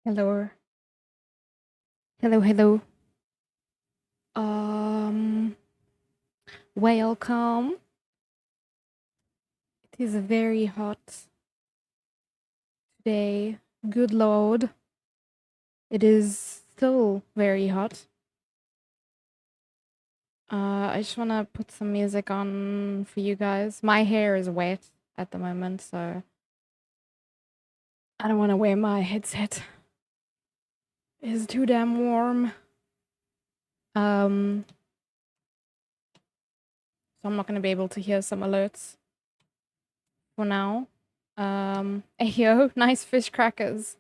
Hello. Hello, hello. Um, Welcome. It is very hot today. Good lord. It is still very hot. I just want to put some music on for you guys. My hair is wet at the moment, so I don't want to wear my headset. It's too damn warm. Um, so I'm not going to be able to hear some alerts for now. Ayo, nice fish crackers.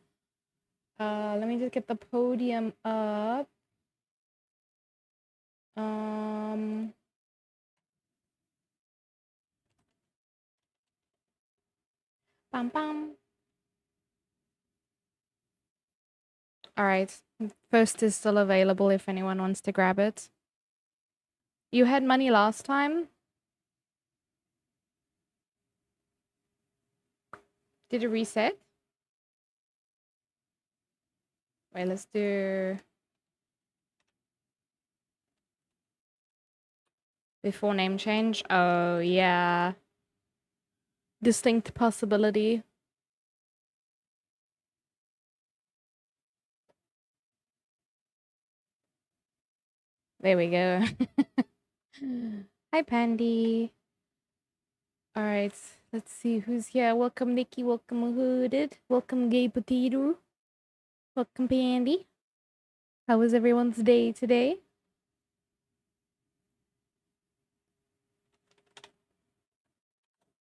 Let me just get the podium up. Um, Bam bam. All right. First is still available if anyone wants to grab it. You had money last time? Did it reset? Wait, let's do before name change. Oh, yeah. Distinct possibility. There we go. Hi, Pandy. All right. Let's see who's here. Welcome, Nikki. Welcome, Hooded. Welcome, Gay Potato. Welcome, Pandy. How was everyone's day today?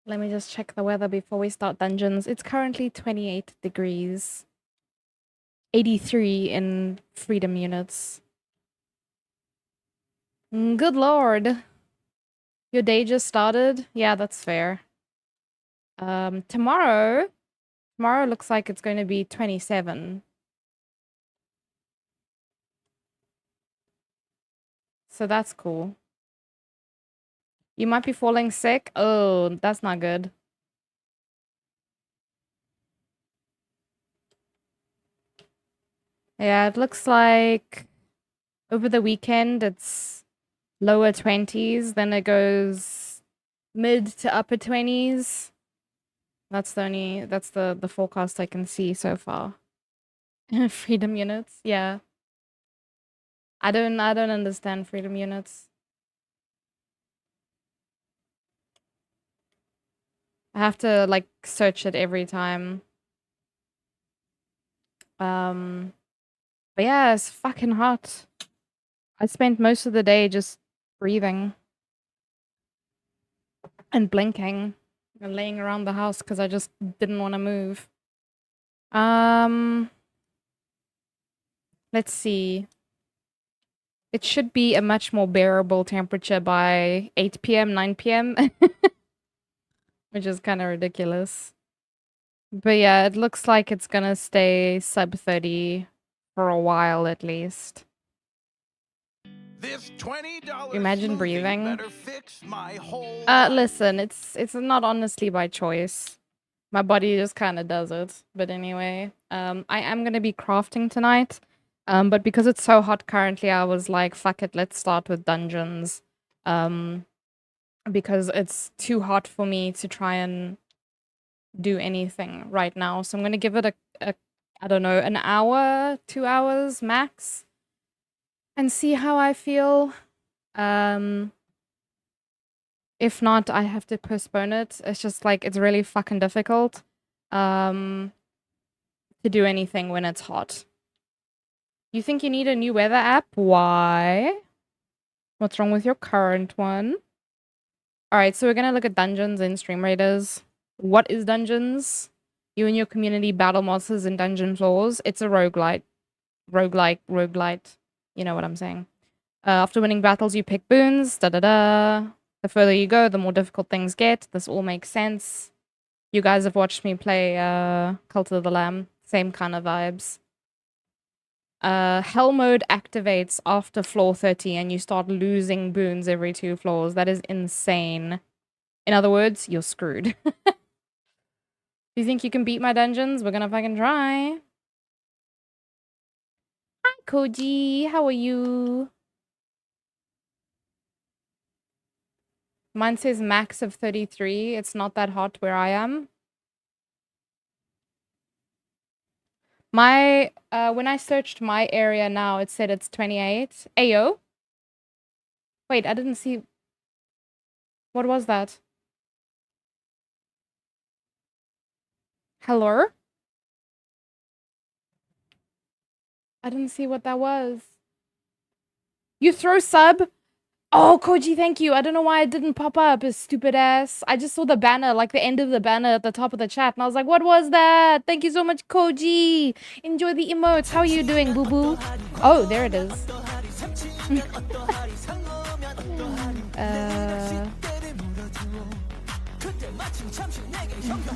Let me just check the weather before we start dungeons. It's currently 28 degrees. 83 in freedom units. Good lord. Your day just started? Yeah, that's fair. Tomorrow looks like it's going to be 27. So that's cool. You might be falling sick. Oh, that's not good. Yeah, it looks like over the weekend it's lower 20s, then it goes mid to upper 20s. That's the forecast I can see so far. Freedom units, yeah. I don't understand freedom units. I have to like search it every time. But yeah, it's fucking hot. I spent most of the day just breathing and blinking and laying around the house because I just didn't want to move. Let's see. It should be a much more bearable temperature by 8 p.m., 9 p.m., which is kind of ridiculous. But yeah, it looks like it's gonna stay sub 30 for a while at least. This $20 Imagine breathing. better fix my whole Listen, it's not honestly by choice. My body just kind of does it. But anyway, I am gonna be crafting tonight. But because it's so hot currently, I was like, fuck it, let's start with dungeons. Because it's too hot for me to try and do anything right now. So I'm gonna give it a I don't know, an hour, 2 hours max, and see how I feel. If not, I have to postpone it. It's just like it's really fucking difficult to do anything when it's hot. You think you need a new weather app? Why? What's wrong with your current one? All right, so we're gonna look at dungeons and stream raiders. What is dungeons? You and your community battle monsters in dungeon floors. It's a roguelite. Roguelite. You know what I'm saying. After winning battles, you pick boons. Da da da. The further you go, the more difficult things get. This all makes sense. You guys have watched me play Cult of the Lamb. Same kind of vibes. Hell mode activates after floor 30 and you start losing boons every 2 floors. That is insane. In other words, you're screwed. Do you think you can beat my dungeons? We're gonna fucking try. Koji. How are you? Mine says max of 33. It's not that hot where I am. My when I searched my area now, it said it's 28. Ayo. Wait, I didn't see. What was that? Hello? I didn't see what that was. You throw sub? Oh, Koji, thank you. I don't know why it didn't pop up, his stupid ass. I just saw the banner, like the end of the banner at the top of the chat, and I was like, what was that? Thank you so much, Koji. Enjoy the emotes. How are you doing, boo-boo? Oh, there it is.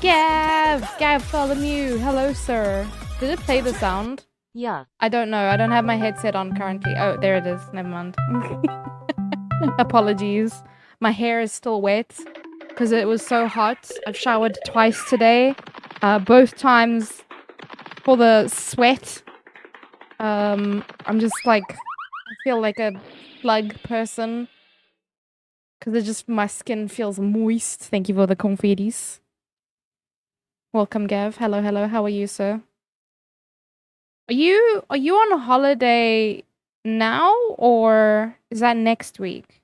Gav, follow you. Hello, sir. Did it play the sound? Yeah. I don't know. I don't have my headset on currently. Oh, there it is. Never mind. Apologies. My hair is still wet because it was so hot. I've showered twice today. Both times for the sweat. I'm just like, I feel like a plug person because it just, my skin feels moist. Thank you for the confettis. Welcome, Gav. Hello, hello. How are you, sir? Are you on holiday now or is that next week?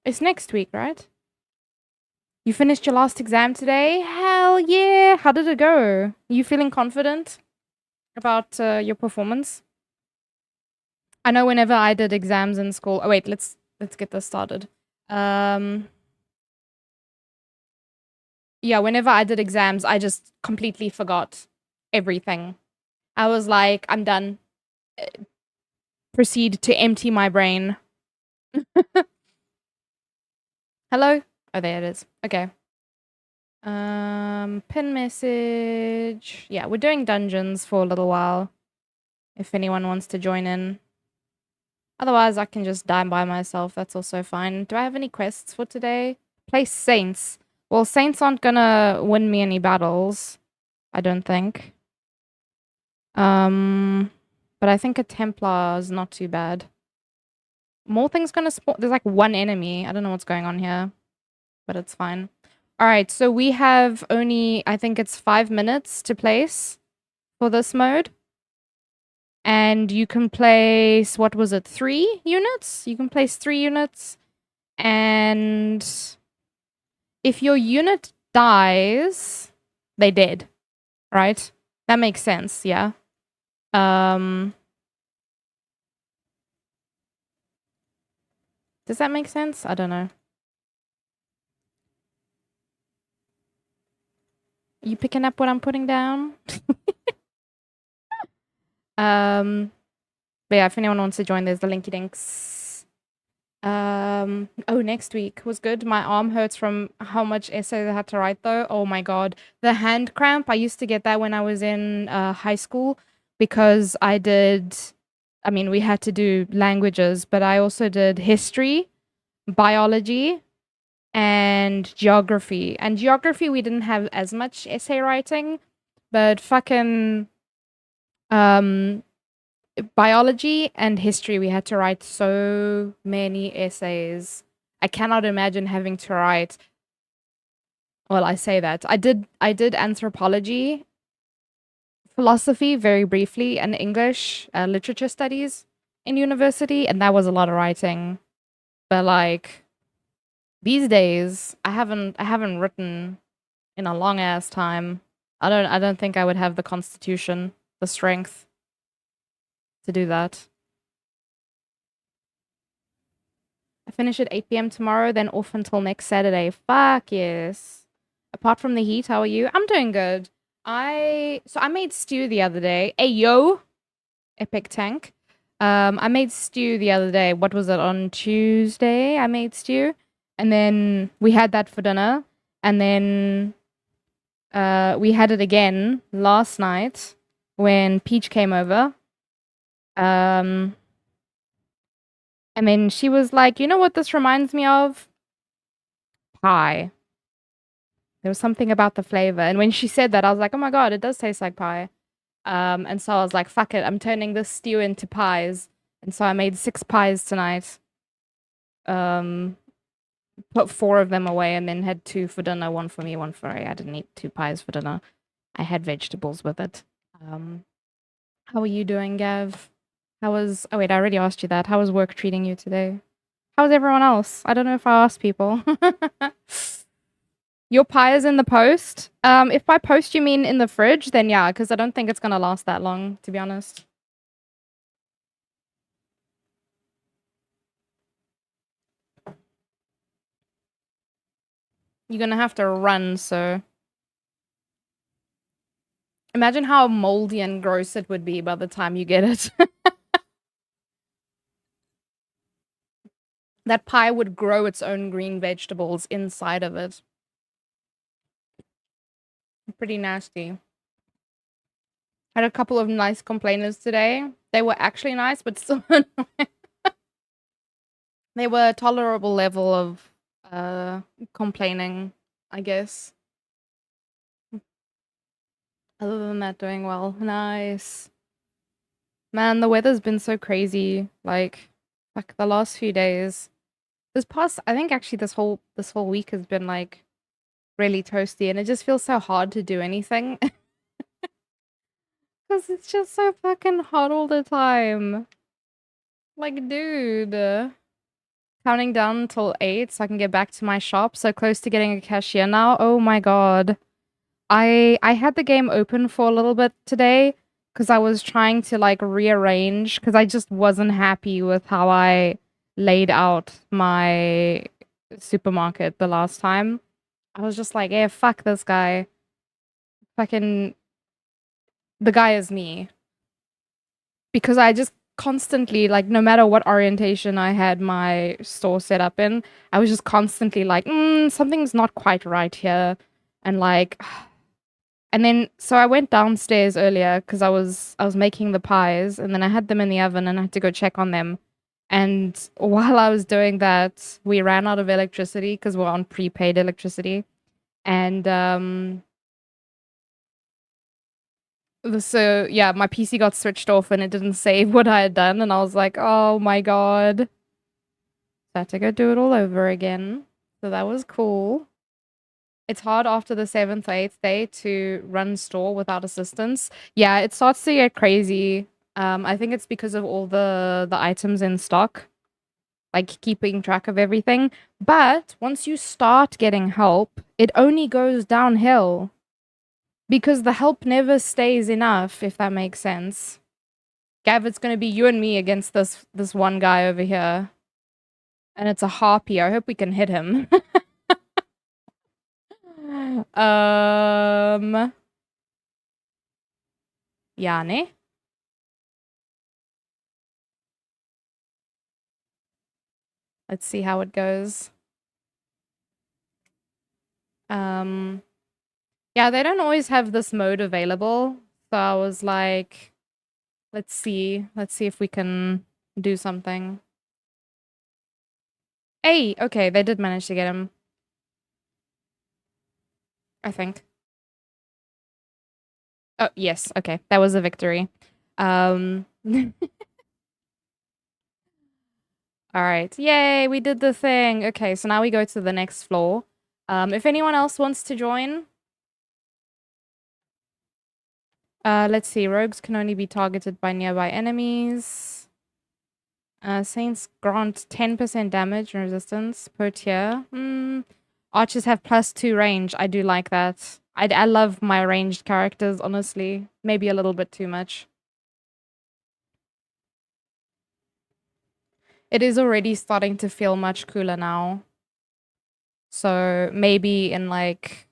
It's next week, right? You finished your last exam today? Hell yeah! How did it go? You feeling confident about your performance? I know whenever I did exams in school. Oh wait, let's get this started. Yeah, whenever I did exams, I just completely forgot everything. I was like, I'm done. Proceed to empty my brain. Hello? Oh, there it is. Okay. Pin message. Yeah, we're doing dungeons for a little while. If anyone wants to join in. Otherwise, I can just die by myself. That's also fine. Do I have any quests for today? Play Saints. Well, Saints aren't gonna win me any battles. I don't think. But I think a Templar is not too bad. More things gonna spawn. There's like one enemy. I don't know what's going on here. But it's fine. Alright, so we have only, I think it's 5 minutes to place for this mode. And you can place, what was it, 3 units? You can place 3 units. And if your unit dies, they dead, right? That makes sense, yeah. Does that make sense? I don't know. You picking up what I'm putting down? But yeah, if anyone wants to join, there's the linky dinks. Oh, next week was good. My arm hurts from how much essays I had to write though. Oh my god. The hand cramp, I used to get that when I was in high school because I mean, we had to do languages, but I also did history, biology, and geography. And geography, we didn't have as much essay writing, but fucking biology and history, we had to write so many essays. I cannot imagine having to write. Well, I say that. I did anthropology, philosophy very briefly, and English literature studies in university, and that was a lot of writing. But like these days, I haven't written in a long ass time. I don't think I would have the constitution, the strength to do that. I finish at 8 p.m. tomorrow, then off until next Saturday. Fuck yes. Apart from the heat, how are you? I'm doing good. I made stew the other day. Hey yo, epic tank. I made stew the other day. What was it, on Tuesday? I made stew, and then we had that for dinner, and then we had it again last night when Peach came over. And then she was like, you know what this reminds me of? Pie. There was something about the flavor. And when she said that, I was like, oh my god, it does taste like pie. And so I was like, fuck it, I'm turning this stew into pies. And so I made 6 pies tonight. Put 4 of them away and then had 2 for dinner, 1 for me, 1 for Ray. I didn't eat 2 pies for dinner. I had vegetables with it. How are you doing, Gav? How was... Oh, wait, I already asked you that. How was work treating you today? How's everyone else? I don't know if I asked people. Your pie is in the post? If by post you mean in the fridge, then yeah, because I don't think it's gonna last that long, to be honest. You're gonna have to run, so... Imagine how moldy and gross it would be by the time you get it. That pie would grow its own green vegetables inside of it. Pretty nasty. Had a couple of nice complainers today. They were actually nice, but still annoying. They were a tolerable level of complaining, I guess. Other than that, doing well. Nice. Man, the weather's been so crazy. Like the last few days. This past, I think actually this whole week has been like really toasty, and it just feels so hard to do anything. Because it's just so fucking hot all the time. Like, dude. Counting down until 8 so I can get back to my shop. So close to getting a cashier now. Oh my god. I had the game open for a little bit today because I was trying to like rearrange because I just wasn't happy with how I laid out my supermarket the last time. I was just like, yeah, fuck this guy. Fucking the guy is me. Because I just constantly, like, no matter what orientation I had my store set up in, I was just constantly like, something's not quite right here. And like, and then, so I went downstairs earlier because I was making the pies, and then I had them in the oven and I had to go check on them. And while I was doing that, we ran out of electricity because we're on prepaid electricity. And so yeah, my PC got switched off and it didn't save what I had done, and I was like, oh my god. So I had to go do it all over again. So that was cool. It's hard after the 7th or 8th day to run store without assistance. Yeah, it starts to get crazy. I think it's because of all the items in stock, like keeping track of everything. But once you start getting help, it only goes downhill. Because the help never stays enough, if that makes sense. Gav, it's gonna be you and me against this one guy over here. And it's a harpy. I hope we can hit him. Ja, ne? Let's see how it goes. Yeah, they don't always have this mode available. So I was like, let's see. Let's see if we can do something. Hey, okay, they did manage to get him. I think. Oh, yes, okay. That was a victory. All right. Yay, we did the thing. Okay, so now we go to the next floor. If anyone else wants to join, let's see. Rogues can only be targeted by nearby enemies. Saints grant 10% damage and resistance per tier. Archers have +2 range. I do like that. I love my ranged characters, honestly. Maybe a little bit too much. It is already starting to feel much cooler now. So maybe in like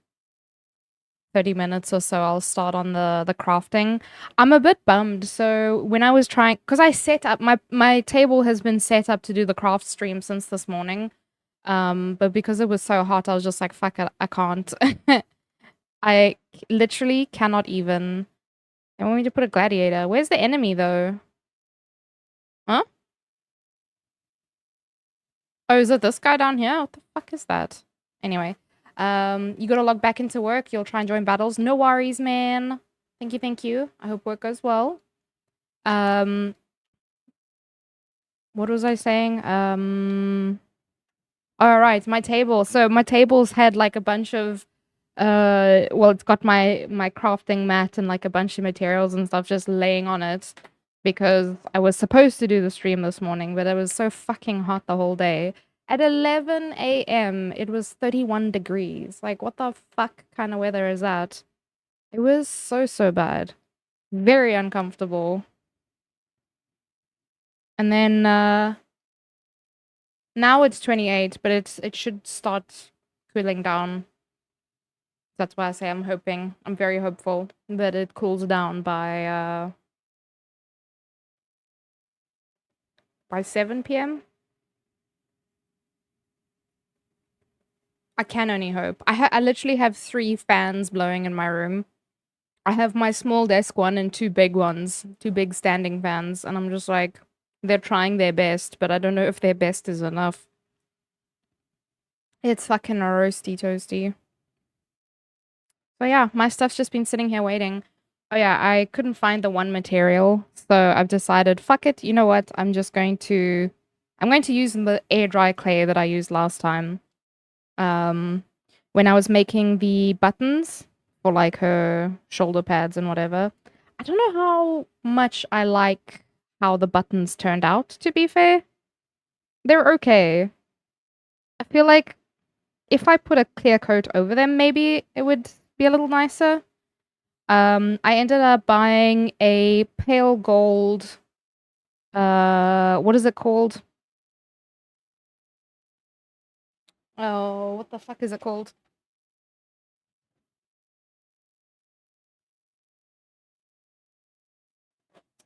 30 minutes or so, I'll start on the crafting. I'm a bit bummed. So when I was trying, because I set up, my table has been set up to do the craft stream since this morning. But because it was so hot, I was just like, fuck it, I can't. I literally cannot even. I want me to put a gladiator. Where's the enemy though? Huh? Oh, is it this guy down here? What the fuck is that? Anyway, you gotta log back into work. You'll try and join battles. No worries, man. Thank you, thank you. I hope work goes well. What was I saying? All right, my table. So my table's had like a bunch of well, it's got my crafting mat and like a bunch of materials and stuff just laying on it because I was supposed to do the stream this morning, but it was so fucking hot the whole day. At 11 a.m., it was 31 degrees. Like, what the fuck kind of weather is that? It was so bad. Very uncomfortable. And then now it's 28, but it should start cooling down. That's why I say I'm very hopeful that it cools down by 7 p.m. I can only hope. I literally have 3 fans blowing in my room. I have my small desk one and 2 big ones, 2 big standing fans, and I'm just like, they're trying their best, but I don't know if their best is enough. It's fucking roasty toasty. So yeah, my stuff's just been sitting here waiting. Oh yeah, I couldn't find the one material, so I've decided, fuck it, you know what? I'm going to use the air dry clay that I used last time. When I was making the buttons for like her shoulder pads and whatever. I don't know how much I like how the buttons turned out, to be fair. They're okay. I feel like if I put a clear coat over them, maybe it would be a little nicer. I ended up buying a pale gold, what is it called? Oh, what the fuck is it called?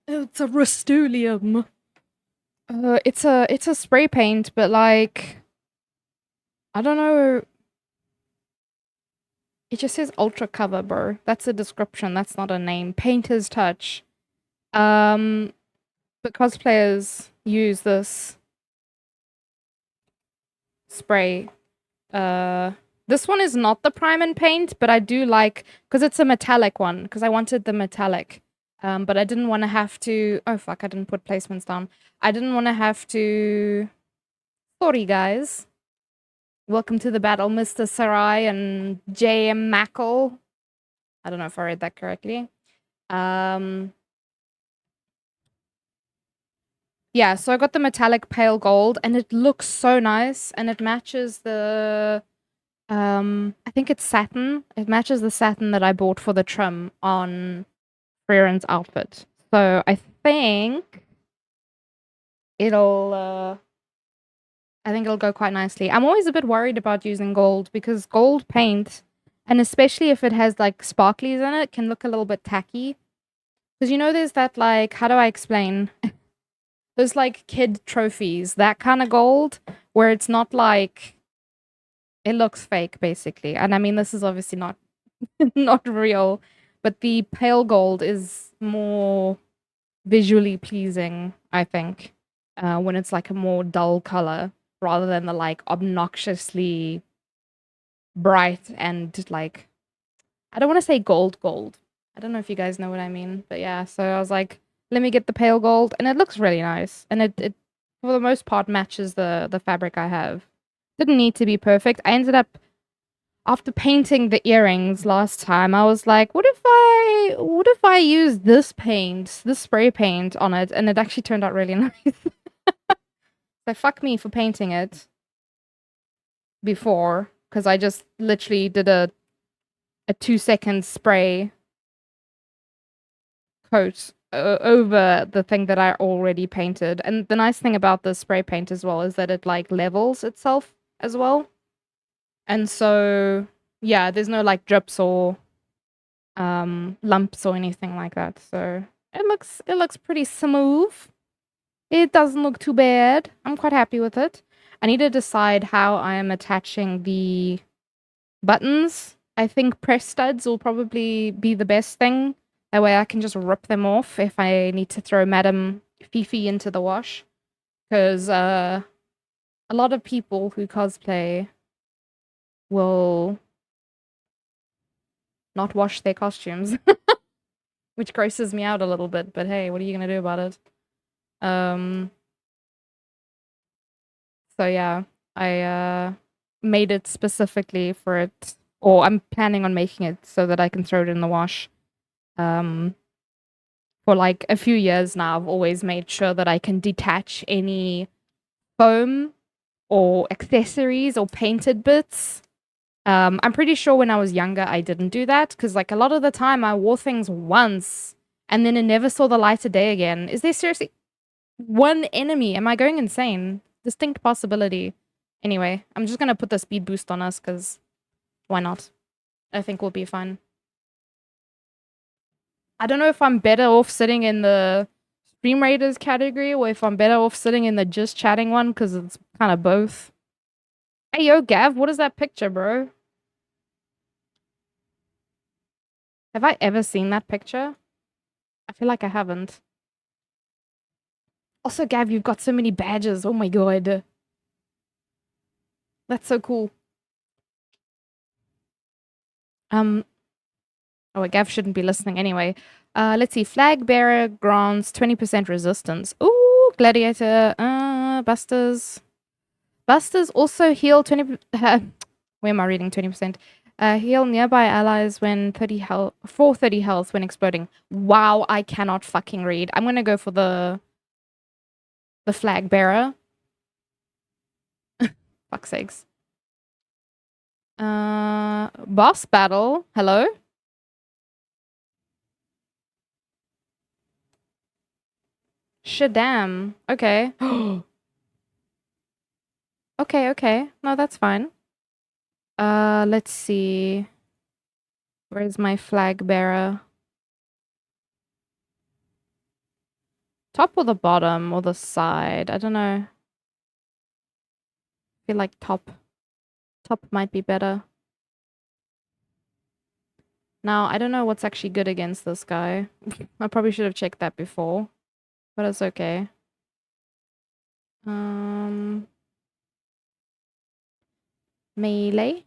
Oh, it's a Rust-Oleum. It's a spray paint, but like, I don't know. It just says ultra cover, bro. That's a description. That's not a name. Painter's touch. But cosplayers use this spray. This one is not the prime and paint, but I do like, because it's a metallic one, because I wanted the metallic. But I didn't want to have to, oh fuck, I didn't put placements down. I didn't want to have to, sorry guys. Welcome to the battle, Mr. Sarai and J.M. Mackle. I don't know if I read that correctly. Yeah, so I got the metallic pale gold and it looks so nice and it matches the I think it's satin. It matches the satin that I bought for the trim on Frieren's outfit. So I think it'll go quite nicely. I'm always a bit worried about using gold because gold paint, and especially if it has like sparklies in it, can look a little bit tacky. Because you know there's that like, how do I explain? Those like kid trophies, that kind of gold, where it's not like it looks fake basically. And I mean this is obviously not not real, but the pale gold is more visually pleasing, I think, when it's like a more dull color rather than the like obnoxiously bright and like, I don't want to say gold gold. I don't know if you guys know what I mean, but yeah, so I was like, let me get the pale gold, and it looks really nice, and it for the most part matches the fabric I have. Didn't need to be perfect. I ended up, after painting the earrings last time, I was like, what if I use this paint, this spray paint on it, and it actually turned out really nice. So fuck me for painting it before, because I just literally did a 2-second spray coat over the thing that I already painted. And the nice thing about the spray paint as well is that it like levels itself as well. And so yeah, there's no like drips or lumps or anything like that. So it looks pretty smooth. It doesn't look too bad. I'm quite happy with it. I need to decide how I am attaching the buttons. I think press studs will probably be the best thing. That way I can just rip them off if I need to throw Madam Fifi into the wash. Because a lot of people who cosplay will not wash their costumes. which grosses me out a little bit, but hey, what are you gonna do about it? So yeah, I made it specifically for it, or I'm planning on making it so that I can throw it in the wash. Um, for like a few years now, I've always made sure that I can detach any foam or accessories or painted bits. I'm pretty sure when I was younger, I didn't do that because, like, a lot of the time I wore things once and then it never saw the light of day again. Is there seriously one enemy? Am I going insane? Distinct possibility. Anyway, I'm just gonna put the speed boost on us because why not? I think we'll be fine. I don't know if I'm better off sitting in the Stream Raiders category or if I'm better off sitting in the just chatting one because it's kind of both. Hey, yo, Gav, what is that picture, bro? Have I ever seen that picture? I feel like I haven't. Also, Gav, you've got so many badges. Oh my god. That's so cool. Oh, well, Gav shouldn't be listening anyway. Let's see. Flag bearer grants 20% resistance. Ooh, gladiator. Busters. Busters also heal 20. Where am I reading 20%? Heal nearby allies when 30 health for 30 health when exploding. Wow, I cannot fucking read. I'm gonna go for the flag bearer. Fuck's sakes. Boss battle. Hello? Shadam. Okay. Okay, okay. No, that's fine. Let's see. Where's my flag bearer? Top or the bottom or the side? I don't know. I feel like top. Top might be better. Now, I don't know what's actually good against this guy. I probably should have checked that before, but it's okay. Melee.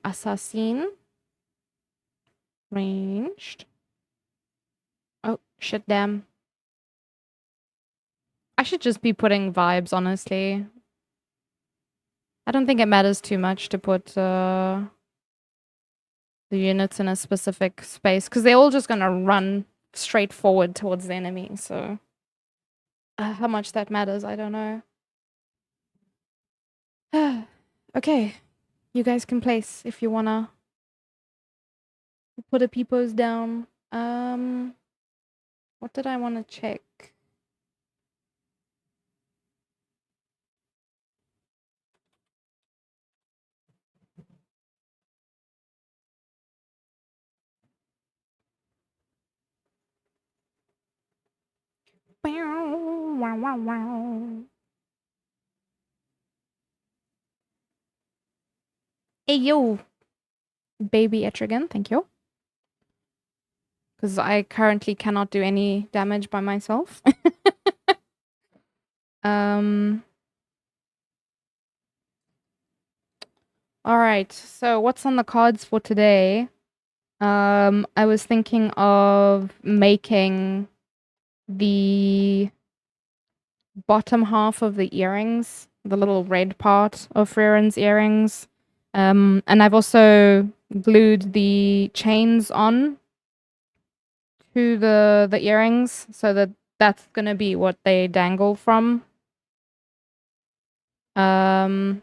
Assassin. Ranged. Oh, shit, damn. I should just be putting vibes, honestly. I don't think it matters too much to put the units in a specific space because they're all just gonna run straight forward towards the enemy. So how much that matters, I don't know. Okay, you guys can place if you wanna put a peepos down. What did I want to check? Wow, wow, wow. Hey, yo, baby Etrigan, thank you. Because I currently cannot do any damage by myself. All right. So what's on the cards for today? I was thinking of making the bottom half of the earrings, the little red part of Frieren's earrings. And I've also glued the chains on to the earrings so that that's gonna be what they dangle from. Because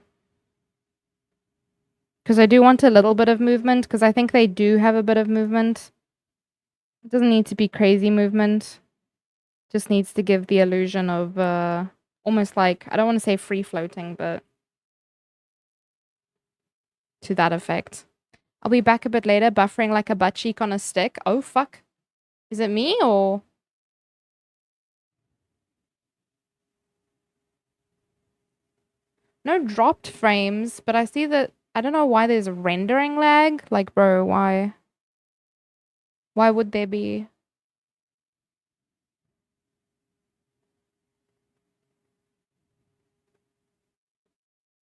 I do want a little bit of movement, because I think they do have a bit of movement. It doesn't need to be crazy movement. Just needs to give the illusion of almost like, I don't want to say free floating, but to that effect. I'll be back a bit later, buffering like a butt cheek on a stick. Oh, fuck. Is it me or? No dropped frames, but I see that, I don't know why there's a rendering lag. Like, bro, why? Why would there be?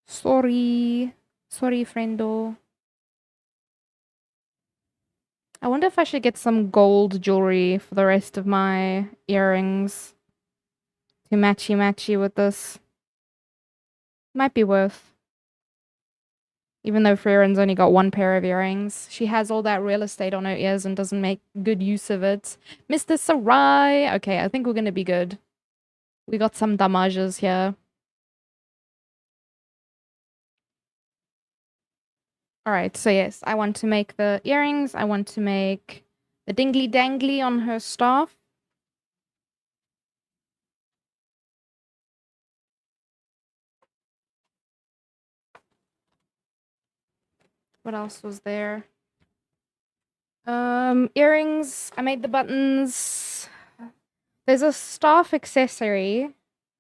Sorry. Sorry, friendo. I wonder if I should get some gold jewelry for the rest of my earrings to matchy with this. Might be worth. Even though Frieren's only got one pair of earrings, she has all that real estate on her ears and doesn't make good use of it. Mr. Sarai! Okay, I think we're gonna be good. We got some damages here. Alright, so yes, I want to make the earrings. I want to make the dingly dangly on her staff. What else was there? Earrings. I made the buttons. There's a staff accessory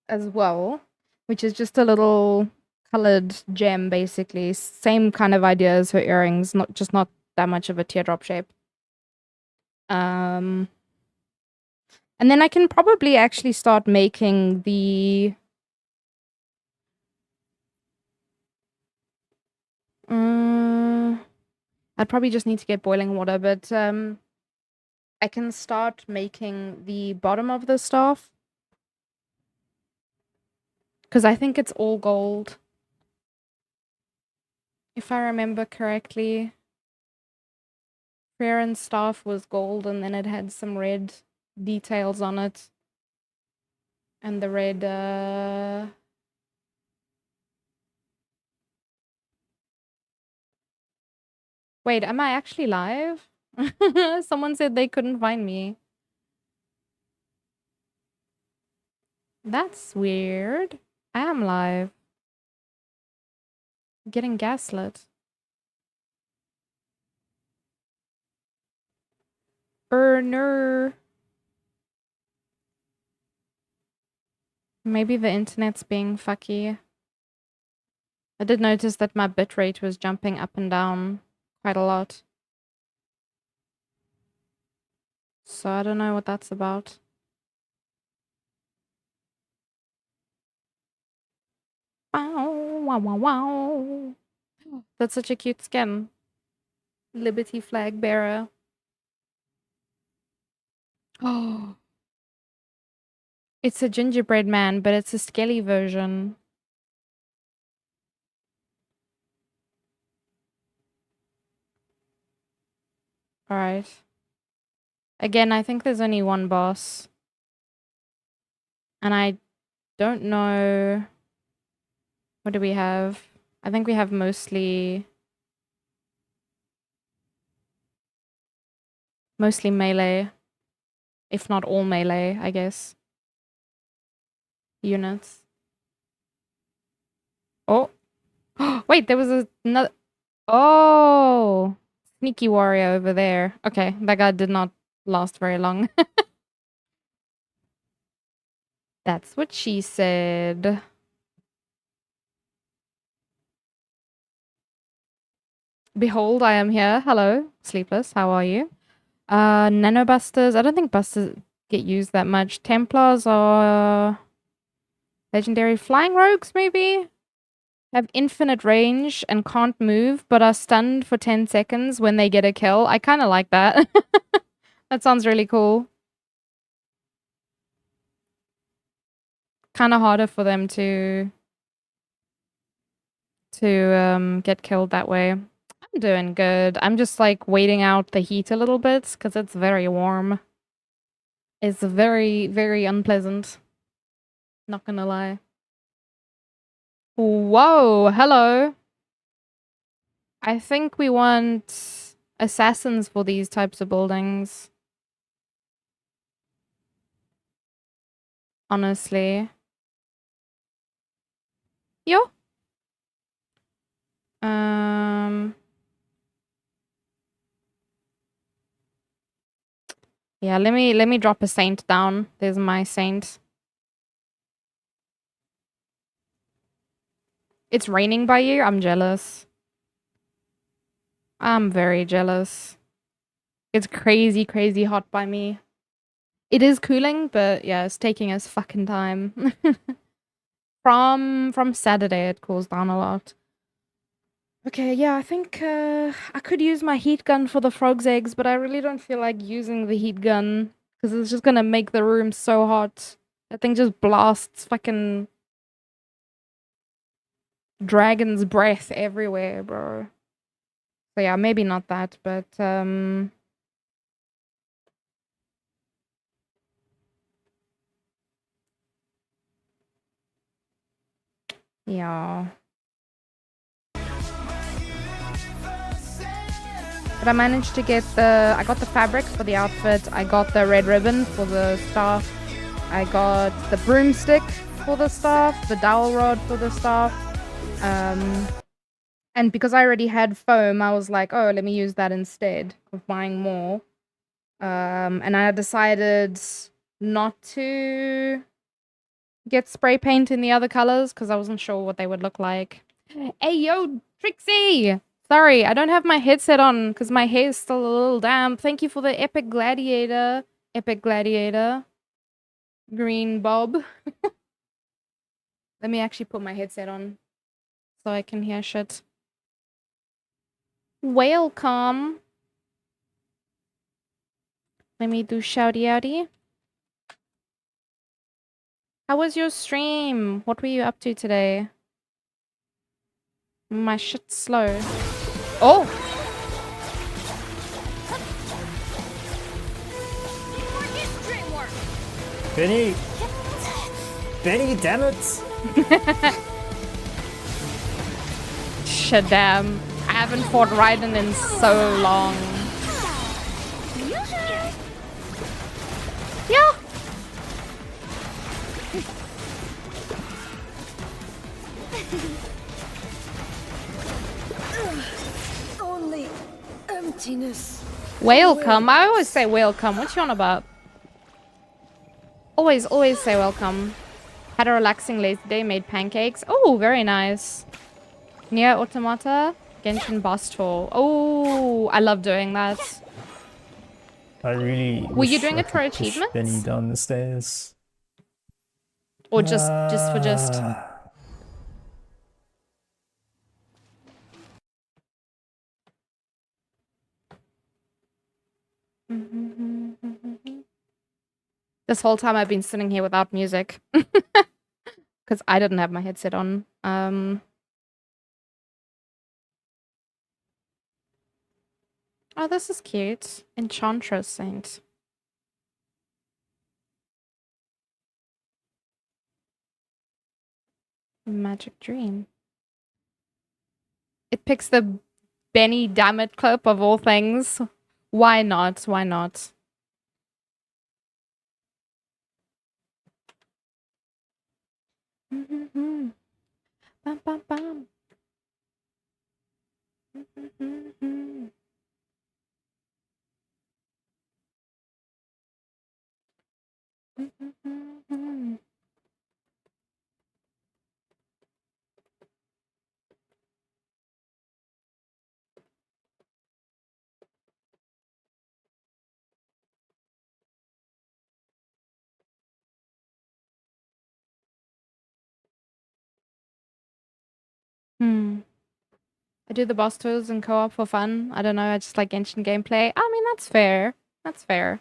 as well, which is just a little colored gem, basically. Same kind of idea as her earrings, not that much of a teardrop shape. And then I can probably actually start making the I'd probably just need to get boiling water, but I can start making the bottom of the staff. Because I think it's all gold. If I remember correctly, Frieren's staff was gold and then it had some red details on it. And the red, Wait, am I actually live? Someone said they couldn't find me. That's weird. I am live. Getting gaslit. Burner. Maybe the internet's being fucky. I did notice that my bitrate was jumping up and down quite a lot. So I don't know what that's about. Wow, wow, wow, wow. That's such a cute skin. Liberty flag bearer. Oh. It's a gingerbread man, but it's a skelly version. Alright. Again, I think there's only one boss. And I don't know... What do we have? I think we have mostly melee. If not all melee, I guess. Units. Oh! Wait, there was another... Oh! Sneaky warrior over there. Okay, that guy did not last very long. That's what she said. Behold, I am here. Hello, Sleepless. How are you? Nanobusters. I don't think busters get used that much. Templars are legendary. Flying rogues, maybe? Have infinite range and can't move, but are stunned for 10 seconds when they get a kill. I kind of like that. That sounds really cool. Kind of harder for them to get killed that way. I'm doing good. I'm just like waiting out the heat a little bit because it's very warm. It's very, very unpleasant. Not gonna lie. Whoa, hello. I think we want assassins for these types of buildings. Honestly. Yo. Yeah, let me drop a saint down. There's my saint. It's raining by you? I'm jealous. I'm very jealous. It's crazy, crazy hot by me. It is cooling, but yeah, it's taking us fucking time. From Saturday, it cools down a lot. Okay, yeah, I think I could use my heat gun for the frog's eggs, but I really don't feel like using the heat gun because it's just gonna make the room so hot. That thing just blasts fucking dragon's breath everywhere, bro. So yeah, maybe not that, but yeah. But I managed to get I got the fabric for the outfit. I got the red ribbon for the staff. I got the broomstick for the staff, the dowel rod for the staff. And because I already had foam, I was like, oh, let me use that instead of buying more. And I decided not to get spray paint in the other colors because I wasn't sure what they would look like. Hey, yo, Trixie! Sorry, I don't have my headset on because my hair is still a little damp. Thank you for the epic gladiator. Epic gladiator. Green Bob. Let me actually put my headset on so I can hear shit. Welcome. Let me do shouty outy. How was your stream? What were you up to today? My shit's slow. Oh! Benny! Benny, damn it! Shit, damn. I haven't fought Raiden in so long. Yeah! Only emptiness. Welcome. I always say welcome. What you on about? Always say welcome. Had a relaxing lazy day, made pancakes. Oh, very nice. Near Automata, Genshin boss tour. Oh, I love doing that. I really Were you wish doing I it for could push achievements? Benny down the stairs. Or just for just? This whole time I've been sitting here without music. Because I didn't have my headset on. Oh, this is cute. Enchantress Saint. Magic Dream. It picks the Benny Dammit clip of all things. Why not? Why not? Bum, bum, bum. I do the boss tours and co-op for fun. I don't know, I just like Genshin gameplay. I mean, that's fair. That's fair.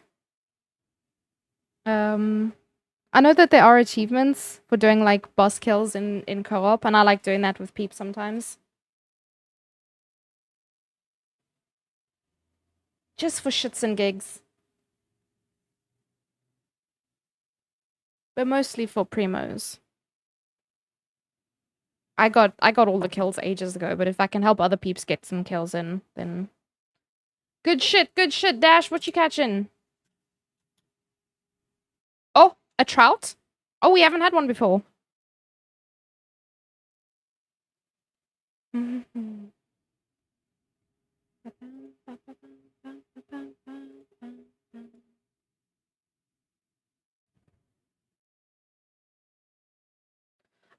I know that there are achievements for doing like boss kills in co-op, and I like doing that with peeps sometimes. Just for shits and gigs. But mostly for primos. I got all the kills ages ago, but if I can help other peeps get some kills in, then good shit, Dash, what you catching? Oh, a trout? Oh, we haven't had one before.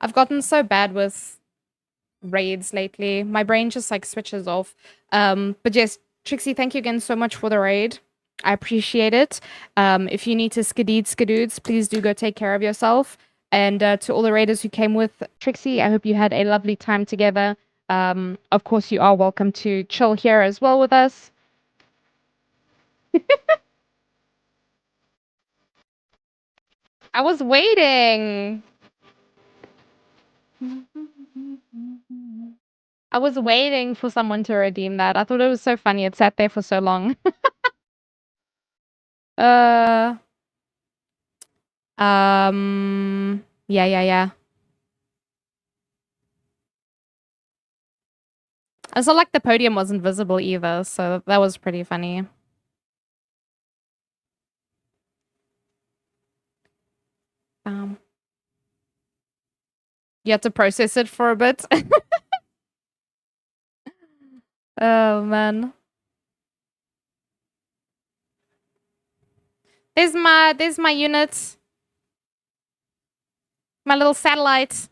I've gotten so bad with raids lately. My brain just like switches off. But yes, Trixie, thank you again so much for the raid. I appreciate it. If you need to skadoods, please do go take care of yourself. And to all the raiders who came with Trixie, I hope you had a lovely time together. Of course, you are welcome to chill here as well with us. I was waiting. I was waiting for someone to redeem that. I thought it was so funny. It sat there for so long. uh. Yeah. It's not like the podium wasn't visible either, so that was pretty funny. You had to process it for a bit. Oh man. There's my unit. My little satellite.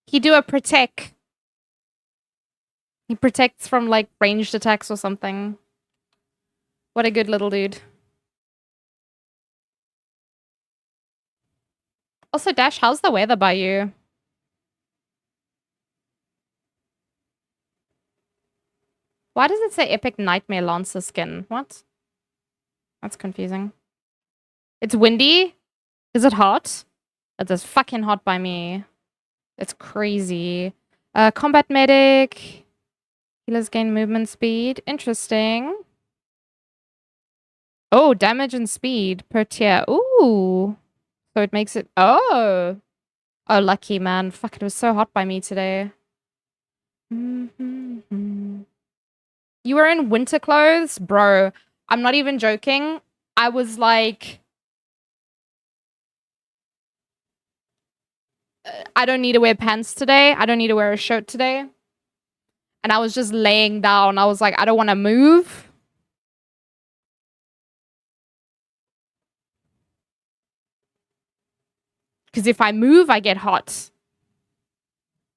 He do a protect. He protects from like ranged attacks or something. What a good little dude. Also, Dash, how's the weather by you? Why does it say Epic Nightmare Lancer skin? What? That's confusing. It's windy? Is it hot? It is fucking hot by me. It's crazy. Combat medic. Healers gain movement speed. Interesting. Oh, damage and speed per tier. Ooh. So it makes it... Oh. Oh, lucky, man. Fuck, it was so hot by me today. You were in winter clothes? Bro, I'm not even joking. I was like... I don't need to wear pants today. I don't need to wear a shirt today. And I was just laying down. I was like, I don't want to move. Because if I move, I get hot.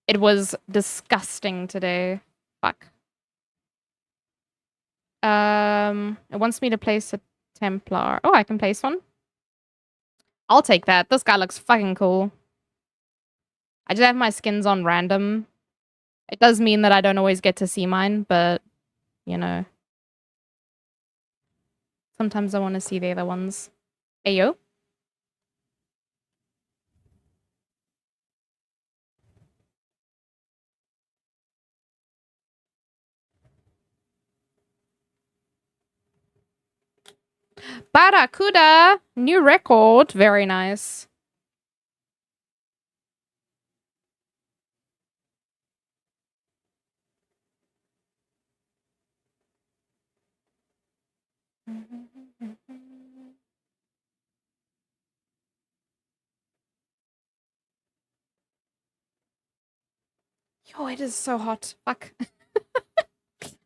It was disgusting today. Fuck. It wants me to place a Templar. Oh, I can place one. I'll take that. This guy looks fucking cool. I just have my skins on random. It does mean that I don't always get to see mine, but, you know. Sometimes I want to see the other ones. Ayo. Barracuda! New record. Very nice. Yo, it is so hot. Fuck.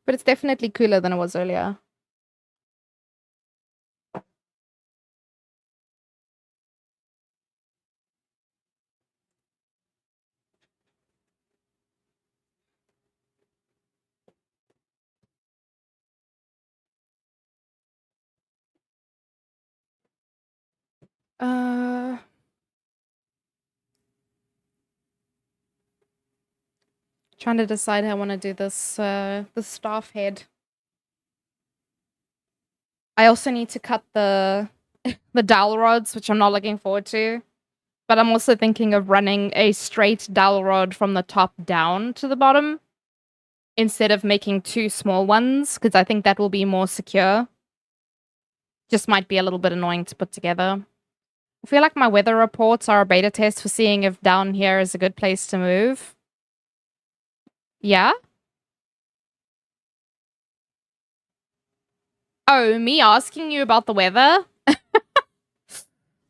But it's definitely cooler than it was earlier. Trying to decide how I want to do this, the staff head. I also need to cut the dowel rods, which I'm not looking forward to. But I'm also thinking of running a straight dowel rod from the top down to the bottom instead of making two small ones, because I think that will be more secure. Just might be a little bit annoying to put together. I feel like my weather reports are a beta test for seeing if down here is a good place to move. Yeah? Oh, me asking you about the weather?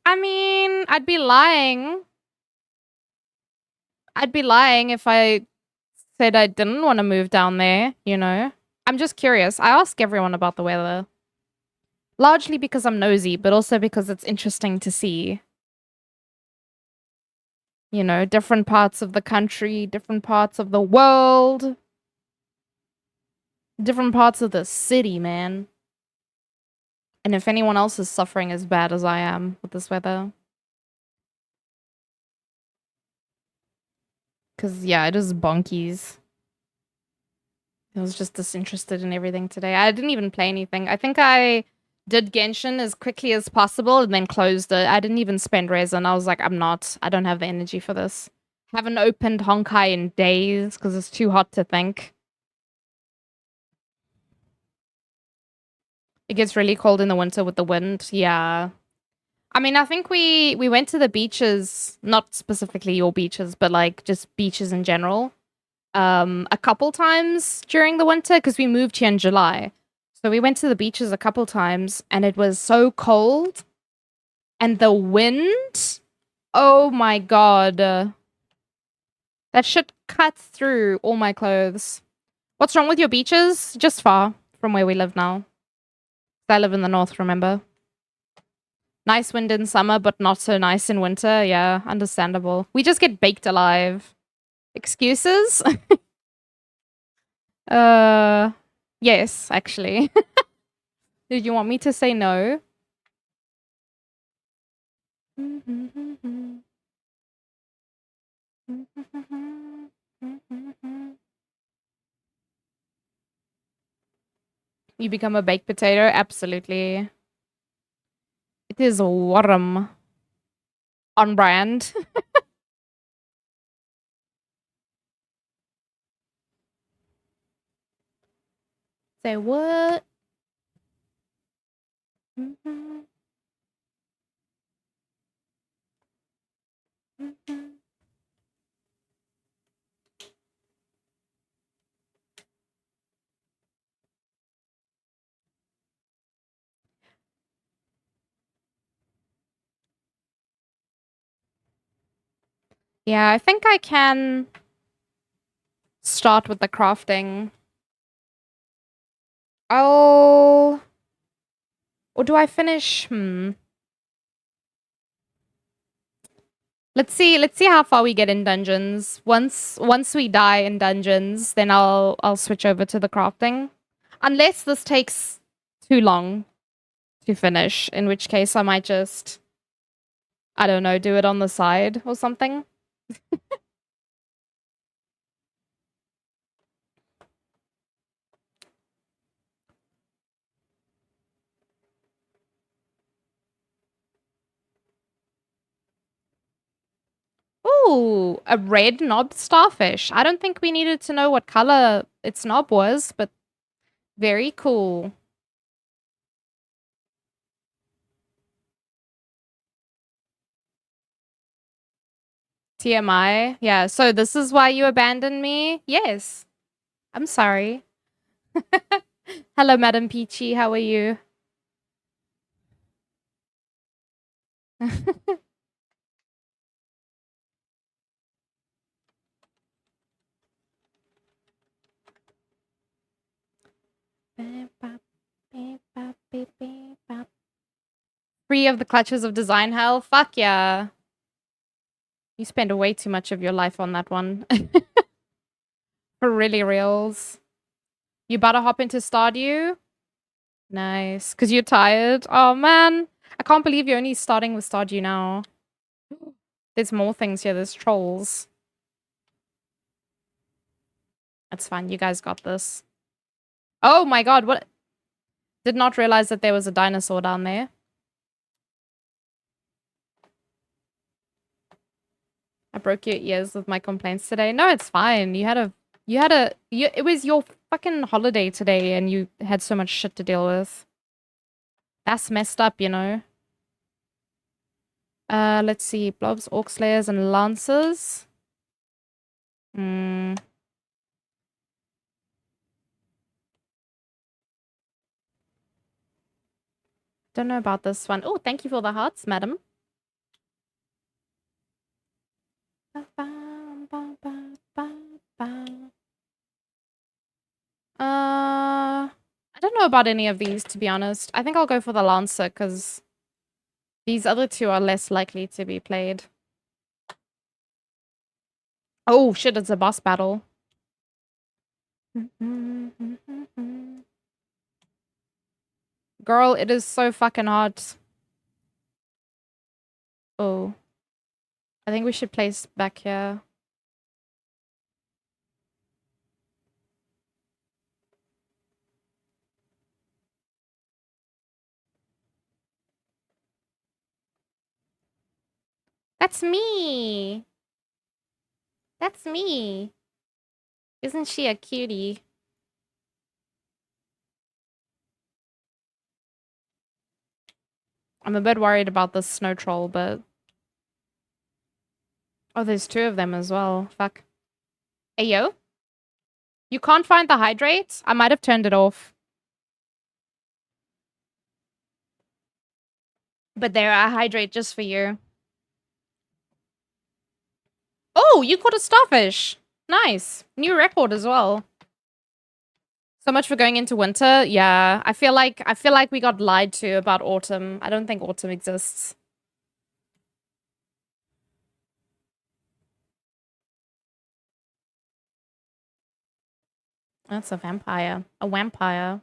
I mean, I'd be lying. I'd be lying if I said I didn't want to move down there, you know? I'm just curious. I ask everyone about the weather. Largely because I'm nosy, but also because it's interesting to see. You know, different parts of the country, different parts of the world, different parts of the city, man. And if anyone else is suffering as bad as I am with this weather. Because, yeah, it is bonkies. I was just disinterested in everything today. I didn't even play anything. I think I did Genshin as quickly as possible and then closed it. I didn't even spend resin. I was like, I don't have the energy for this. Haven't opened Honkai in days because it's too hot to think. It gets really cold in the winter with the wind. Yeah. I mean, I think we went to the beaches, not specifically your beaches, but like just beaches in general, a couple times during the winter because we moved here in July. So we went to the beaches a couple times and it was so cold. And the wind, oh my god. That shit cut through all my clothes. What's wrong with your beaches? Just far from where we live now. I live in the north, remember? Nice wind in summer, but not so nice in winter. Yeah, understandable. We just get baked alive. Excuses? Yes, actually. Did you want me to say no? You become a baked potato? Absolutely. It is warm. On brand. Say what? Yeah, I think I can start with the crafting. Oh. Or do I finish? Let's see how far we get in dungeons. Once we die in dungeons, then I'll switch over to the crafting. Unless this takes too long to finish, in which case I might just, I don't know, do it on the side or something. Ooh, a red knob starfish. I don't think we needed to know what color its knob was, but very cool. TMI. Yeah, so this is why you abandoned me? Yes. I'm sorry. Hello, Madam Peachy. How are you? Free of the clutches of design hell? Fuck yeah. You spend way too much of your life on that one. For really reals. You about to hop into Stardew? Nice. Because you're tired? Oh, man. I can't believe you're only starting with Stardew now. There's more things here. There's trolls. That's fine. You guys got this. Oh my god, what? Did not realize that there was a dinosaur down there. I broke your ears with my complaints today. No, it's fine. It was your fucking holiday today and you had so much shit to deal with. That's messed up, you know. Let's see. Blobs, Orc Slayers, and Lancers. Don't know about this one. Oh, thank you for the hearts, madam. I don't know about any of these, to be honest. I think I'll go for the Lancer, because these other two are less likely to be played. Oh, shit, it's a boss battle. Girl, it is so fucking hot. Oh. I think we should place back here. That's me. That's me. Isn't she a cutie? I'm a bit worried about this snow troll, but... Oh, there's two of them as well. Fuck. Hey, yo? You can't find the hydrate? I might have turned it off. But there, I hydrate just for you. Oh, you caught a starfish. Nice. New record as well. So much for going into winter. Yeah, I feel like we got lied to about autumn. I don't think autumn exists. That's a vampire. A vampire.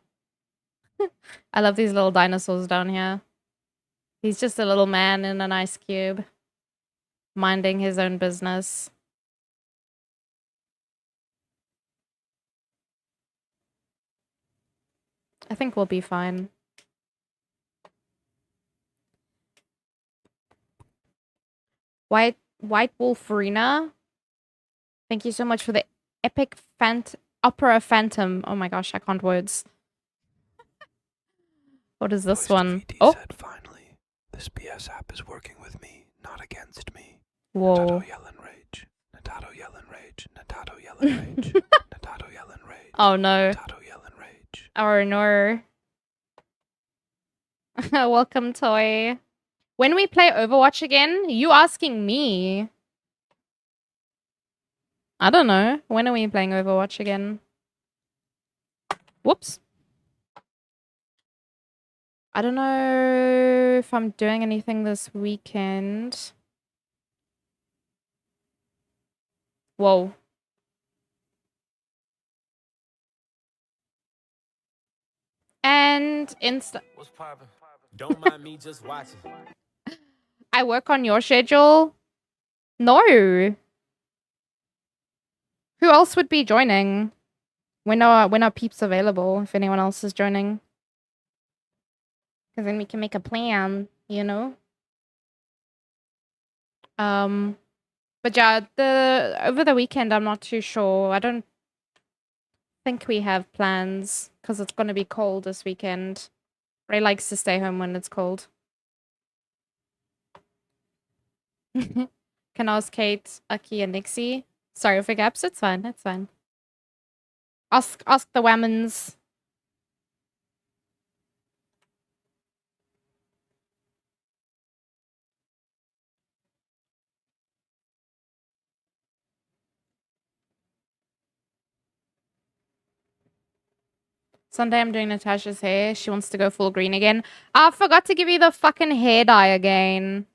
I love these little dinosaurs down here. He's just a little man in an ice cube. Minding his own business. I think we'll be fine. White Wolf Arena. Thank you so much for the epic opera phantom. Oh my gosh, I can't words. What is this one? Oh, said finally, this BS app is working with me, not against me. whoa. Natato yell and rage. Natato yell and rage. Natato yell and rage. Natato yell and rage. Oh no. Natato yell and rage. Oh no. Welcome, Toy. When we play Overwatch again, you asking me? I don't know. When are we playing Overwatch again? Whoops. I don't know if I'm doing anything this weekend. Whoa. And What's poppin'? Don't mind me just watching. I work on your schedule? No. Who else would be joining? When are peeps available, if anyone else is joining? Because then we can make a plan, you know? But yeah, over the weekend, I'm not too sure. I don't think we have plans because it's going to be cold this weekend. Ray likes to stay home when it's cold. Can ask Kate, Aki, and Nixie. Sorry for gaps. It's fine. It's fine. Ask the Wammons. Sunday I'm doing Natasha's hair. She wants to go full green again. I forgot to give you the fucking hair dye again.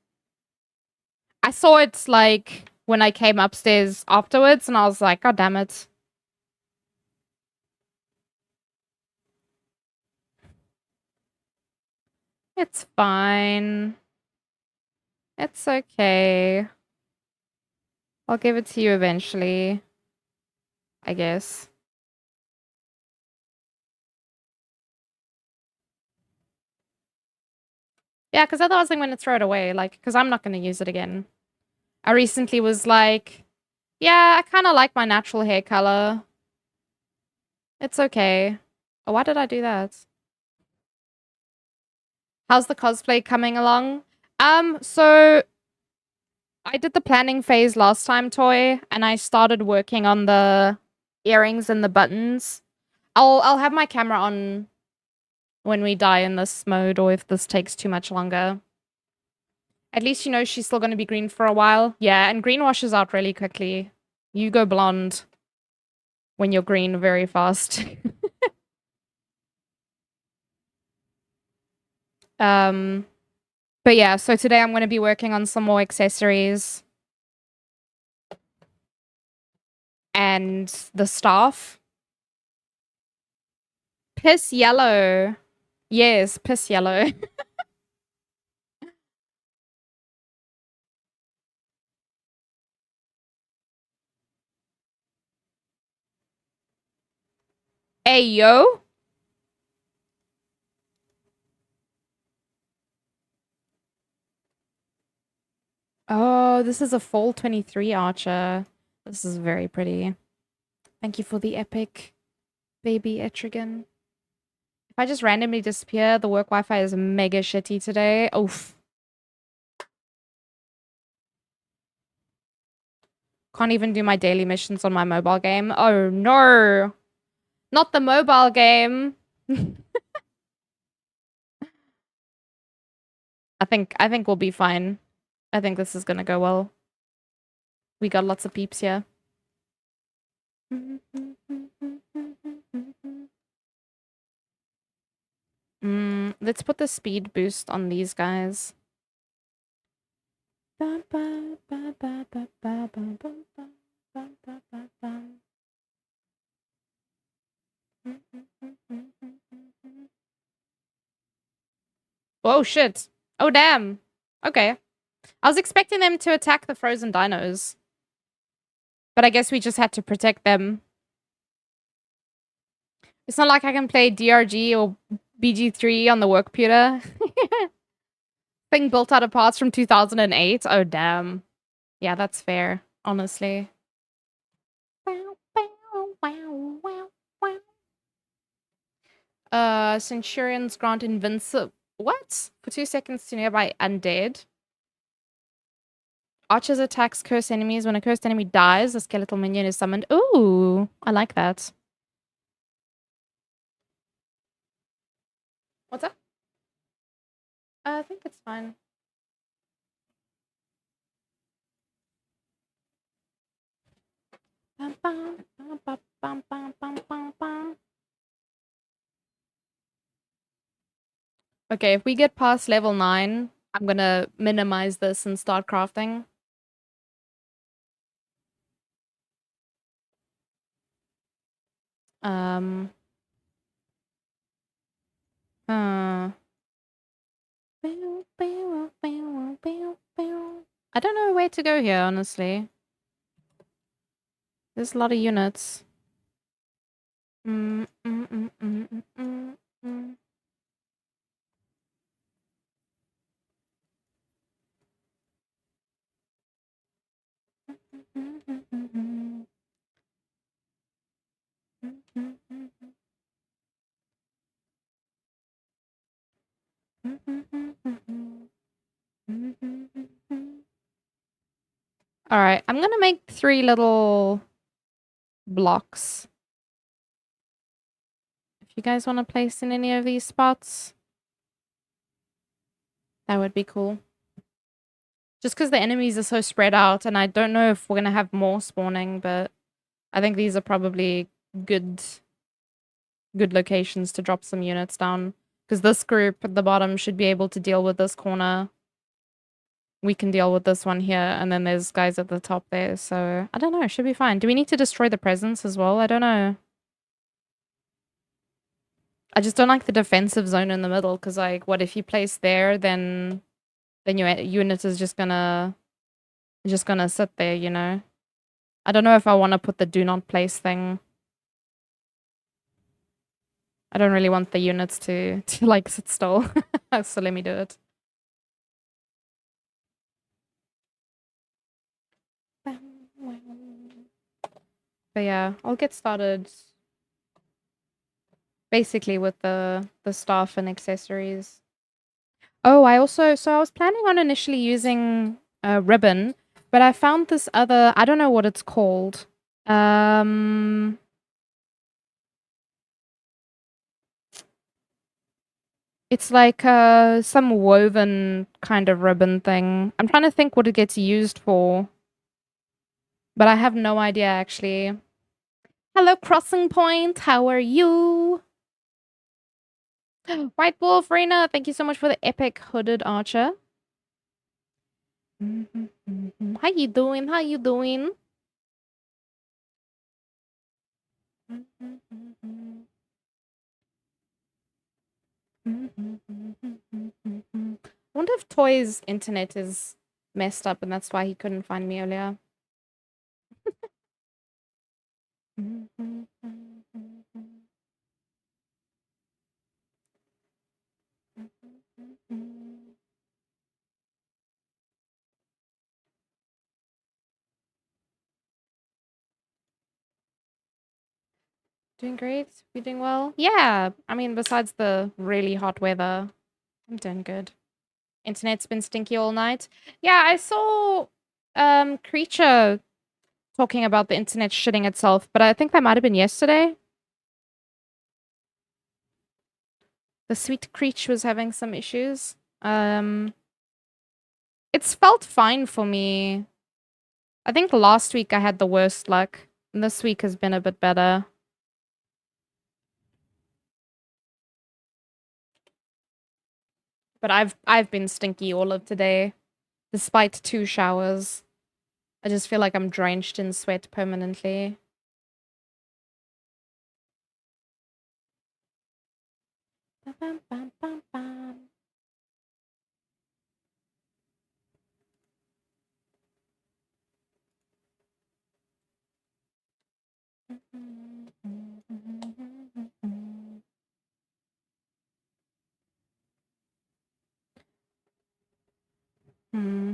I saw it like when I came upstairs afterwards and I was like, God damn it. It's fine. It's okay. I'll give it to you eventually. I guess. Yeah, because otherwise I'm going to throw it away. Like, because I'm not going to use it again. I recently was like, yeah, I kind of like my natural hair color. It's okay. Oh, why did I do that? How's the cosplay coming along? So I did the planning phase last time, Toy, and I started working on the earrings and the buttons. I'll have my camera on when we die in this mode, or if this takes too much longer. At least you know she's still going to be green for a while. Yeah, and green washes out really quickly. You go blonde when you're green very fast. But yeah, so today I'm going to be working on some more accessories. And the staff. Piss yellow. Yes, piss yellow. Hey, yo. Oh, this is a fall 23 archer. This is very pretty. Thank you for the epic, baby Etrigan. If I just randomly disappear, the work Wi-Fi is mega shitty today. Oof. Can't even do my daily missions on my mobile game. Oh no. Not the mobile game. I think we'll be fine. I think this is gonna go well. We got lots of peeps here. Let's put the speed boost on these guys. Oh shit. Oh damn. Okay. I was expecting them to attack the frozen dinos. But I guess we just had to protect them. It's not like I can play DRG or BG3 on the work computer. Thing built out of parts from 2008. Oh, damn. Yeah, that's fair, honestly. Centurions grant invincible... What? For 2 seconds to nearby undead. Archers attacks cursed enemies. When a cursed enemy dies, a skeletal minion is summoned. Ooh, I like that. What's up? I think it's fine. Okay, if we get past level 9, I'm gonna minimize this and start crafting. I don't know where to go here, honestly. There's a lot of units. All right, I'm gonna make 3 little blocks. If you guys want to place in any of these spots, that would be cool. Just because the enemies are so spread out, and I don't know if we're gonna have more spawning, but I think these are probably good locations to drop some units down. Because this group at the bottom should be able to deal with this corner. We can deal with this one here, and then there's guys at the top there, so I don't know, it should be fine. Do we need to destroy the presence as well? I don't know. I just don't like the defensive zone in the middle, because like, what if you place there, then your unit is just gonna sit there, you know? I don't know if I want to put the do not place thing. I don't really want the units to like sit still, so let me do it. But yeah, I'll get started basically with the staff and accessories. Oh, I was planning on initially using a ribbon, but I found this other, I don't know what it's called. It's like some woven kind of ribbon thing. I'm trying to think what it gets used for, but I have no idea actually. Hello, Crossing Point. How are you? White Wolf, Rena, thank you so much for the epic hooded archer. How you doing? How you doing? I wonder if Toy's internet is messed up and that's why he couldn't find me earlier. Doing great. You doing well? Yeah. I mean, besides the really hot weather, I'm doing good. Internet's been stinky all night. Yeah, I saw Creature talking about the internet shitting itself, but I think that might have been yesterday. The sweet Creature was having some issues. It's felt fine for me. I think last week I had the worst luck, and this week has been a bit better. But I've been stinky all of today, despite 2 showers. I just feel like I'm drenched in sweat permanently. Bum, bum, bum, bum. Hmm.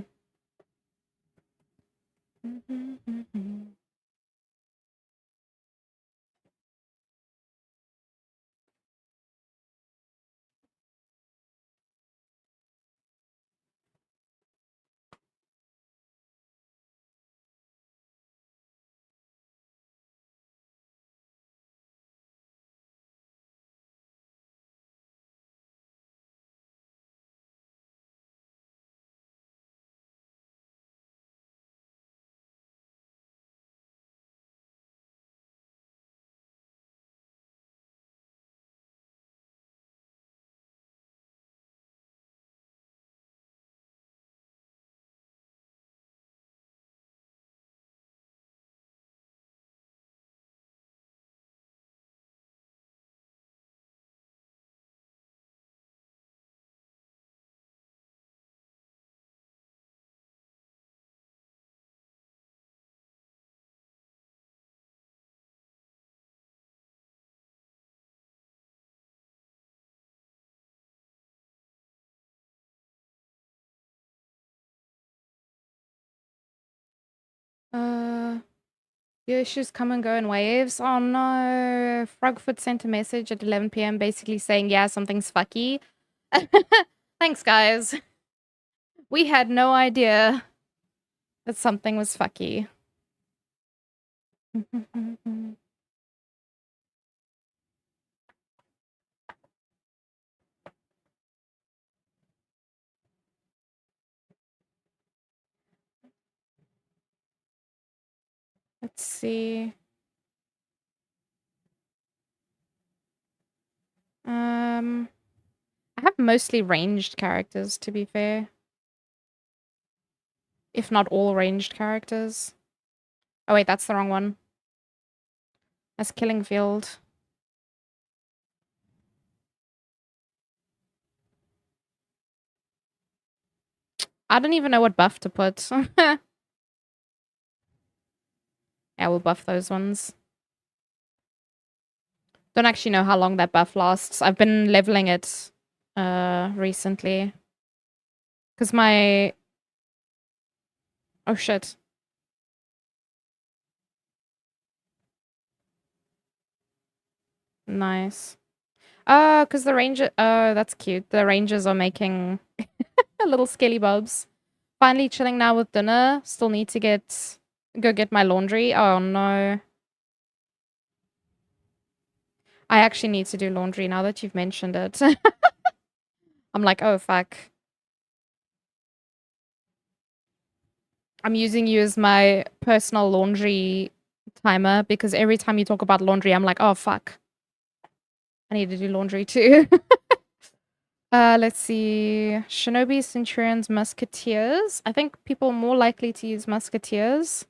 Your issues come and go in waves. Oh no. Frogfoot sent a message at 11 p.m. basically saying, yeah, something's fucky. Thanks, guys. We had no idea that something was fucky. Let's see. I have mostly ranged characters, to be fair. If not all ranged characters. Oh wait, that's the wrong one. That's Killing Field. I don't even know what buff to put. Yeah, we'll buff those ones. Don't actually know how long that buff lasts. I've been leveling it recently. Because my... Oh shit. Nice. Oh, because the ranger... Oh, that's cute. The rangers are making little skelly bubs. Finally chilling now with dinner. Still need to go get my laundry. Oh no. I actually need to do laundry now that you've mentioned it. I'm like, oh fuck. I'm using you as my personal laundry timer because every time you talk about laundry, I'm like, oh fuck. I need to do laundry too. Let's see. Shinobi, Centurions, Musketeers. I think people are more likely to use Musketeers.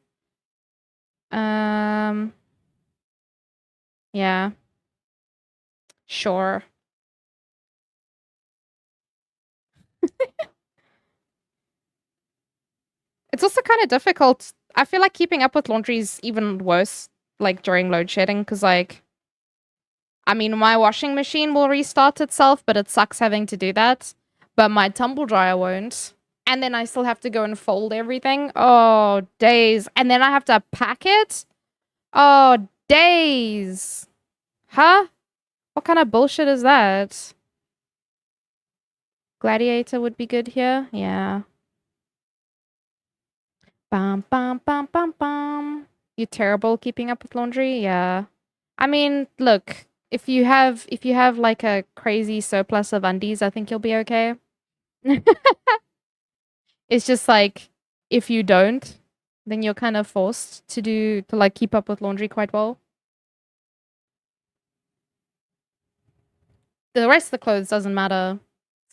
Yeah. Sure. It's also kind of difficult. I feel like keeping up with laundry is even worse, like during load shedding, because like, I mean, my washing machine will restart itself, but it sucks having to do that. But my tumble dryer won't. And then I still have to go and fold everything. Oh, days. And then I have to pack it. Oh, days. Huh? What kind of bullshit is that? Gladiator would be good here. Yeah. Bum, bum, bum, bum, bum. You terrible keeping up with laundry? Yeah. I mean, look, if you have like a crazy surplus of undies, I think you'll be okay. It's just like if you don't, then you're kind of forced to like keep up with laundry quite well. The rest of the clothes doesn't matter.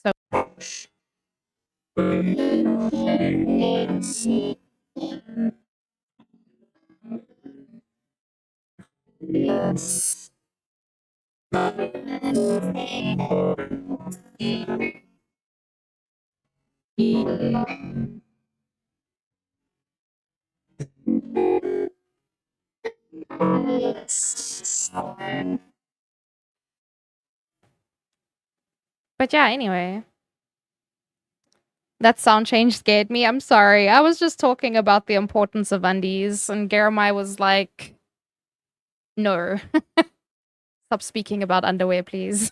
So but yeah, anyway. That sound change scared me. I'm sorry. I was just talking about the importance of undies, and Garamai was like, no. Stop speaking about underwear, please.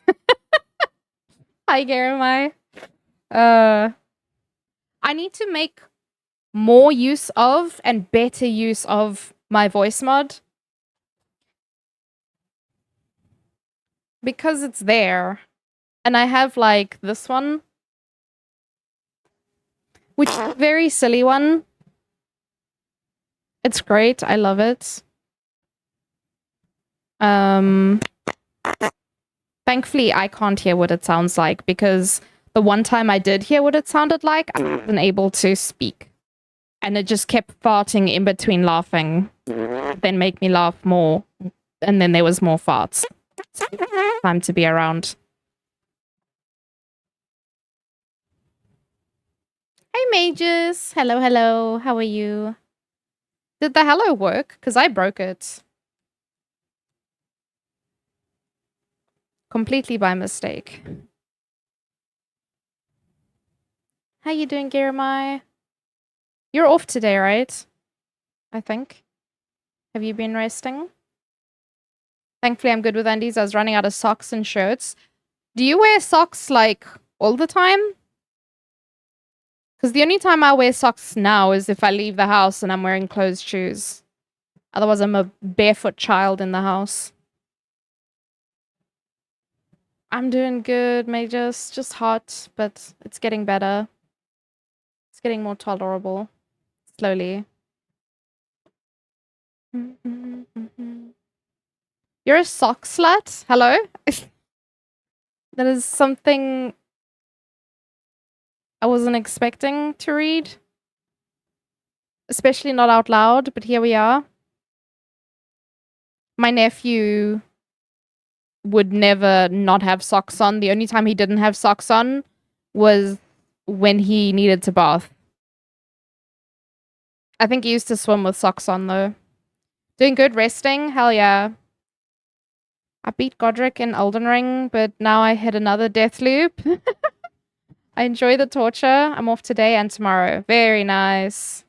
Hi, Garamai. I need to make more use of and better use of my voice mod. Because it's there. And I have, like, this one. Which is a very silly one. It's great. I love it. Thankfully, I can't hear what it sounds like because the one time I did hear what it sounded like, I wasn't able to speak. And it just kept farting in between laughing. Then make me laugh more. And then there was more farts. Time to be around. Hey, Mages. Hello, hello. How are you? Did the hello work? Because I broke it. Completely by mistake. How you doing, Garamai? You're off today, right? I think. Have you been resting? Thankfully, I'm good with undies. I was running out of socks and shirts. Do you wear socks, like, all the time? Because the only time I wear socks now is if I leave the house and I'm wearing closed shoes. Otherwise, I'm a barefoot child in the house. I'm doing good, Magus. Just hot, but it's getting better. It's getting more tolerable. Slowly. You're a sock slut? Hello? That is something I wasn't expecting to read. Especially not out loud, but here we are. My nephew would never not have socks on. The only time he didn't have socks on was when he needed to bath. I think he used to swim with socks on, though. Doing good, resting? Hell yeah. I beat Godric in Elden Ring, but now I hit another death loop. I enjoy the torture. I'm off today and tomorrow. Very nice.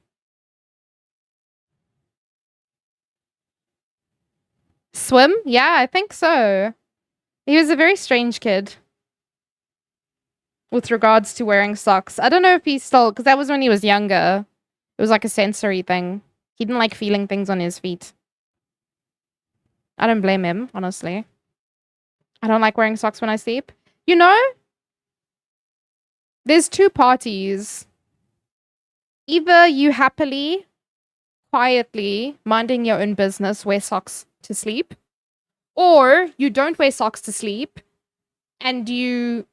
Swim? Yeah, I think so. He was a very strange kid. With regards to wearing socks. I don't know if he's still... Because that was when he was younger. It was like a sensory thing. He didn't like feeling things on his feet. I don't blame him, honestly. I don't like wearing socks when I sleep. You know, there's two parties. Either you happily, quietly, minding your own business, wear socks to sleep. Or you don't wear socks to sleep. And you,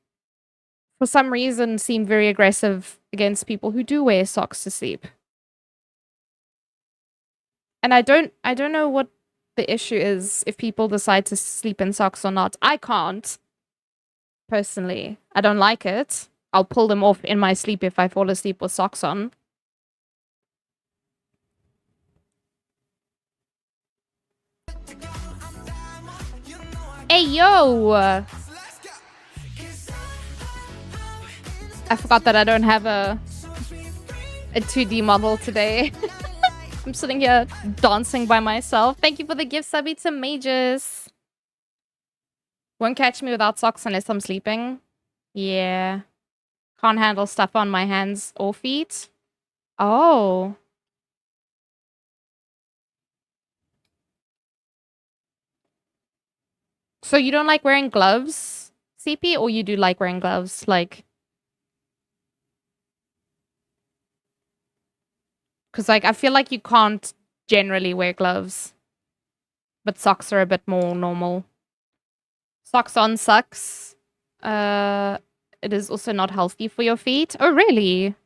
for some reason, seem very aggressive against people who do wear socks to sleep. And I don't know what the issue is if people decide to sleep in socks or not. I can't. Personally. I don't like it. I'll pull them off in my sleep if I fall asleep with socks on. Hey, yo! I forgot that I don't have a 2D model today. I'm sitting here dancing by myself. Thank you for the gift, Subby, to Mages. Won't catch me without socks unless I'm sleeping. Yeah. Can't handle stuff on my hands or feet. Oh. So you don't like wearing gloves, CP, or you do like wearing gloves? Like, because like I feel like you can't generally wear gloves, but socks are a bit more normal. Socks on sucks. It is also not healthy for your feet. Oh, really?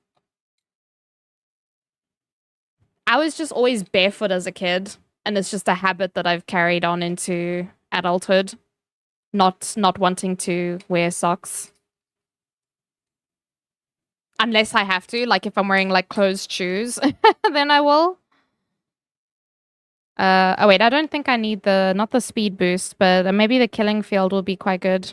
I was just always barefoot as a kid, and it's just a habit that I've carried on into adulthood. Not wanting to wear socks. Unless I have to, like if I'm wearing like closed shoes, then I will. Oh wait, I don't think I need not the speed boost, but maybe the killing field will be quite good.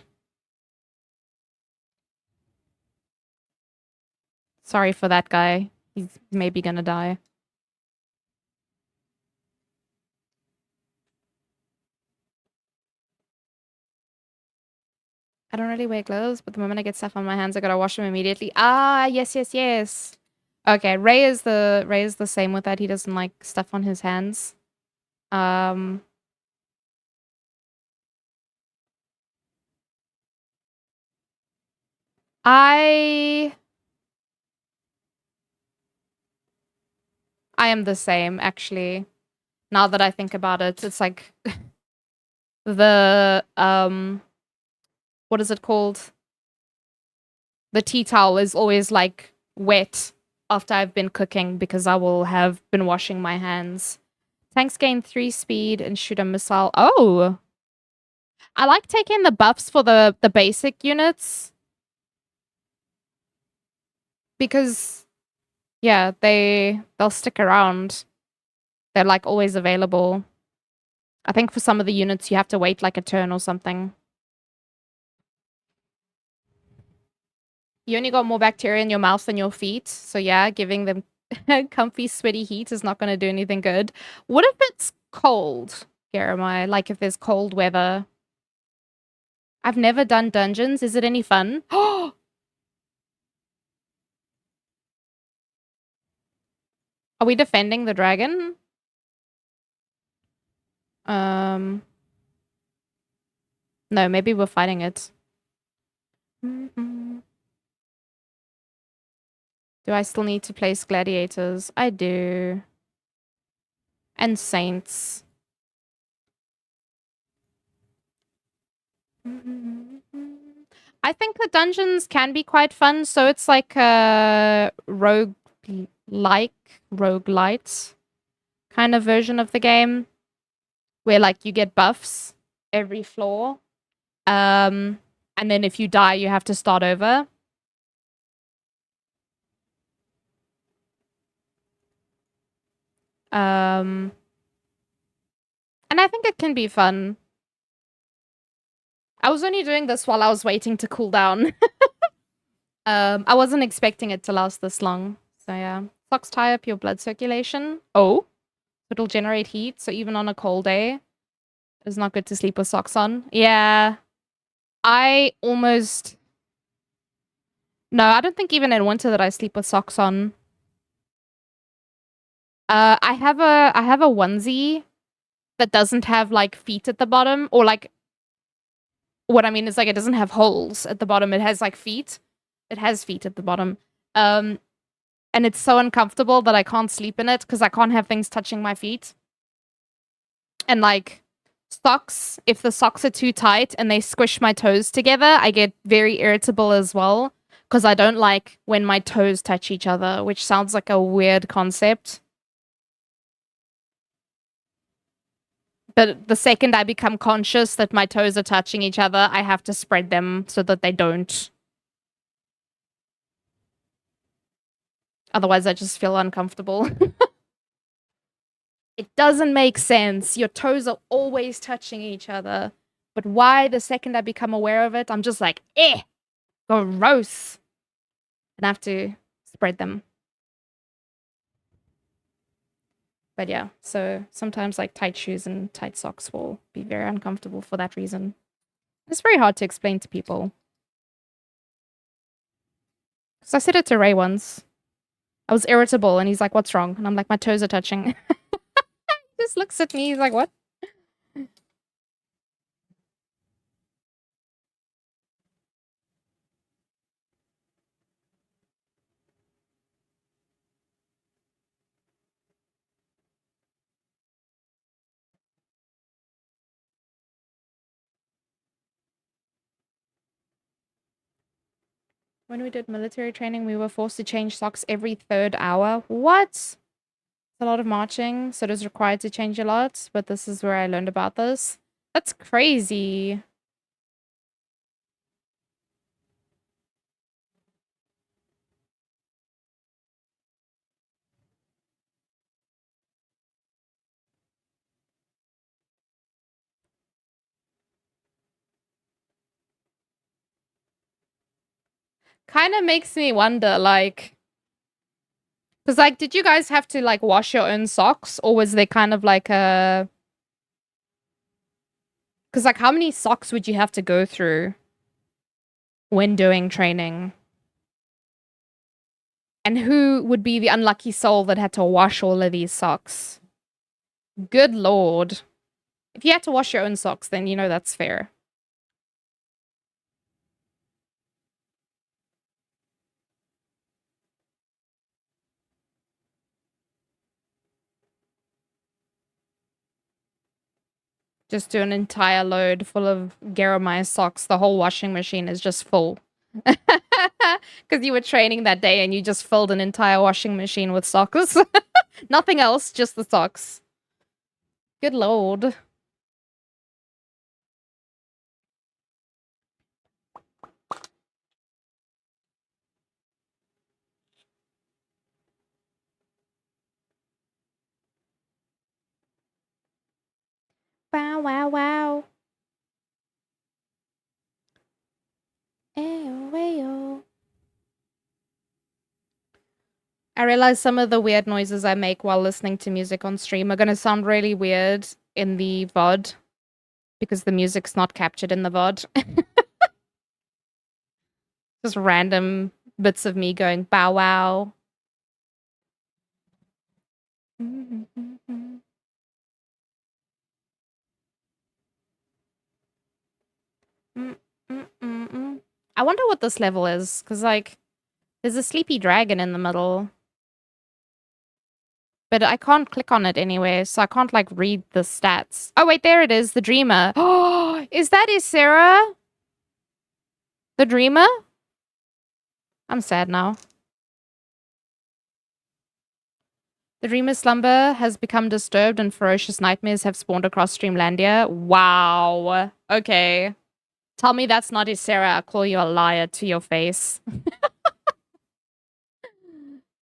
Sorry for that guy. He's maybe gonna die. I don't really wear gloves, but the moment I get stuff on my hands, I gotta wash them immediately. Ah, yes, yes, yes. Okay, Ray is the same with that. He doesn't like stuff on his hands. I am the same, actually. Now that I think about it, it's like the what is it called? The tea towel is always like wet after I've been cooking because I will have been washing my hands. Tanks gain 3 speed and shoot a missile. Oh! I like taking the buffs for the basic units. Because yeah, they'll stick around. They're like always available. I think for some of the units you have to wait like a turn or something. You only got more bacteria in your mouth than your feet. So yeah, giving them comfy, sweaty heat is not going to do anything good. What if it's cold, Jeremiah? Like if there's cold weather? I've never done dungeons. Is it any fun? Are we defending the dragon? No, maybe we're fighting it. Do I still need to place gladiators? I do. And saints. I think the dungeons can be quite fun. So it's like a roguelite kind of version of the game where like you get buffs every floor. And then if you die, you have to start over. And I think it can be fun. I was only doing this while I was waiting to cool down. I wasn't expecting it to last this long. So yeah. Socks tie up your blood circulation. Oh. It'll generate heat, so even on a cold day, it's not good to sleep with socks on. Yeah. I almost... No, I don't think even in winter that I sleep with socks on. I have a onesie that doesn't have like feet at the bottom, or like what I mean is like it doesn't have holes at the bottom. It has like feet. It has feet at the bottom. And it's so uncomfortable that I can't sleep in it because I can't have things touching my feet. And like socks, if the socks are too tight and they squish my toes together, I get very irritable as well because I don't like when my toes touch each other, which sounds like a weird concept. But the second I become conscious that my toes are touching each other, I have to spread them so that they don't. Otherwise, I just feel uncomfortable. It doesn't make sense. Your toes are always touching each other. But why the second I become aware of it, I'm just like, eh, gross. And I have to spread them. But yeah, so sometimes like tight shoes and tight socks will be very uncomfortable for that reason. It's very hard to explain to people. Because I said it to Ray once. I was irritable and he's like, what's wrong? And I'm like, my toes are touching. He just looks at me, he's like, what? When we did military training, we were forced to change socks every 3rd hour. What? It's a lot of marching, so it is required to change a lot, but this is where I learned about this. That's crazy. Kind of makes me wonder, like... Because, like, did you guys have to, like, wash your own socks? Or was there kind of, like, a... Because, like, how many socks would you have to go through when doing training? And who would be the unlucky soul that had to wash all of these socks? Good lord. If you had to wash your own socks, then you know that's fair. Just do an entire load full of Garamai socks. The whole washing machine is just full. Because you were training that day and you just filled an entire washing machine with socks. Nothing else, just the socks. Good lord. Wow, wow, wow. Ayo, ayo. I realize some of the weird noises I make while listening to music on stream are going to sound really weird in the VOD because the music's not captured in the VOD. Just random bits of me going bow wow. I wonder what this level is, because, like, there's a sleepy dragon in the middle. But I can't click on it anyway, so I can't, like, read the stats. Oh, wait, there it is, the Dreamer. Oh, is that Sarah? The Dreamer? I'm sad now. The Dreamer's slumber has become disturbed and ferocious nightmares have spawned across Streamlandia. Wow. Okay. Tell me that's not Sarah. I'll call you a liar to your face.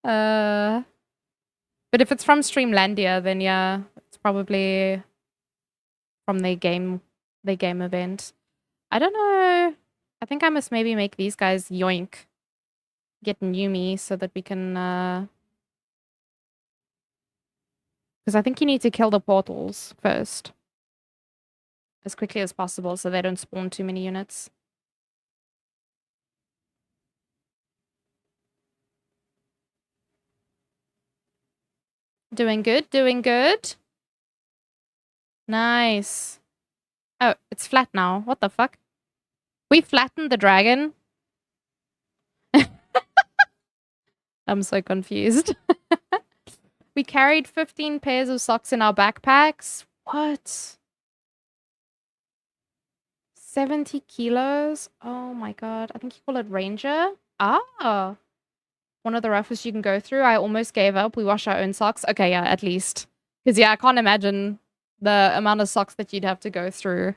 But if it's from Streamlandia, then yeah, it's probably from their game event. I don't know. I think I must maybe make these guys yoink. Get Yumi so that we can because I think you need to kill the portals first. As quickly as possible so they don't spawn too many units. Doing good, doing good. Nice. Oh, it's flat now. What the fuck? We flattened the dragon? I'm so confused. We carried 15 pairs of socks in our backpacks. What? 70 kilos? Oh my god. I think you call it Ranger? Ah. One of the roughest you can go through. I almost gave up. We wash our own socks. Okay, yeah, at least. Because, yeah, I can't imagine the amount of socks that you'd have to go through.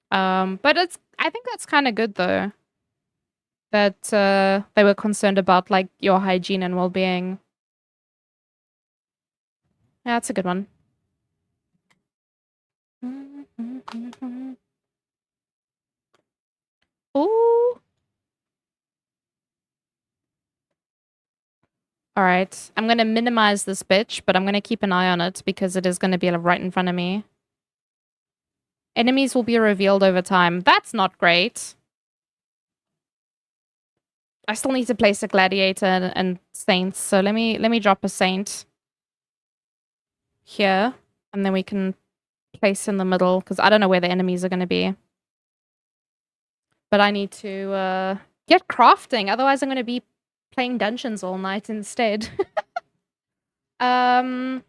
But I think that's kind of good, though. That they were concerned about, like, your hygiene and well-being. Yeah, that's a good one. Ooh. Alright. I'm gonna minimize this bitch, but I'm gonna keep an eye on it because it is gonna be like, right in front of me. Enemies will be revealed over time. That's not great. I still need to place a gladiator and saints. So let me drop a saint here, and then we can place in the middle because I don't know where the enemies are going to be. But I need to get crafting. Otherwise, I'm going to be playing dungeons all night instead. I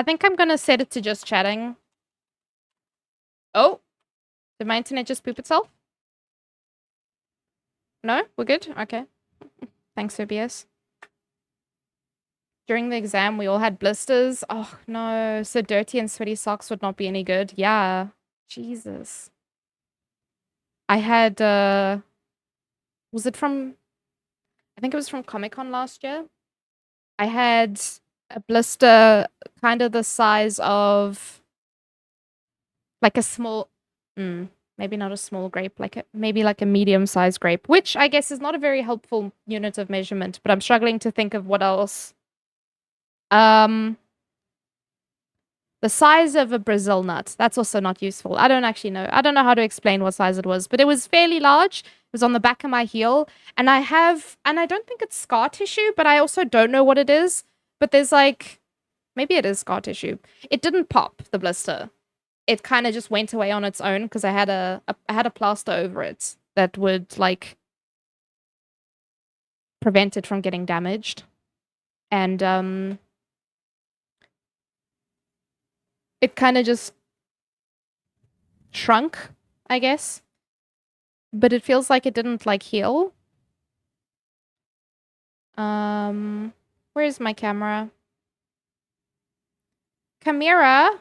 think I'm going to set it to just chatting. Oh, did my internet just poop itself? No? We're good? Okay. Thanks, OBS. During the exam, we all had blisters. Oh, no. So dirty and sweaty socks would not be any good. Yeah. Jesus. I had, was it from, I think it was from Comic-Con last year. I had a blister kind of the size of, like a small, maybe not a small grape, maybe like a medium-sized grape, which I guess is not a very helpful unit of measurement, but I'm struggling to think of what else. The size of a Brazil nut. That's also not useful. I don't actually know. I don't know how to explain what size it was, but it was fairly large. It was on the back of my heel, and I don't think it's scar tissue, but I also don't know what it is. But there's like, maybe it is scar tissue. It didn't pop, the blister. It kind of just went away on its own because I had a plaster over it that would like prevent it from getting damaged. And it kind of just shrunk, I guess. But it feels like it didn't like heal. Where's my camera? Camera?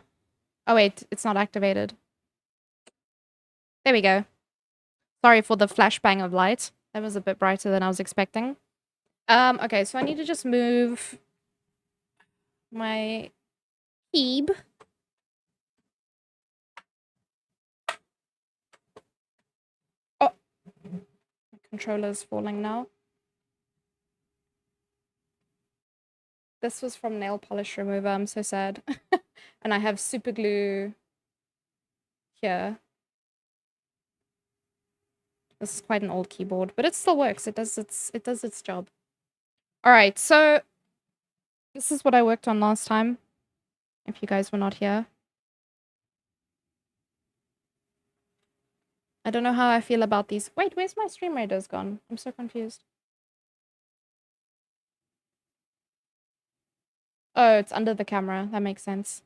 Oh wait, it's not activated. There we go. Sorry for the flashbang of light. That was a bit brighter than I was expecting. Okay, so I need to just move my Keeb. Oh, my controller's falling now. This was from nail polish remover. I'm so sad. And I have super glue here. This is quite an old keyboard, but it still works. It does its job. All right, so this is what I worked on last time. If you guys were not here. I don't know how I feel about these. Wait, where's my stream radars gone? I'm so confused. Oh, it's under the camera. That makes sense.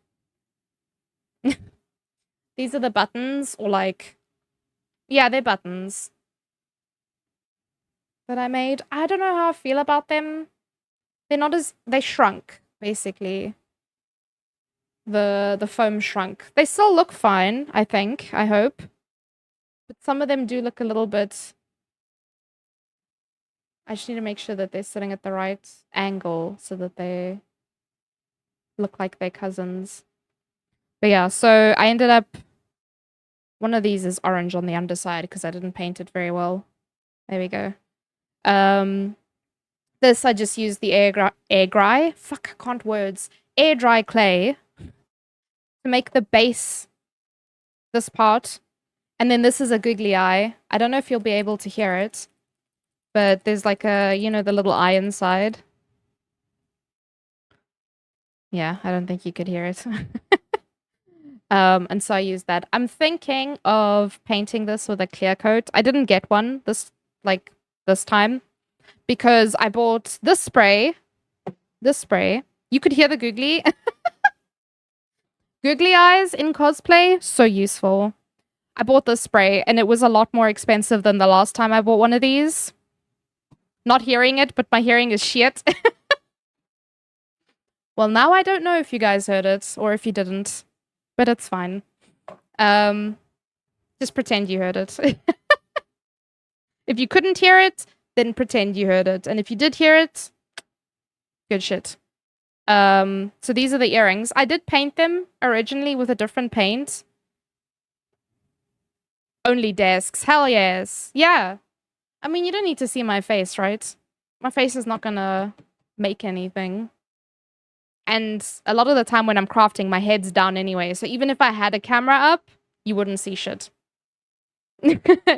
These are the buttons, or like... Yeah, they're buttons. That I made. I don't know how I feel about them. They're not as... They shrunk, basically. The foam shrunk. They still look fine, I think. I hope. But some of them do look a little bit... I just need to make sure that they're sitting at the right angle so that they look like they're cousins. But yeah, so I ended up... One of these is orange on the underside because I didn't paint it very well. There we go. This I just used the air dry. Fuck, I can't words. Air dry clay to make the base. This part, and then this is a googly eye. I don't know if you'll be able to hear it, but there's like a, you know, the little eye inside. Yeah, I don't think you could hear it. And so I used that. I'm thinking of painting this with a clear coat. I didn't get one this time because I bought this spray. This spray. You could hear the googly. Googly eyes in cosplay, so useful. I bought this spray and it was a lot more expensive than the last time I bought one of these. Not hearing it, but my hearing is shit. Well, now I don't know if you guys heard it or if you didn't. But it's fine. Just pretend you heard it. If you couldn't hear it, then pretend you heard it. And if you did hear it, good shit. So these are the earrings. I did paint them originally with a different paint. Only desks. Hell yes. Yeah. I mean, you don't need to see my face, right? My face is not gonna make anything. And a lot of the time when I'm crafting, my head's down anyway. So even if I had a camera up, you wouldn't see shit.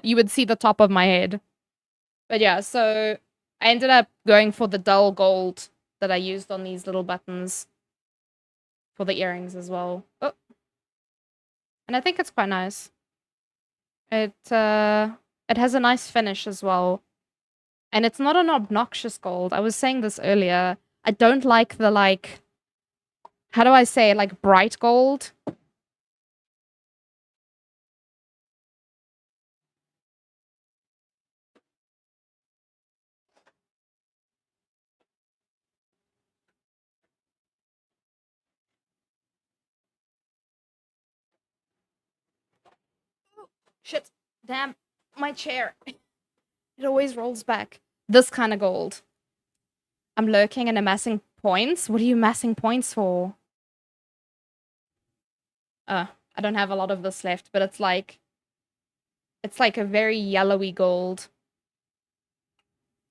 You would see the top of my head. But yeah, so I ended up going for the dull gold that I used on these little buttons for the earrings as well. Oh. And I think it's quite nice. It has a nice finish as well. And it's not an obnoxious gold. I was saying this earlier. I don't like the, like, how do I say it? Like, bright gold. Shit. Damn. My chair. It always rolls back. This kind of gold. I'm lurking and amassing points. What are you amassing points for? I don't have a lot of this left, but it's like a very yellowy gold.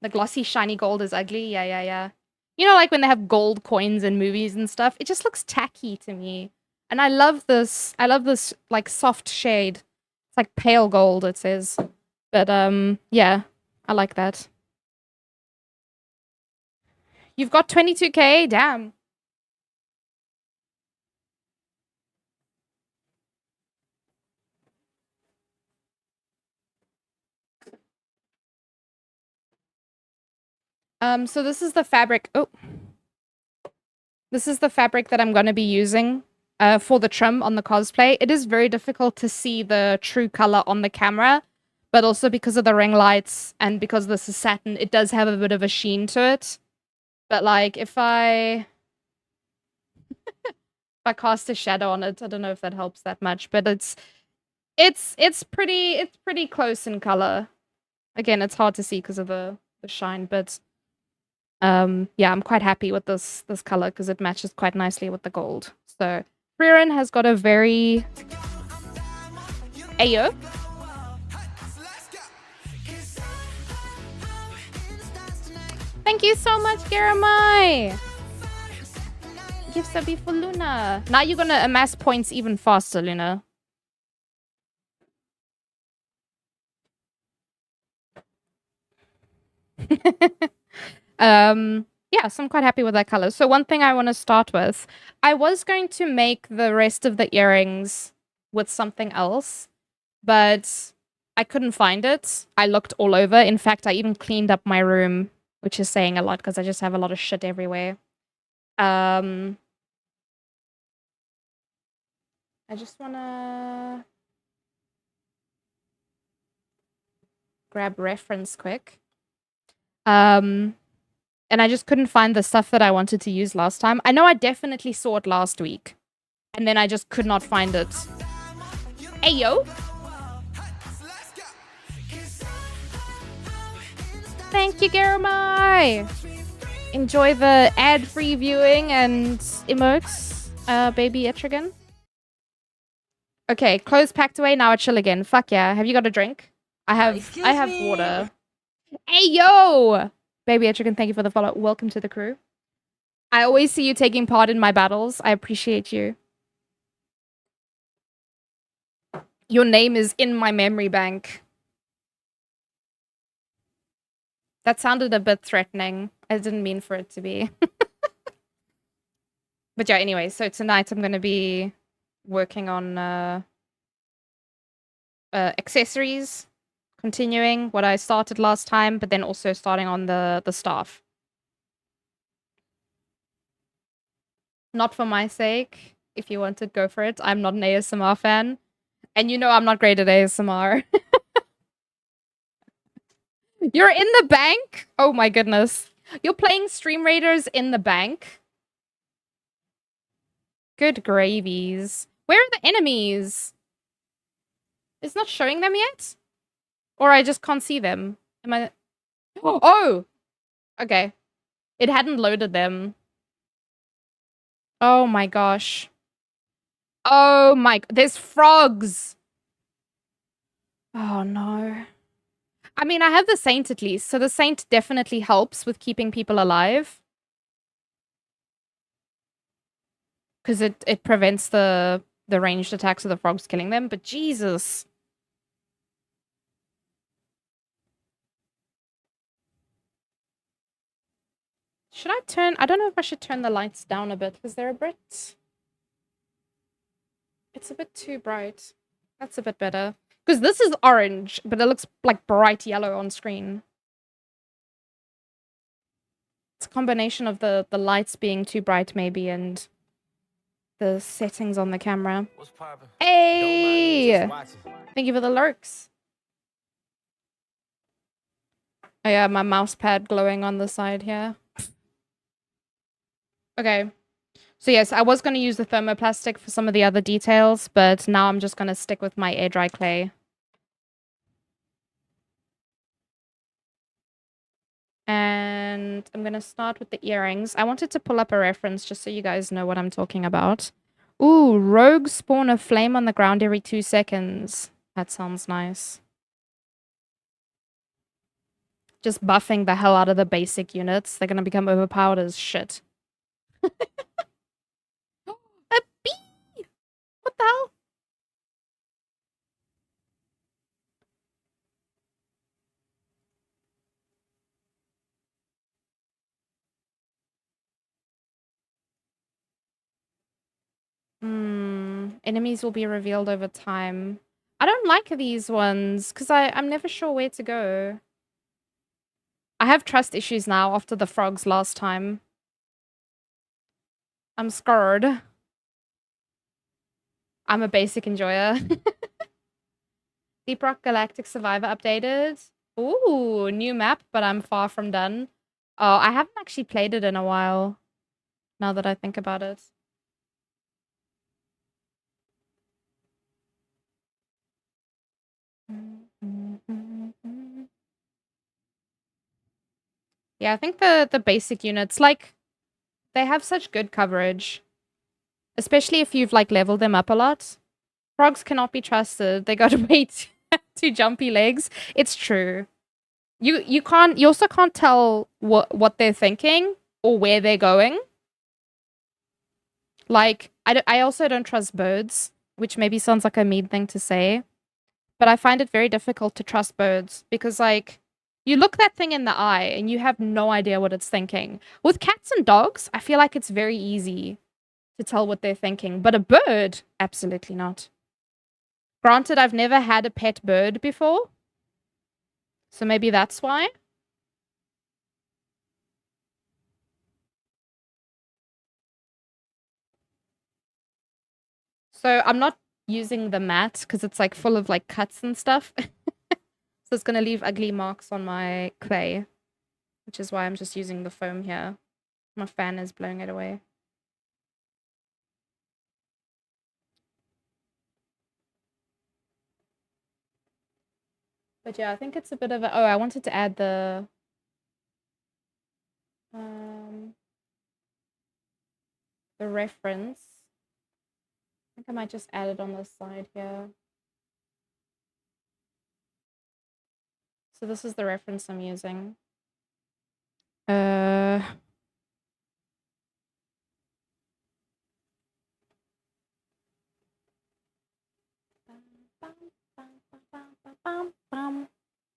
The glossy, shiny gold is ugly. Yeah. You know, like when they have gold coins in movies and stuff? It just looks tacky to me. And I love this, like, soft shade. It's like pale gold, it says. But, yeah, I like that. You've got 22k? Damn. So this is the fabric. Oh. This is the fabric that I'm going to be using for the trim on the cosplay. It is very difficult to see the true color on the camera, but also because of the ring lights and because this is satin, it does have a bit of a sheen to it. But like if I cast a shadow on it, I don't know if that helps that much, but it's pretty close in color. Again, it's hard to see because of the shine, but yeah, I'm quite happy with this color because it matches quite nicely with the gold. So Frieren has got a very Ayo. Thank you so much, Garamai. Gifts are for Luna. Now you're gonna amass points even faster, Luna. Yeah, so I'm quite happy with that color. So one thing I want to start with, I was going to make the rest of the earrings with something else, but I couldn't find it. I looked all over. In fact, I even cleaned up my room, which is saying a lot because I just have a lot of shit everywhere. I just want to grab reference quick. And I just couldn't find the stuff that I wanted to use last time. I know I definitely saw it last week. And then I just could not find it. Hey, yo! Thank you, Garamai! Enjoy the ad-free viewing and emotes, baby Etrigan. Okay, clothes packed away, now I chill again. Fuck yeah. Have you got a drink? I have water. Hey, yo! Baby Etrigan, thank you for the follow. Welcome to the crew. I always see you taking part in my battles. I appreciate you. Your name is in my memory bank. That sounded a bit threatening. I didn't mean for it to be. But yeah, anyway, so tonight I'm going to be working on accessories. Continuing what I started last time, but then also starting on the staff. Not for my sake. If you want to go for it. I'm not an ASMR fan. And you know I'm not great at ASMR. You're in the bank? Oh my goodness. You're playing Stream Raiders in the bank? Good gravies. Where are the enemies? It's not showing them yet? Or I just can't see them. Am I... Oh! Okay. It hadn't loaded them. Oh my gosh. Oh my... There's frogs! Oh no. I mean, I have the Saint at least, so the Saint definitely helps with keeping people alive. Because it prevents the the ranged attacks of the frogs killing them, but Jesus. Should I turn... I don't know if I should turn the lights down a bit, because they're a bit... It's a bit too bright. That's a bit better. Because this is orange, but it looks like bright yellow on screen. It's a combination of the lights being too bright, maybe, and the settings on the camera. What's poppin'? Hey! Watching. Thank you for the lurks. Oh yeah, my mouse pad glowing on the side here. Okay. So yes, I was going to use the thermoplastic for some of the other details, but now I'm just going to stick with my air dry clay. And I'm going to start with the earrings. I wanted to pull up a reference just so you guys know what I'm talking about. Ooh, rogues spawn a flame on the ground every 2 seconds. That sounds nice. Just buffing the hell out of the basic units. They're going to become overpowered as shit. A bee! What the hell? Enemies will be revealed over time. I don't like these ones because I'm never sure where to go. I have trust issues now after the frogs last time. I'm scared. I'm a basic enjoyer. Deep Rock Galactic Survivor updated. Ooh, new map, but I'm far from done. Oh, I haven't actually played it in a while, now that I think about it. Yeah, I think the basic units, like, they have such good coverage. Especially if you've, like, leveled them up a lot. Frogs cannot be trusted. They got way too jumpy legs. It's true. You also can't tell what they're thinking or where they're going. Like, I also don't trust birds, which maybe sounds like a mean thing to say. But I find it very difficult to trust birds because, like, you look that thing in the eye and you have no idea what it's thinking. With cats and dogs, I feel like it's very easy to tell what they're thinking. But a bird, absolutely not. Granted, I've never had a pet bird before. So maybe that's why. So I'm not using the mat because it's like full of like cuts and stuff. So it's going to leave ugly marks on my clay, which is why I'm just using the foam here. My fan is blowing it away. But yeah, I think it's a bit of a... Oh, I wanted to add the... the reference. I think I might just add it on this side here. So this is the reference I'm using.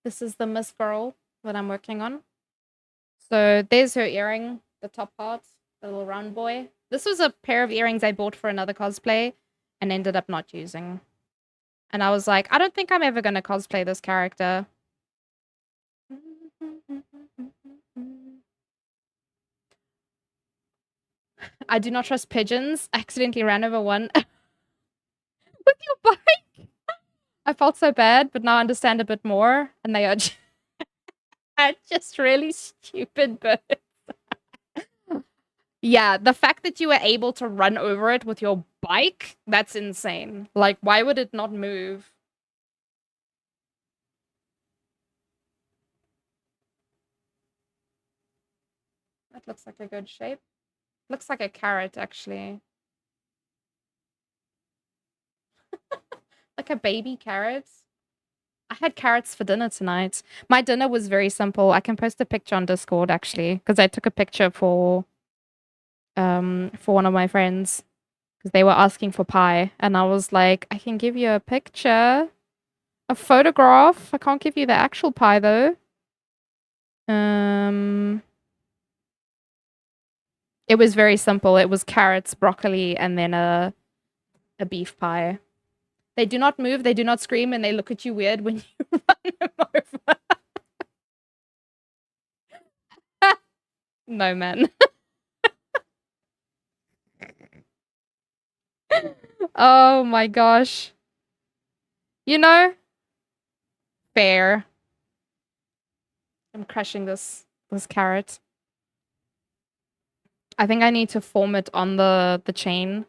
This is the Miss Girl that I'm working on. So there's her earring, the top part, the little round boy. This was a pair of earrings I bought for another cosplay and ended up not using. And I was like, I don't think I'm ever going to cosplay this character. I do not trust pigeons. I accidentally ran over one with your bike. I felt so bad, but now I understand a bit more. And they are just really stupid birds. Yeah, the fact that you were able to run over it with your bike, that's insane. Like, why would it not move? That looks like a good shape. Looks like a carrot, actually. Like a baby carrot. I had carrots for dinner tonight. My dinner was very simple. I can post a picture on Discord, actually, because I took a picture for one of my friends. because they were asking for pie, and I was like, I can give you a picture, a photograph. I can't give you the actual pie though. It was very simple. It was carrots, broccoli, and then a beef pie. They do not move, they do not scream, and they look at you weird when you run them over. No, man. Oh my gosh. You know, fair. I'm crushing this carrot. I think I need to form it on the chain.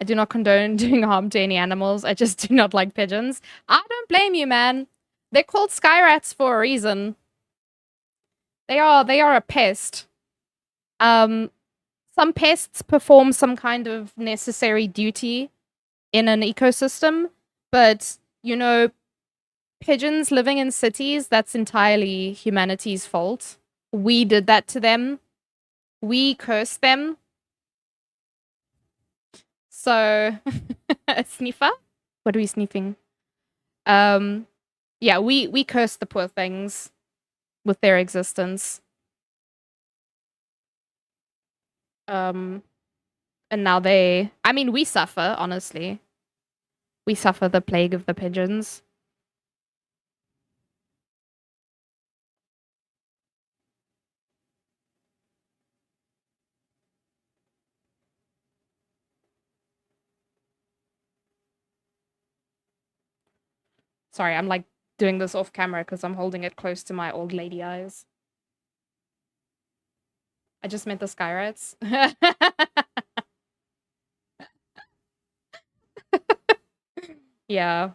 I do not condone doing harm to any animals. I just do not like pigeons. I don't blame you, man. They're called sky rats for a reason. They are a pest. Some pests perform some kind of necessary duty in an ecosystem, but you know, pigeons living in cities, that's entirely humanity's fault. We did that to them. We cursed them. So, a sniffer? What are we sniffing? Yeah, we cursed the poor things with their existence. And now I mean, we suffer, honestly. We suffer the plague of the pigeons. Sorry, I'm like doing this off camera because I'm holding it close to my old lady eyes. I just meant the sky rats. Yeah.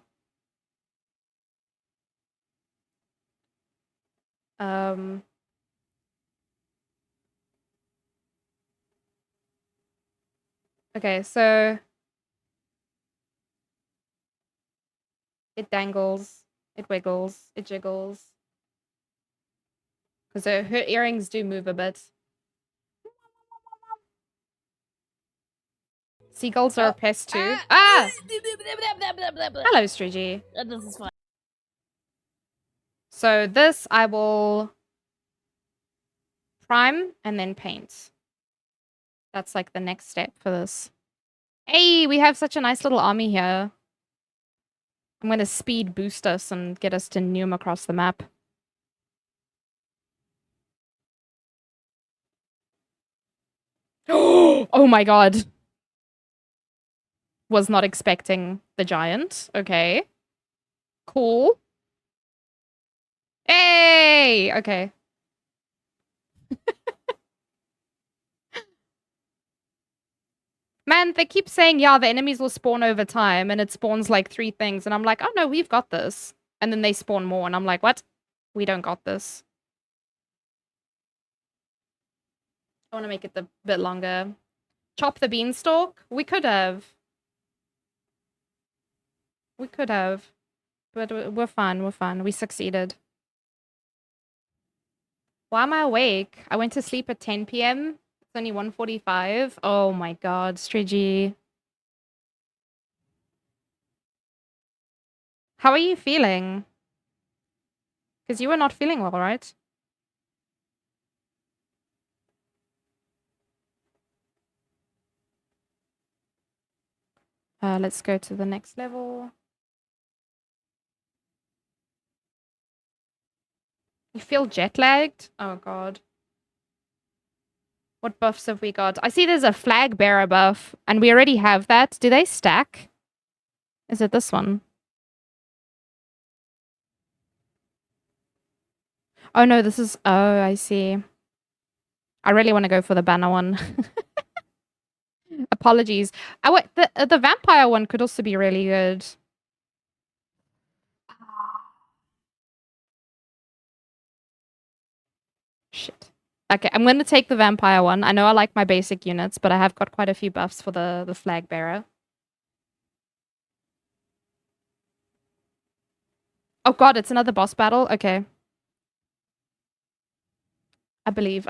Okay, so it dangles, it wiggles, it jiggles. Because her earrings do move a bit. Seagulls are a pest too. Ah! Hello, Strigi. This is fine. So this I will prime and then paint. That's like the next step for this. Hey, we have such a nice little army here. I'm going to speed boost us and get us to Neum across the map. Oh my god. Was not expecting the giant. Okay. Cool. Hey! Okay. Man, they keep saying, yeah, the enemies will spawn over time, and it spawns like 3 things, and I'm like, oh no, we've got this. And then they spawn more, and I'm like, what? We don't got this. I want to make it a bit longer. Chop the beanstalk? We could have. We could have. But we're fine, we're fine. We succeeded. Why am I awake? I went to sleep at 10 p.m. It's only 1:45. Oh my god, Strigi. How are you feeling? Because you were not feeling well, right? Let's go to the next level. You feel jet lagged? Oh god. What buffs have we got? I see there's a flag bearer buff, and we already have that. Do they stack? Is it this one? Oh no, this is... Oh, I see. I really want to go for the banner one. Apologies. Oh, wait, the vampire one could also be really good. Shit. Okay, I'm going to take the vampire one. I know I like my basic units, but I have got quite a few buffs for the flag bearer. Oh god, it's another boss battle? Okay. I believe.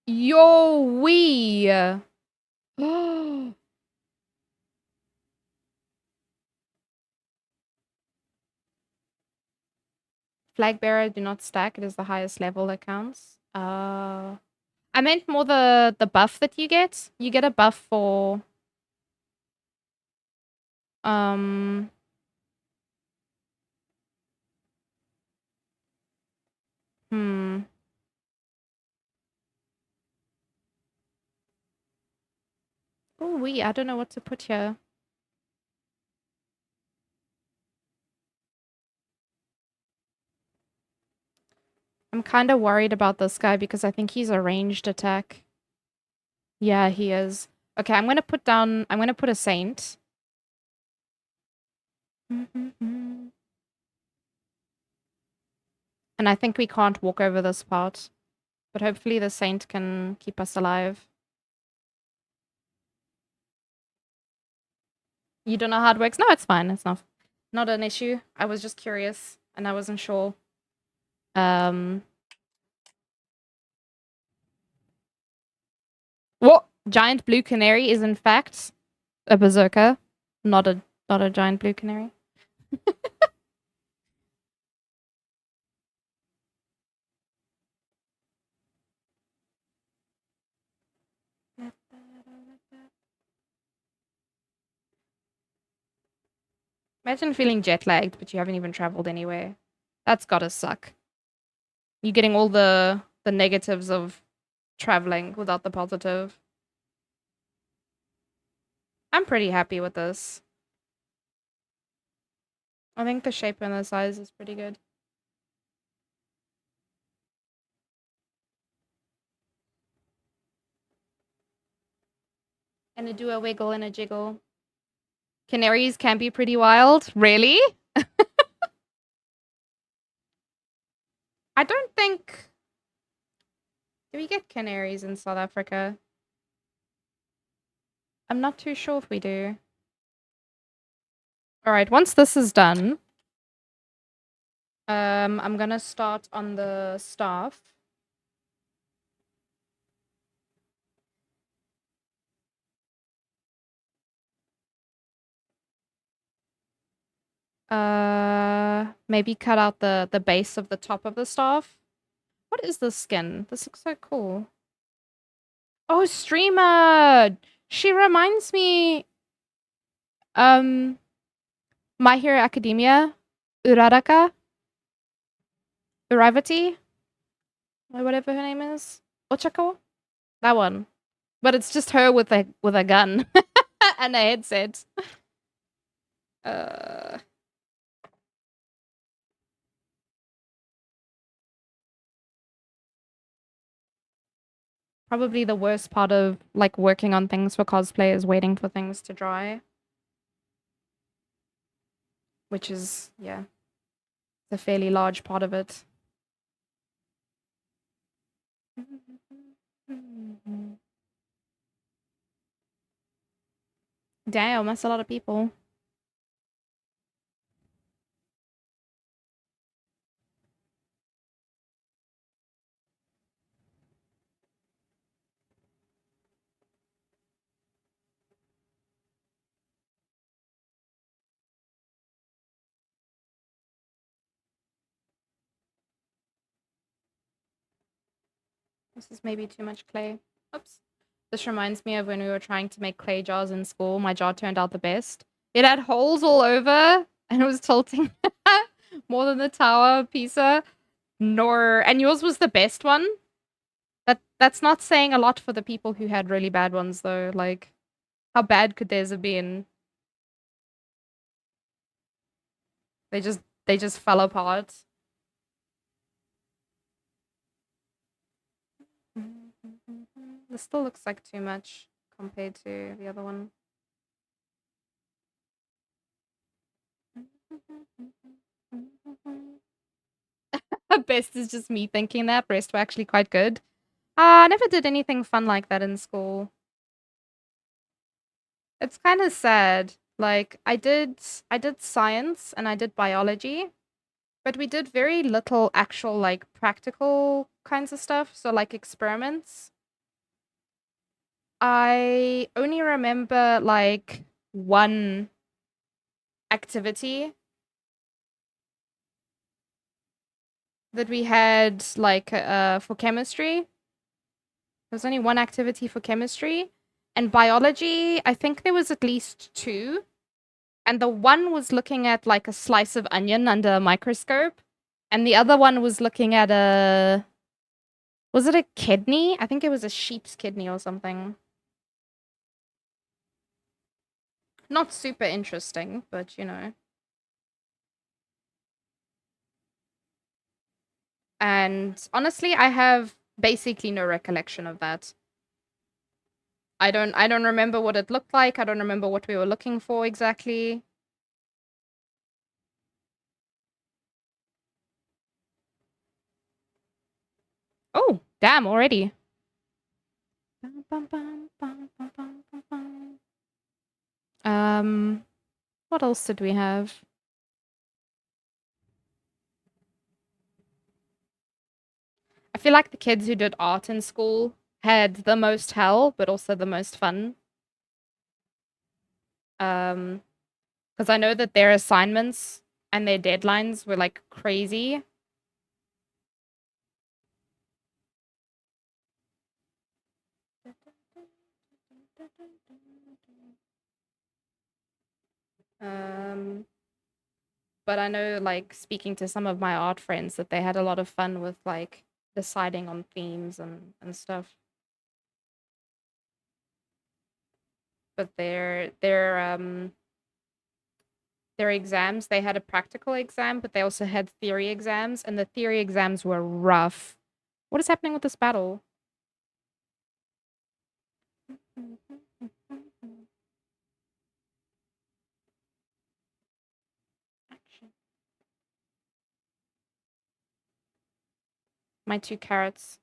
Yo, we. Flag bearer do not stack. It is the highest level that counts. I meant more the buff that you get. You get a buff for um hmm. Oh, I don't know what to put here. I'm kind of worried about this guy because I think he's a ranged attack. Yeah, he is. Okay, I'm gonna put a saint. And I think we can't walk over this part. But hopefully the saint can keep us alive. You don't know how it works? No, it's fine. It's not an issue. I was just curious and I wasn't sure. What? Giant blue canary is in fact a berserker, not a giant blue canary. Imagine feeling jet lagged, but you haven't even traveled anywhere. That's gotta suck. You're getting all the negatives of traveling without the positive. I'm pretty happy with this. I think the shape and the size is pretty good. And a do a wiggle and a jiggle. Canaries can be pretty wild. Really? I don't think... Do we get canaries in South Africa? I'm not too sure if we do. Alright, once this is done, I'm gonna start on the staff. Maybe cut out the base of the top of the staff. What is this skin? This looks so cool. Oh, streamer! She reminds me, My Hero Academia, Uraraka, Uravati, or whatever her name is, Ochako, that one. But it's just her with a gun and a headset. Probably the worst part of like working on things for cosplay is waiting for things to dry. Which is, yeah, a fairly large part of it. Damn, that's a lot of people. This is maybe too much clay. Oops. This reminds me of when we were trying to make clay jars in school. My jar turned out the best. It had holes all over and it was tilting more than the tower of Pisa. And yours was the best one. That's not saying a lot for the people who had really bad ones though. Like, how bad could theirs have been? They just fell apart. This still looks like too much compared to the other one. Best is just me thinking that. Rest were actually quite good. I never did anything fun like that in school. It's kind of sad. Like I did science and I did biology, but we did very little actual like practical kinds of stuff. So like experiments. I only remember like one activity that we had like for chemistry. There's only one activity for chemistry. And biology, I think there was at least two. And the one was looking at like a slice of onion under a microscope. And the other one was looking at a... Was it a kidney? I think it was a sheep's kidney or something. Not super interesting, but you know. And honestly, I have basically no recollection of that. I don't remember what it looked like. I don't remember what we were looking for exactly. Oh, damn, already. What else did we have? I feel like the kids who did art in school had the most hell, but also the most fun. Because I know that their assignments and their deadlines were like crazy. But I know, like, speaking to some of my art friends, that they had a lot of fun with like deciding on themes and stuff. But their exams, they had a practical exam, but they also had theory exams, and the theory exams were rough. What is happening with this battle? Action. My 2 carrots.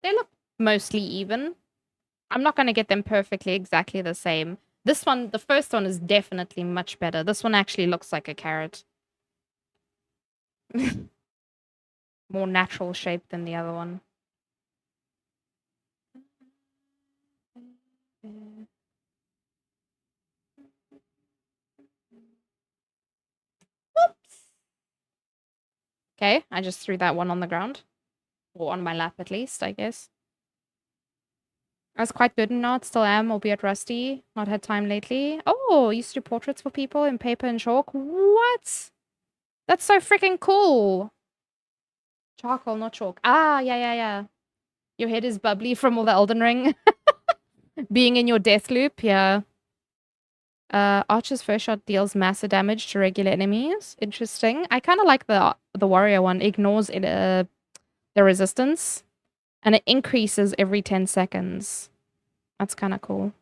They look mostly even. I'm not going to get them perfectly exactly the same. This one, the first one, is definitely much better. This one actually looks like a carrot. More natural shape than the other one. Whoops. Okay, I just threw that one on the ground. Or on my lap, at least, I guess. I was quite good in art, still am, albeit rusty. Not had time lately. Oh, used to do portraits for people in paper and chalk. What? That's so freaking cool. Charcoal, not chalk. Ah, yeah. Your head is bubbly from all the Elden Ring. Being in your death loop, yeah. Archer's first shot deals massive damage to regular enemies. Interesting. I kind of like the warrior one. Ignores it, the resistance. And it increases every 10 seconds. That's kind of cool.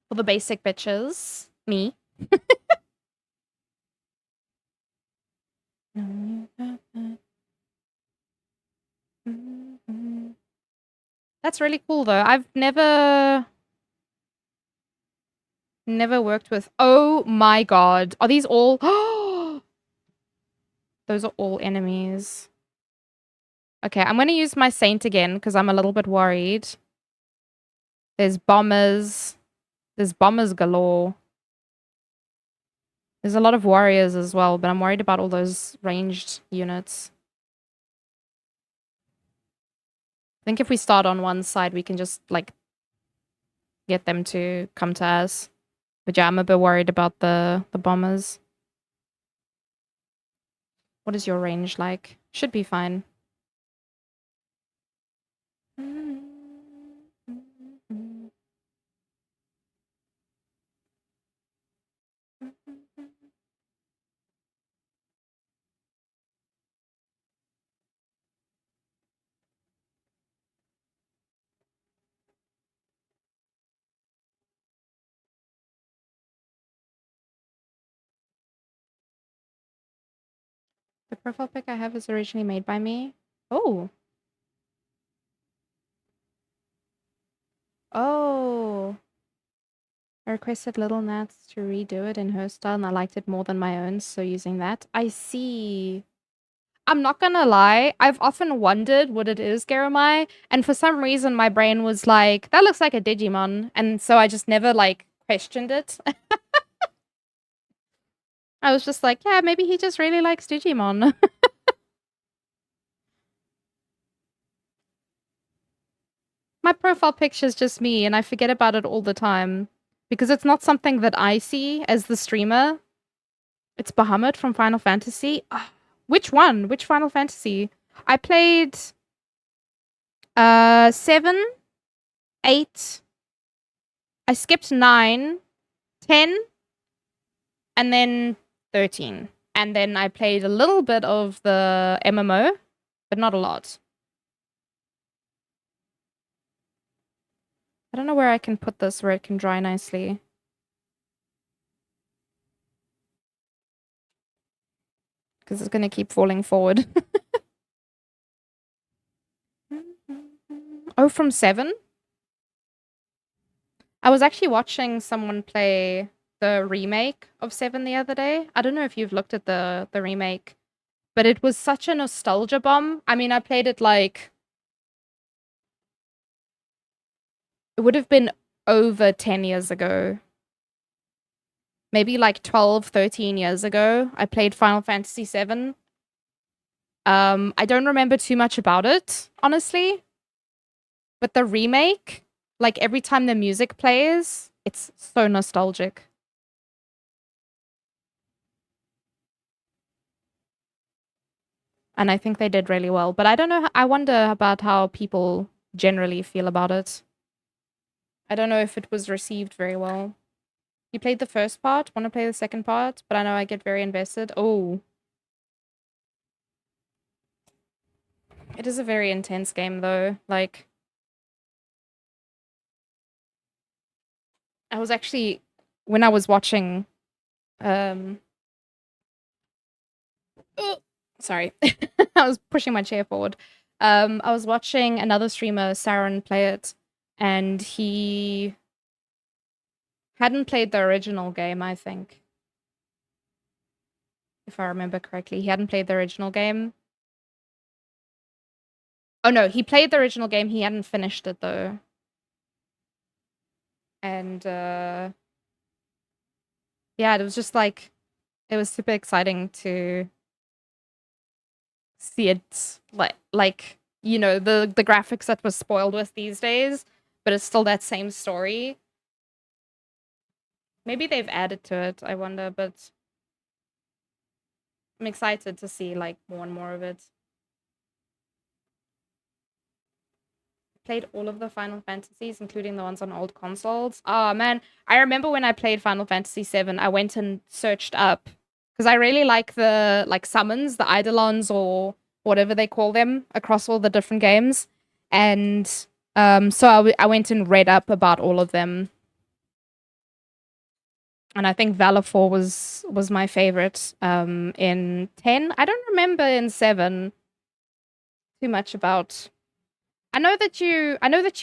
For the basic bitches. Me. That's really cool, though. I've never worked with... Oh my god. Are these all... Those are all enemies. Okay, I'm going to use my Saint again because I'm a little bit worried. There's bombers. There's bombers galore. There's a lot of warriors as well, but I'm worried about all those ranged units. I think if we start on one side, we can just, like, get them to come to us. But yeah, I'm a bit worried about the bombers. What is your range like? Should be fine. The profile pic I have is originally made by me. Oh. Oh. I requested Little Nats to redo it in her style, and I liked it more than my own, so using that. I see. I'm not gonna lie, I've often wondered what it is, Garamai, and for some reason my brain was like, that looks like a Digimon, and so I just never, like, questioned it. I was just like, yeah, maybe he just really likes Digimon. My profile picture is just me, and I forget about it all the time, because it's not something that I see as the streamer. It's Bahamut from Final Fantasy. Ah, which one? Which Final Fantasy? I played 7, 8. I skipped 9, 10, and then 13. And then I played a little bit of the MMO, but not a lot. I don't know where I can put this where it can dry nicely. Because it's going to keep falling forward. Oh, from 7? I was actually watching someone play the remake of 7 the other day. I don't know if you've looked at the remake, but it was such a nostalgia bomb. I mean, I played it like... It would have been over 10 years ago. Maybe like 12, 13 years ago. I played Final Fantasy 7. I don't remember too much about it, honestly. But the remake, like every time the music plays, it's so nostalgic. And I think they did really well. But I don't know, I wonder about how people generally feel about it. I don't know if it was received very well. You played the first part, want to play the second part, but I know I get very invested. Oh. It is a very intense game though. Like, I was actually, when I was watching, sorry, I was pushing my chair forward. I was watching another streamer, Saren, play it, and he hadn't played the original game, I think. If I remember correctly, he hadn't played the original game. Oh no, he played the original game, he hadn't finished it though. And yeah, it was just like, it was super exciting to see it like you know, the graphics that was spoiled with these days, but it's still that same story. Maybe they've added to it, I wonder, but I'm excited to see like more and more of it. Played all of the Final Fantasies, including the ones on old consoles. Oh man, I remember when I played Final Fantasy 7, I went and searched up because I really like the summons, the Eidolons or whatever they call them across all the different games. And so I went and read up about all of them. And I think Valor 4 was my favorite in 10. I don't remember in 7 too much about. I know that you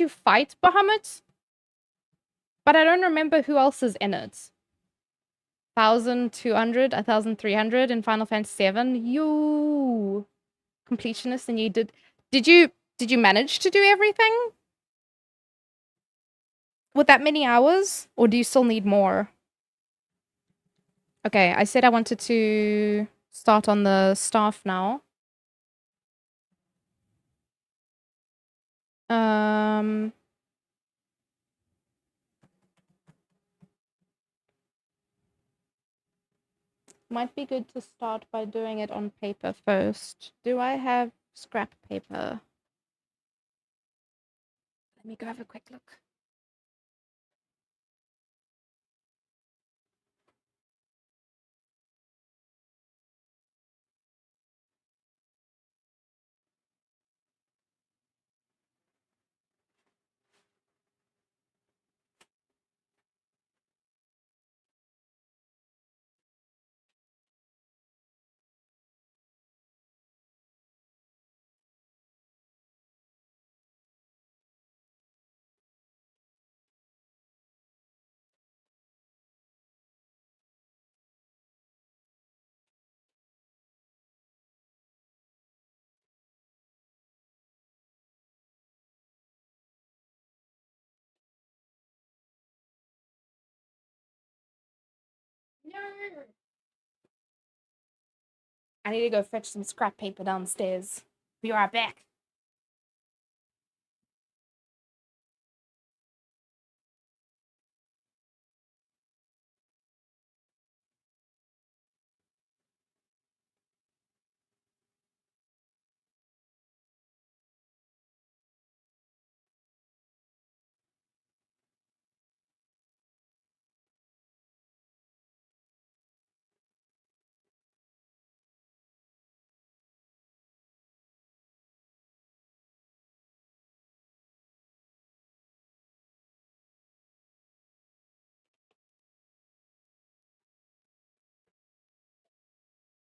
fight Bahamut, but I don't remember who else is in it. 1,200, 1,300 in Final Fantasy 7. You completionist, and you did you manage to do everything with that many hours, or do you still need more? Okay, I said I wanted to start on the staff now. Might be good to start by doing it on paper first. Do I have scrap paper? Let me go have a quick look. I need to go fetch some scrap paper downstairs. Be right back.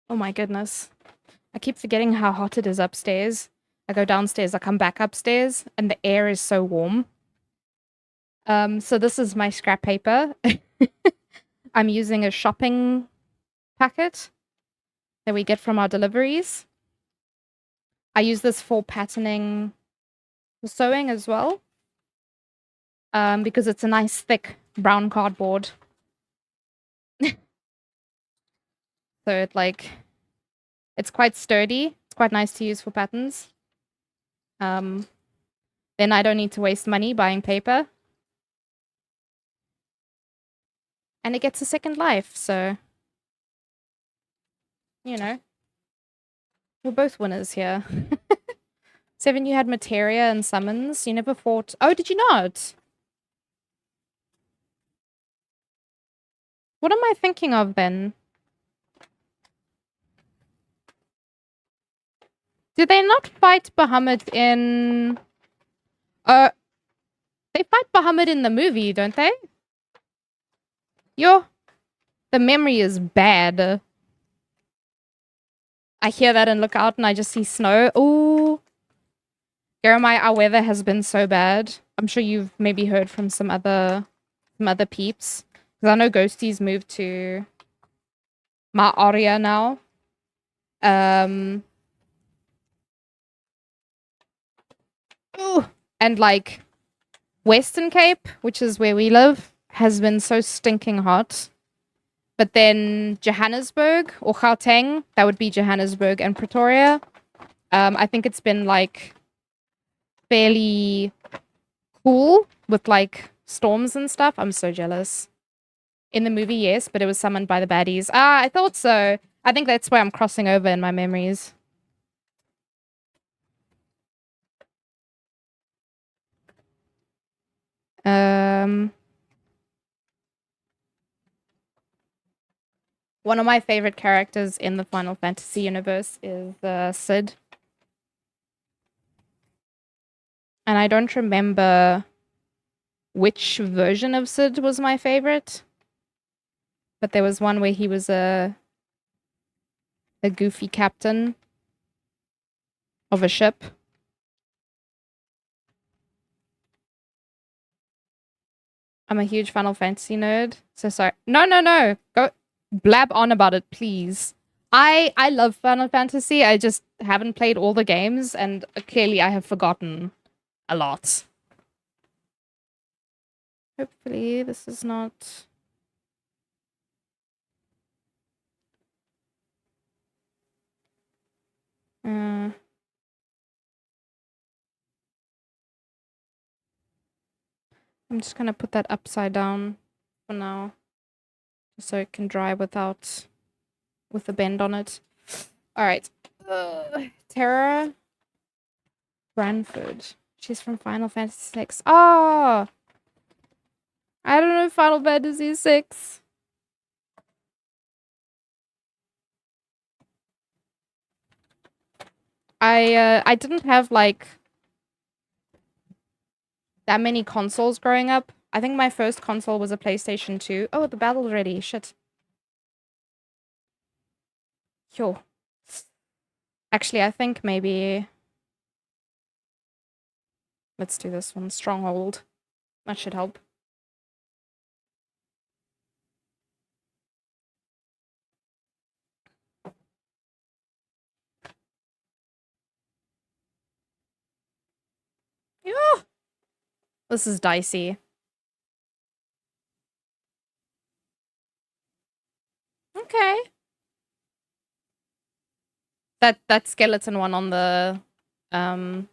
Oh my goodness. I keep forgetting how hot it is upstairs. I go downstairs, I come back upstairs, and the air is so warm. So this is my scrap paper. I'm using a shopping packet that we get from our deliveries. I use this for patterning the sewing as well. Because it's a nice thick brown cardboard. So it's quite sturdy. It's quite nice to use for patterns. Then I don't need to waste money buying paper. And it gets a second life, so you know. We're both winners here. Seven, you had Materia and Summons. You never fought. Oh, did you not? What am I thinking of then? Did they not fight Bahamut in... They fight Bahamut in the movie, don't they? Yo, the memory is bad. I hear that and look out and I just see snow. Ooh. Jeremiah, our weather has been so bad. I'm sure you've maybe heard from some other peeps. Because I know Ghosties moved to my area now. Ooh. And like Western Cape, which is where we live, has been so stinking hot. But then Johannesburg or Gauteng, that would be Johannesburg and Pretoria. I think it's been like fairly cool with like storms and stuff. I'm so jealous. In the movie, yes, but it was summoned by the baddies. Ah, I thought so. I think that's where I'm crossing over in my memories. One of my favorite characters in the Final Fantasy universe is Sid. And I don't remember which version of Sid was my favorite. But there was one where he was a goofy captain of a ship. I'm a huge Final Fantasy nerd. So sorry. No. Go blab on about it, please. I love Final Fantasy. I just haven't played all the games, and clearly I have forgotten a lot. Hopefully this is not... I'm just gonna put that upside down for now. So it can dry with a bend on it. Alright. Tara Branford. She's from Final Fantasy VI. Oh! I don't know Final Fantasy VI. I didn't have like that many consoles growing up. I think my first console was a PlayStation 2. Oh, the battle's ready. Shit. Yo. Actually, I think maybe... Let's do this one. Stronghold. That should help. Yo! This is dicey. Okay. That skeleton one on the on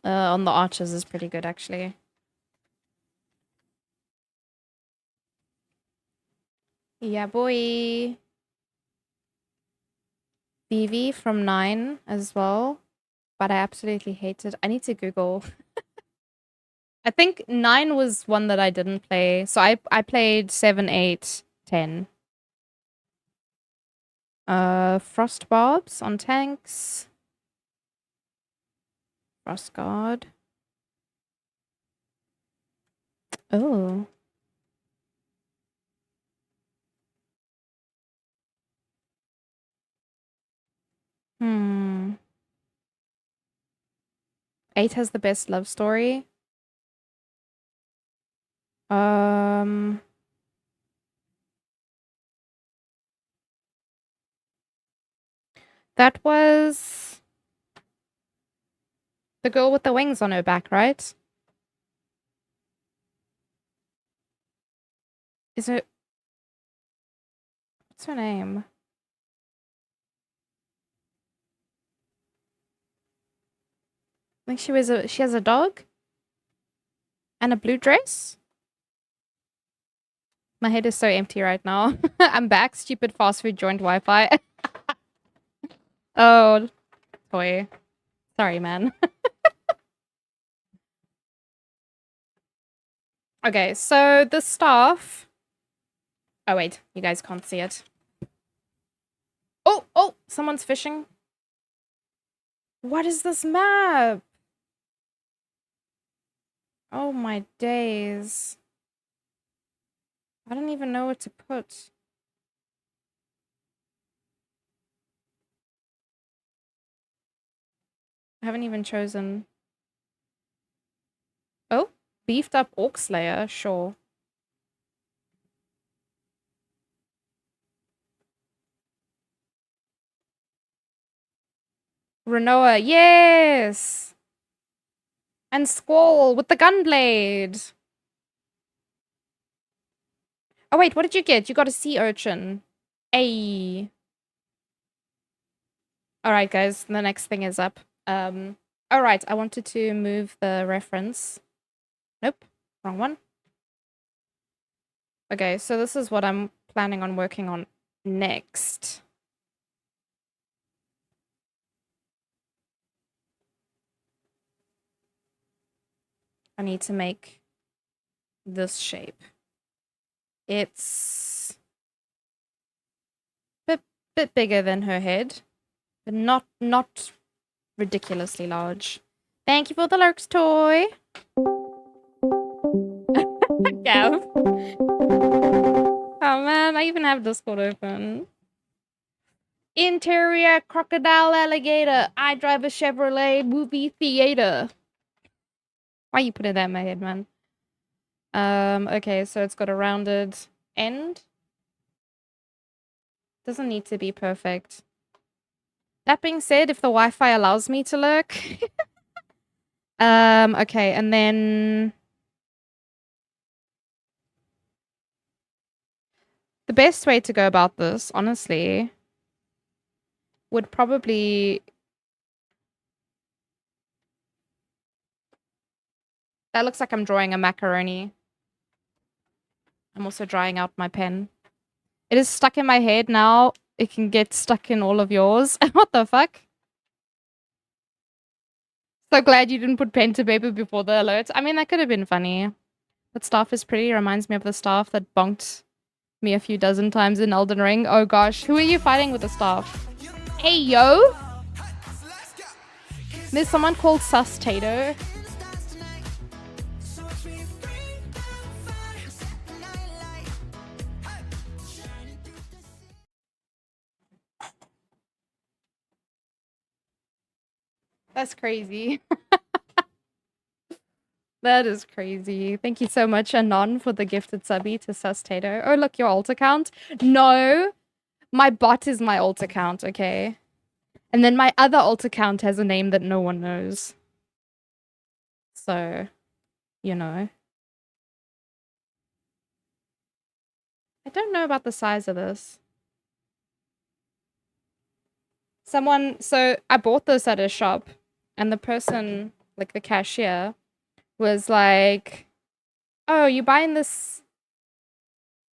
the archers is pretty good actually. Yeah, boy. BV from 9 as well, but I absolutely hate it. I need to Google. I think 9 was one that I didn't play. So I played 7, 8, 10. Frost Barbs on tanks. Frost Guard. Oh. Hmm. 8 has the best love story. That was the girl with the wings on her back, right? Is it? What's her name? I think she has a dog and a blue dress. My head is so empty right now. I'm back. Stupid fast food joined Wi-Fi. Oh, toy. Sorry, man. Okay, so the staff. Oh wait, you guys can't see it. Oh, someone's fishing. What is this map? Oh my days. I don't even know what to put. I haven't even chosen. Oh, beefed up Orc Slayer, sure. Renoa, yes! And Squall with the gunblade. Oh wait, what did you get? You got a sea urchin. Ayy. Alright guys, the next thing is up. Alright, I wanted to move the reference. Nope, wrong one. Okay, so this is what I'm planning on working on next. I need to make this shape. It's a bit bigger than her head, but not ridiculously large. Thank you for the lurks toy. Gav. Oh man, I even have Discord open. Interior crocodile alligator. I drive a Chevrolet movie theater. Why you putting that in my head, man? Okay, so it's got a rounded end. Doesn't need to be perfect. That being said, if the Wi-Fi allows me to lurk. Okay, and then the best way to go about this, honestly, would probably... That looks like I'm drawing a macaroni. I'm also drying out my pen. It is stuck in my head now. It can get stuck in all of yours. What the fuck? So glad you didn't put pen to paper before the alert. I mean, that could have been funny. That staff is pretty. Reminds me of the staff that bonked me a few dozen times in Elden Ring. Oh gosh, who are you fighting with the staff? Hey, yo! There's someone called Sus Tato. That's crazy. That is crazy. Thank you so much, Anon, for the gifted subby to Sus Tato. Oh, look, your alt account. No, my bot is my alt account, okay? And then my other alt account has a name that no one knows. So, you know. don't know about the size of this. So I bought this at a shop, and the person, like the cashier, was like, "Oh, you buying this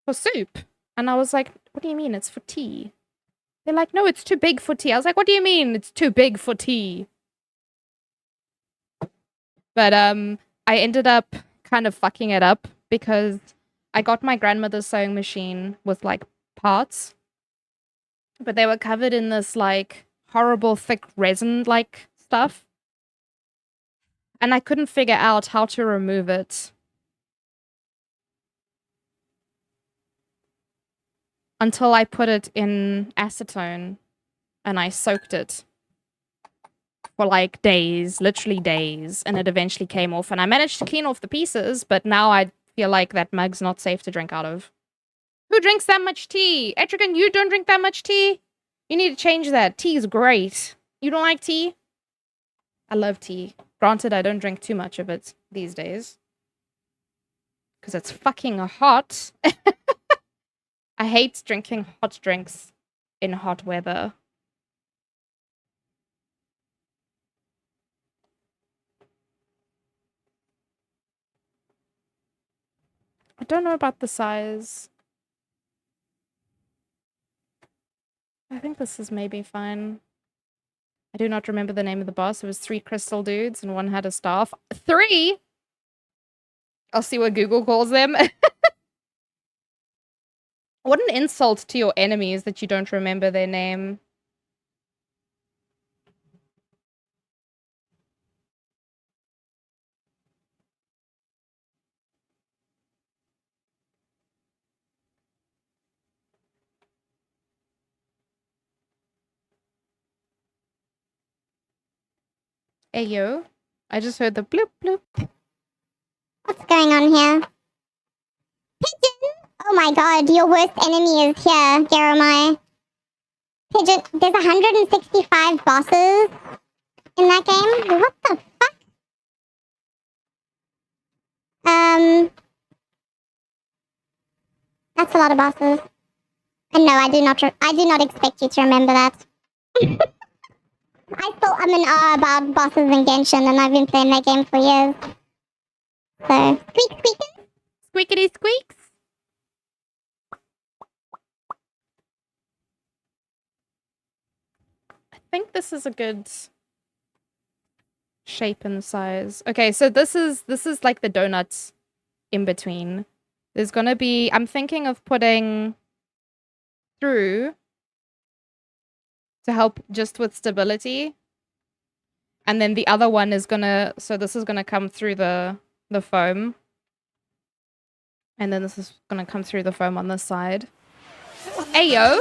for soup?" And I was like, "What do you mean? It's for tea." They're like, "No, it's too big for tea." I was like, "What do you mean it's too big for tea?" But I ended up kind of fucking it up because I got my grandmother's sewing machine with like parts, but they were covered in this like horrible thick resin like stuff. And I couldn't figure out how to remove it until I put it in acetone and I soaked it for like days, literally days, and it eventually came off. And I managed to clean off the pieces, but now I feel like that mug's not safe to drink out of. Who drinks that much tea? Etrigan, you don't drink that much tea? You need to change that. Tea is great. You don't like tea? I love tea. Granted, I don't drink too much of it these days. Because it's fucking hot. I hate drinking hot drinks in hot weather. I don't know about the size. I think this is maybe fine. I do not remember the name of the boss. It was 3 crystal dudes and one had a staff. 3? I'll see what Google calls them. What an insult to your enemies that you don't remember their name. Hey, yo. I just heard the bloop bloop. What's going on here? Pigeon! Oh my god, your worst enemy is here, Jeremiah. Pigeon, there's 165 bosses in that game? What the fuck? That's a lot of bosses. And no, I do not expect you to remember that. I still am in awe about bosses in Genshin, and I've been playing that game for years. So, squeak squeakin'. Squeakity squeaks. I think this is a good shape and size. Okay, so this is like the donuts in between. There's gonna be, I'm thinking of putting through to help just with stability. And then the other one is gonna, so this is gonna come through the foam. And then this is gonna come through the foam on this side. Ayo!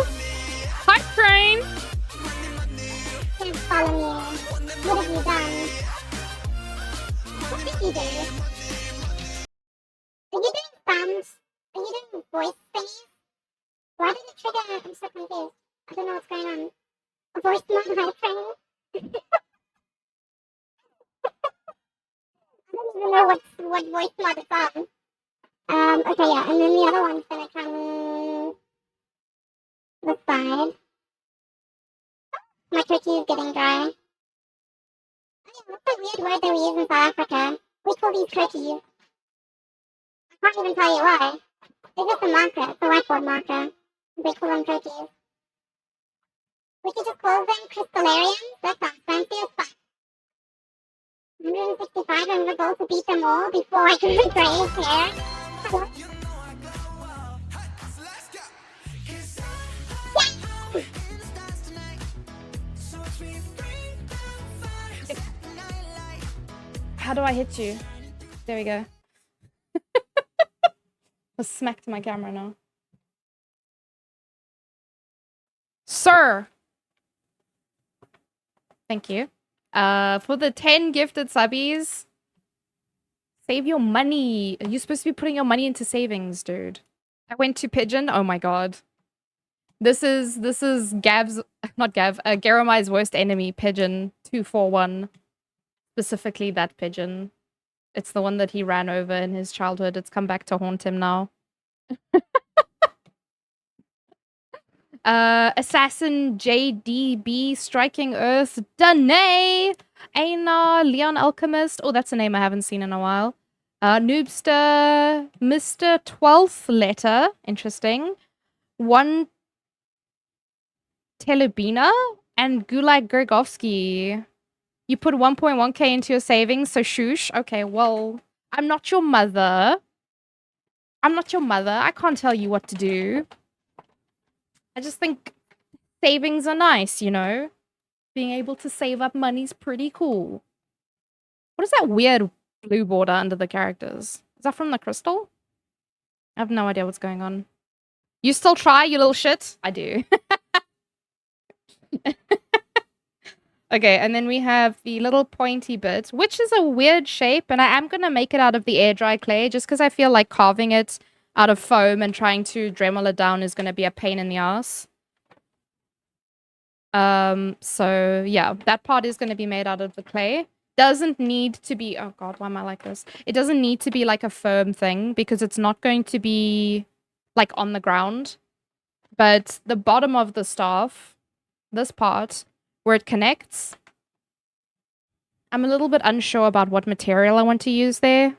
Hi, Train! Can't follow me. What have you done? What did you do? Are you doing thumbs? Are you doing voice thingies? Why did it trigger? I'm so confused. I don't know what's going on. A voice mod hype training? I don't even know what voice mod it's on. Okay, yeah, and then the other one's gonna come this side. My turkey is getting dry. Oh yeah, what's that weird word that we use in South Africa? We call these turkeys. I can't even tell you why. It's just a marker. It's a whiteboard marker. We call them turkeys. We could just call them crystallarians. That sounds fancy as fuck. 165 and the goal to beat them all before I can gray hair. How do I hit you? There we go. I smacked my camera now. Sir! Thank you. For the 10 gifted subbies, save your money. You're supposed to be putting your money into savings, dude. I went to Pigeon. Oh my god. This is Gav's, not Gav, Garamai's worst enemy, Pigeon 241. Specifically that pigeon. It's the one that he ran over in his childhood. It's come back to haunt him now. Assassin JDB Striking Earth Danae Einar Leon Alchemist. Oh, that's a name I haven't seen in a while. Noobster Mr. 12th Letter. Interesting. One Telubina and Gulag Gergovsky. You put 1.1k into your savings, so shoosh. Okay, well, I'm not your mother. I'm not your mother. I can't tell you what to do. I just think savings are nice, you know? Being able to save up money's pretty cool. What is that weird blue border under the characters? Is that from the crystal? I have no idea what's going on. You still try, you little shit? I do. Okay, and then we have the little pointy bit, which is a weird shape, and I am going to make it out of the air dry clay just because I feel like carving it out of foam and trying to Dremel it down is going to be a pain in the ass. So yeah, that part is going to be made out of the clay. Doesn't need to be, oh god, why am I like this? It doesn't need to be like a firm thing because it's not going to be like on the ground. But the bottom of the staff, this part where it connects, I'm a little bit unsure about what material I want to use there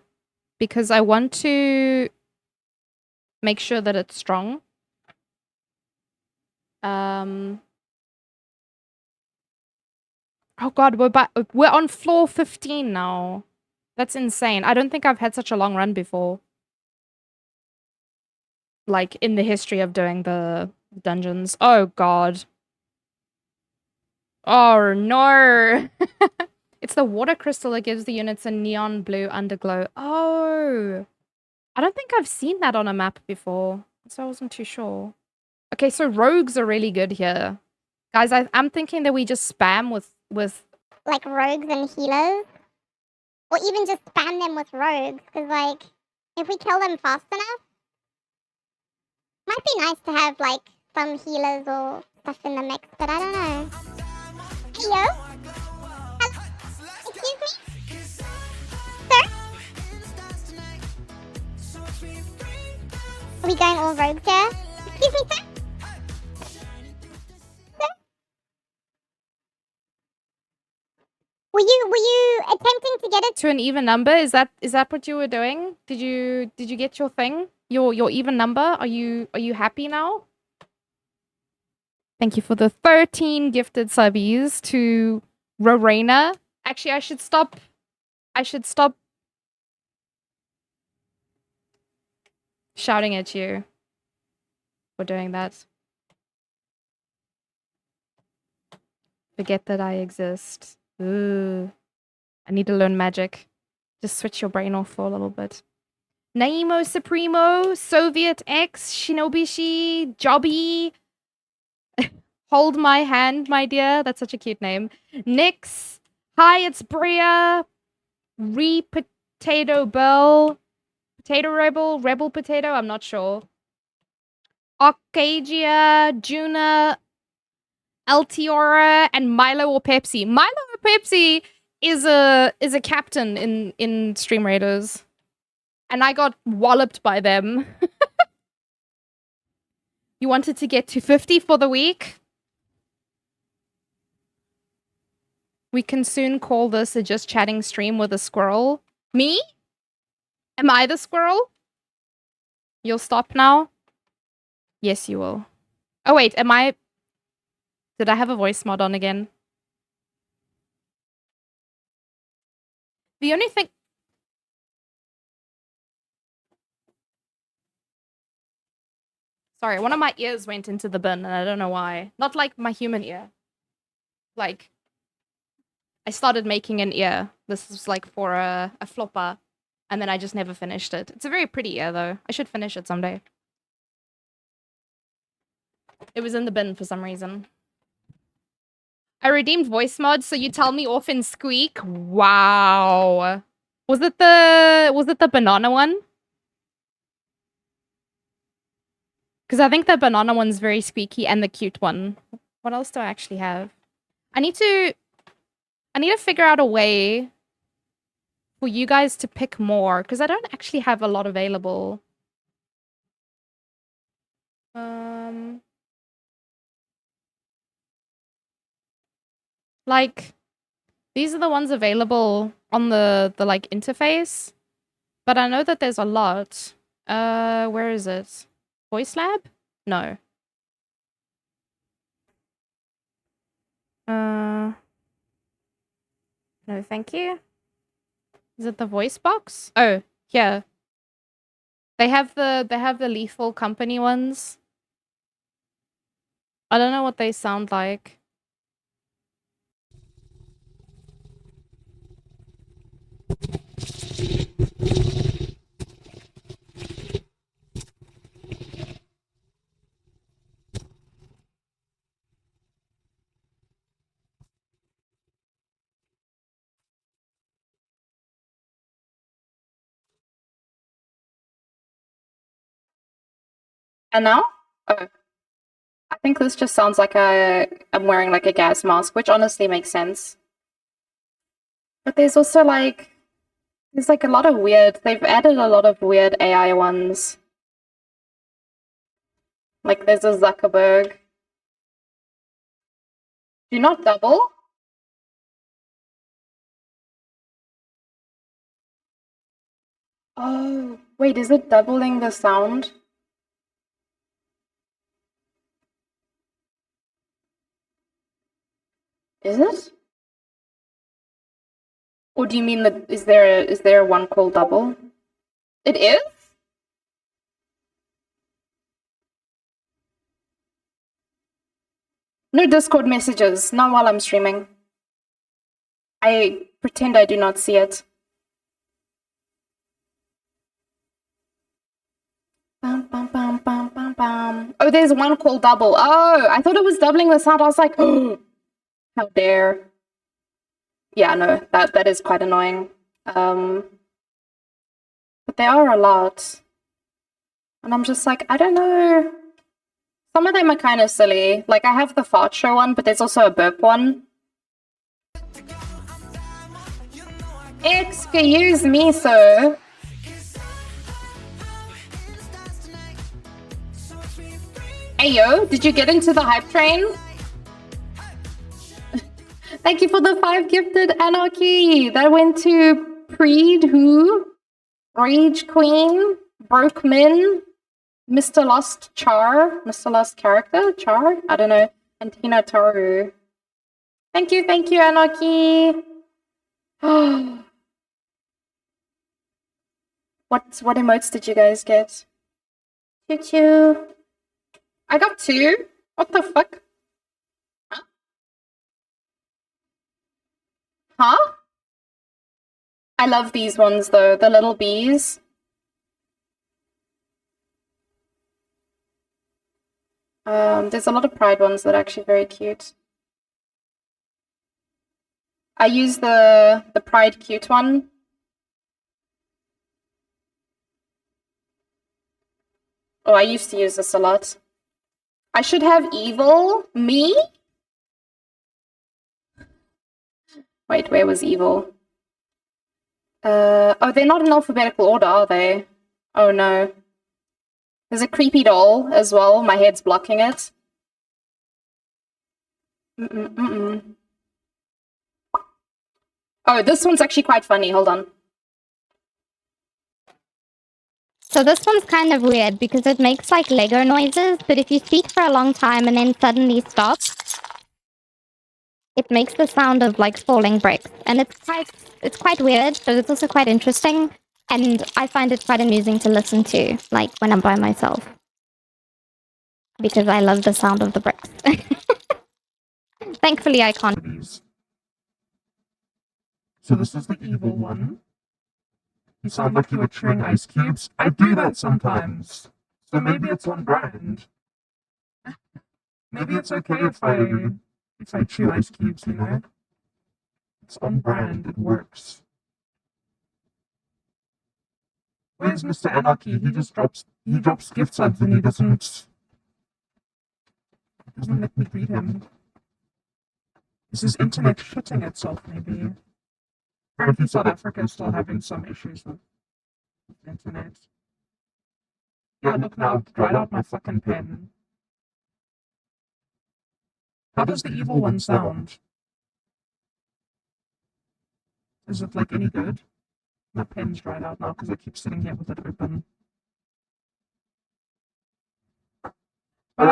because I want to make sure that it's strong. Oh god, we're on floor 15 now. That's insane. I don't think I've had such a long run before. Like, in the history of doing the dungeons. Oh god. Oh no! It's the water crystal that gives the units a neon blue underglow. Oh! I don't think I've seen that on a map before, so I wasn't too sure. Okay, so rogues are really good here. Guys, I'm thinking that we just spam with Like rogues and healers. Or even just spam them with rogues, because like, if we kill them fast enough, might be nice to have like some healers or stuff in the mix, but I don't know. Hey yo? Hello? Excuse me? Sir? Are we going all rogues here? Excuse me, sir? Were you attempting to get it to an even number. Is that what you were doing? Did you get your thing? Your even number? Are you happy now? Thank you for the 13 gifted subbies to Rorena. Actually, I should stop shouting at you for doing that. Forget that I exist. Ooh. I need to learn magic. Just switch your brain off for a little bit. Naimo Supremo, Soviet X, Shinobishi, Jobby. Hold my hand, my dear. That's such a cute name. Nyx. Hi, it's Bria. Potato Bell. Potato Rebel Potato, I'm not sure. Arcadia, Juna, Altiora, and Milo or Pepsi. Milo or Pepsi is a captain in Stream Raiders. And I got walloped by them. You wanted to get to 50 for the week? We can soon call this a just chatting stream with a squirrel. Me? Am I the squirrel? You'll stop now? Yes, you will. Oh, wait, am I... Did I have a voice mod on again? The only thing... Sorry, one of my ears went into the bin, and I don't know why. Not like my human ear. Like, I started making an ear. This was like for a flopper, and then I just never finished it. It's a very pretty ear, though. I should finish it someday. It was in the bin for some reason. I redeemed voice mod, so you tell me off in squeak. Wow. Was it the banana one? Because I think the banana one's very squeaky and the cute one. What else do I actually have? I need to figure out a way for you guys to pick more, because I don't actually have a lot available. Like, these are the ones available on the like interface, but I know that there's a lot. Where is it? Voice Lab? No. No, thank you. Is it the voice box? Oh, here. They have the Lethal Company ones. I don't know what they sound like. And now? Oh. I think this just sounds like I'm wearing like a gas mask, which honestly makes sense. But there's also there's like a lot of they've added a lot of weird AI ones. Like there's a Zuckerberg. Do not double? Oh, wait, is it doubling the sound? Is it? Or do you mean that is there a one called double? It is? No Discord messages, not while I'm streaming. I pretend I do not see it. Bum, bum, bum, bum, bum, bum. Oh, there's one called double. Oh, I thought it was doubling the sound. I was like, oh, how dare. Yeah, no, that is quite annoying. But there are a lot. And I'm just like, I don't know. Some of them are kind of silly. Like, I have the fart show one, but there's also a burp one. Excuse me, sir. Hey, yo, did you get into the hype train? Thank you for the 5 gifted, Anarchy. That went to Preed, who? Rage Queen, Broke Min, Mr. Lost Char, Mr. Lost Character, Char? I don't know. And Tina Taru. Thank you, Anarchy. What emotes did you guys get? Choo-choo. I got 2. What the fuck? Huh? I love these ones though, the little bees. There's a lot of Pride ones that are actually very cute. I use the Pride cute one. Oh, I used to use this a lot. I should have evil. Me? Wait, where was evil? Oh, they're not in alphabetical order, are they? Oh no. There's a creepy doll as well. My head's blocking it. Oh, this one's actually quite funny. Hold on. So this one's kind of weird because it makes like Lego noises, but if you speak for a long time and then suddenly stop, it makes the sound of like falling bricks. And it's quite weird, but it's also quite interesting. And I find it quite amusing to listen to, like when I'm by myself. Because I love the sound of the bricks. Thankfully I can't. So this is the evil one. You sound like you were chewing ice cubes. I do that sometimes. So maybe it's on brand. Maybe it's okay if I chew ice cubes, you know? It's on brand, it works. Where's Mr. Anarchy? He drops gift subs and he doesn't let me greet him. Is his internet shitting itself, maybe? Apparently South Africa is still having some issues with the internet. Yeah, look now, I've dried out my fucking pen. How does the evil one sound? Is it like any good? My pen's dried out now because I keep sitting here with it open. But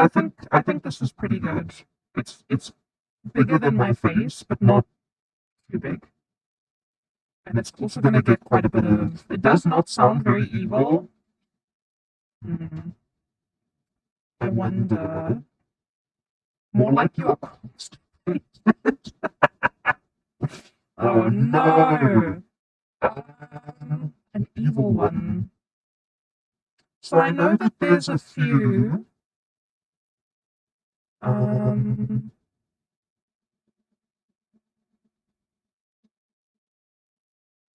I think this is pretty good. It's bigger than my face, but not too big. And it's also gonna get quite a bit of. It does not sound very evil. Hmm. I wonder. More like you are constipated. Oh no! An evil one. So I know that there's a few.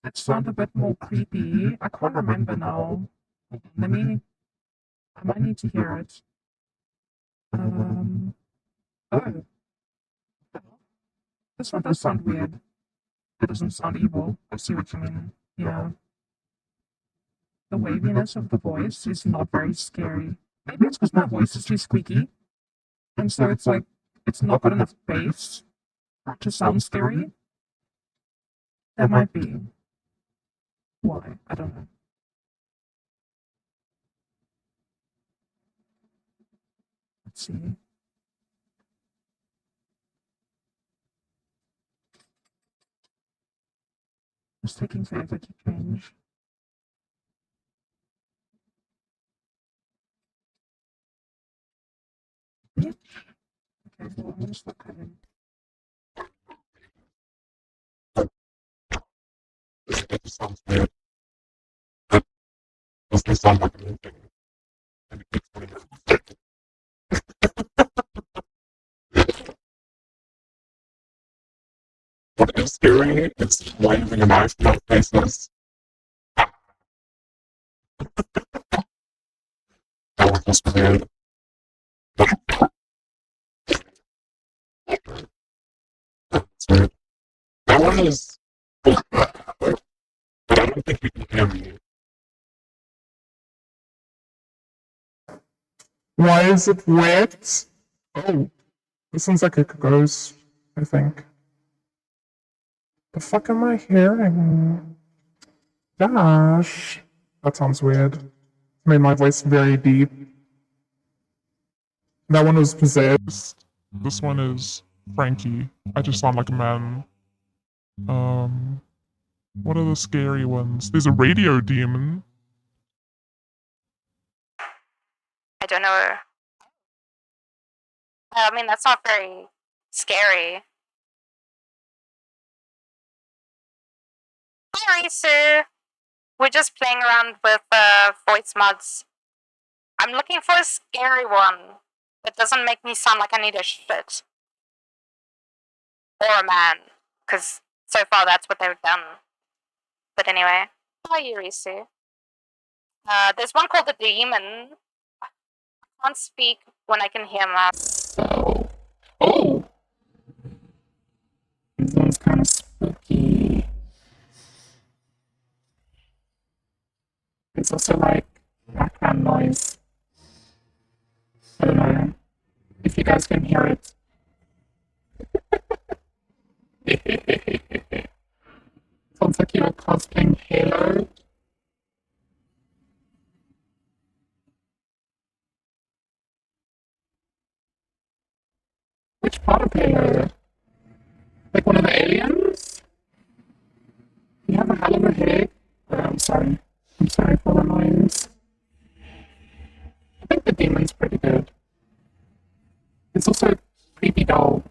That sound a bit more creepy. I can't remember now. Let me. I might need to hear it. Oh, this one does sound weird. It doesn't sound evil. I see what you mean. Yeah. The waviness of the voice is not very scary. Maybe it's because my voice is too squeaky. And so it's like, it's not got enough bass to sound scary. That might be why. I don't know. Let's see. It's taking forever to change. Okay, well, I'm gonna stop cutting. It sounds weird. Does this sound like anything? And it keeps coming out. What is scary? It's waving a knife in our faces. That was just weird. That's weird. That one is. But I don't think you can hear me. Why is it wet? Oh, this sounds like a ghost, I think. The fuck am I hearing? Gosh. That sounds weird. Made my voice very deep. That one was possessed. This one is Frankie. I just sound like a man. What are the scary ones? There's a radio demon. I don't know. I mean, that's not very scary. Hi, Risu. We're just playing around with voice mods. I'm looking for a scary one that doesn't make me sound like I need a shit. Or a man. Because so far that's what they've done. But anyway. Hi, Risu. There's one called the Demon. I can't speak when I can hear my. So, oh, this one's kind of spooky. It's also like background noise. I don't know if you guys can hear it. Sounds like you're cosplaying Halo. Which part of Halo? Like one of the aliens? You have a hell of a head. I'm sorry. I'm sorry for the noise. I think the demon's pretty good. It's also a creepy doll.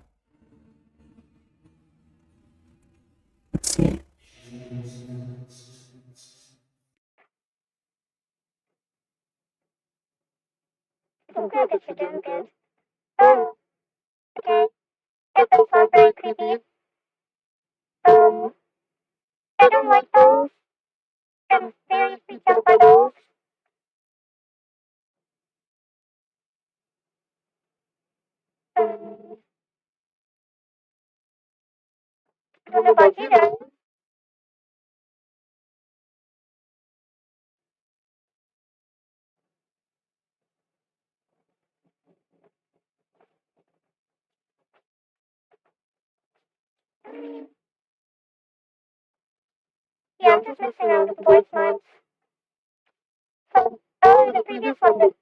Let's see. I'm good that you're doing good. Oh, okay. That does sound very creepy. I don't like those. I'm very freaked out by those. Um, I don't know about you though. I'm just messing around with the voice lines. So, the previous one that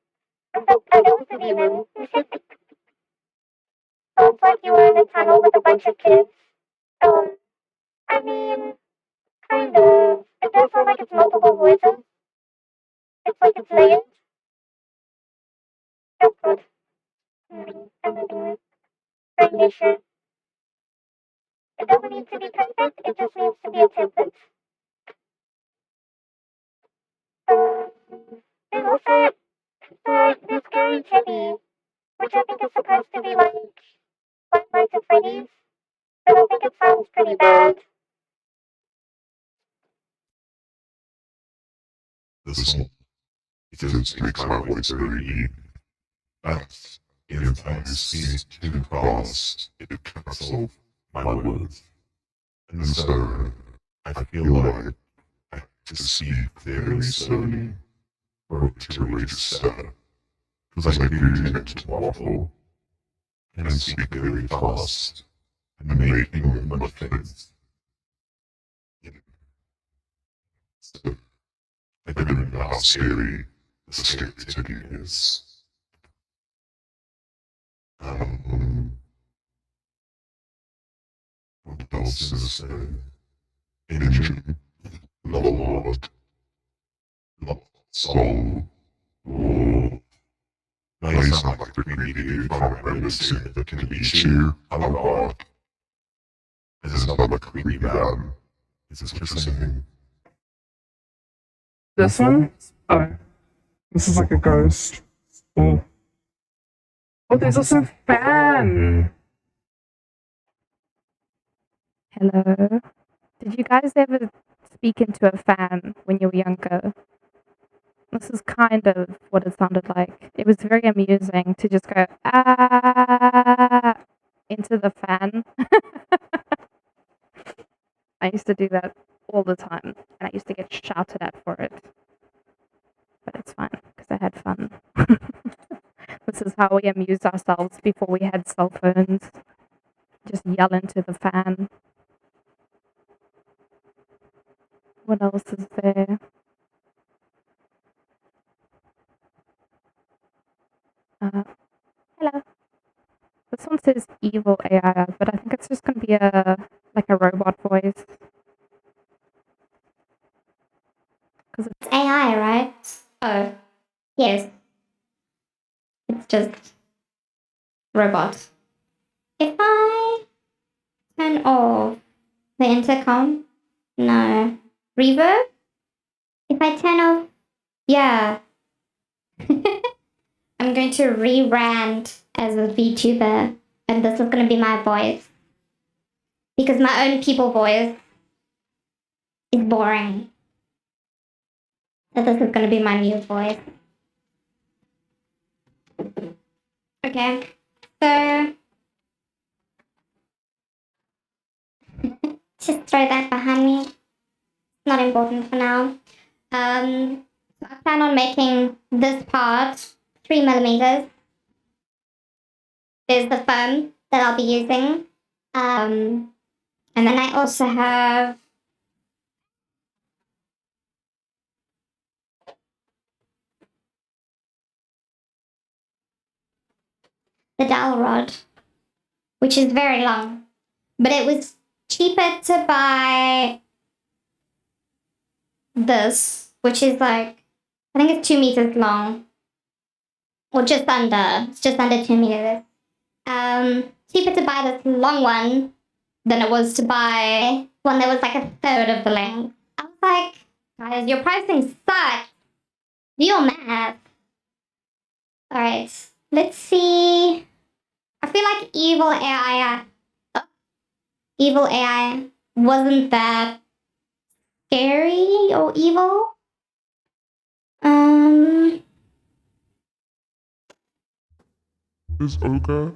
I know was the demon. So it's like you were in a tunnel with a bunch of kids. I mean, kind of. It does sound like it's multiple voices. It's like it's layered. That's good. I'm doing it. Very sure. It doesn't need to be perfect, it just needs to be a template. There's also the scary chibi, which I think is supposed to be like Five Nights at Freddy's, but I think it sounds pretty bad. This one, because it makes my voice very deep. That's if I speak too fast, it cuts off my words. And so, I feel like I have to speak very slowly for it to register. Because I do tend to waffle and speak very fast and making much things. So, I don't know how scary the scary ticket is. What else is there? Engine, Lord, Soul, Now you sound like the creepy dude from Reminiscent that can beat you. Hello, this is not a creepy man. This is just saying. This one? Oh. This is like a ghost. Oh. Oh, there's also a fan! Hello. Did you guys ever speak into a fan when you were younger? This is kind of what it sounded like. It was very amusing to just go ah into the fan. I used to do that all the time, and I used to get shouted at for it. But it's fine because I had fun. This is how we amused ourselves before we had cell phones. Just yell into the fan. What else is there? Hello. This one says evil AI, but I think it's just gonna be like a robot voice. Because it's AI, right? Oh, yes. It's just robot. If I turn off the intercom, no. Reverb? If I turn off, yeah. I'm going to re-rant as a VTuber, and this is going to be my voice. Because my own people voice is boring. So this is going to be my new voice. Okay, so just throw that behind me. Not important for now. So I plan on making this part 3mm. There's the foam that I'll be using. And then I also have the dowel rod, which is very long. But it was cheaper to buy this, which is like, I think it's 2 meters long. Or just under. It's just under 2 meters. Cheaper to buy this long one than it was to buy one that was like a third of the length. I was like, guys, your pricing sucks. Do your math. Alright, let's see. I feel like evil AI wasn't that scary or evil. Is okay,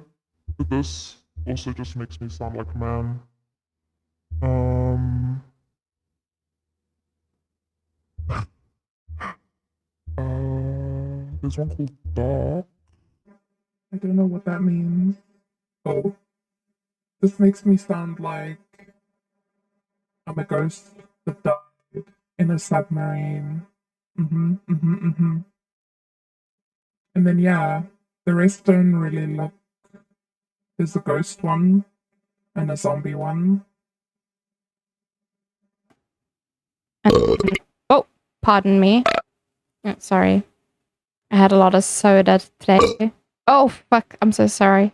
but this also just makes me sound like a man. There's one called Dark. I don't know what that means. Oh. This makes me sound like I'm a ghost that died. in a submarine. And then yeah, the rest don't really look. There's a ghost one and a zombie one. Oh, pardon me. Sorry. I had a lot of soda today. Oh, fuck. I'm so sorry.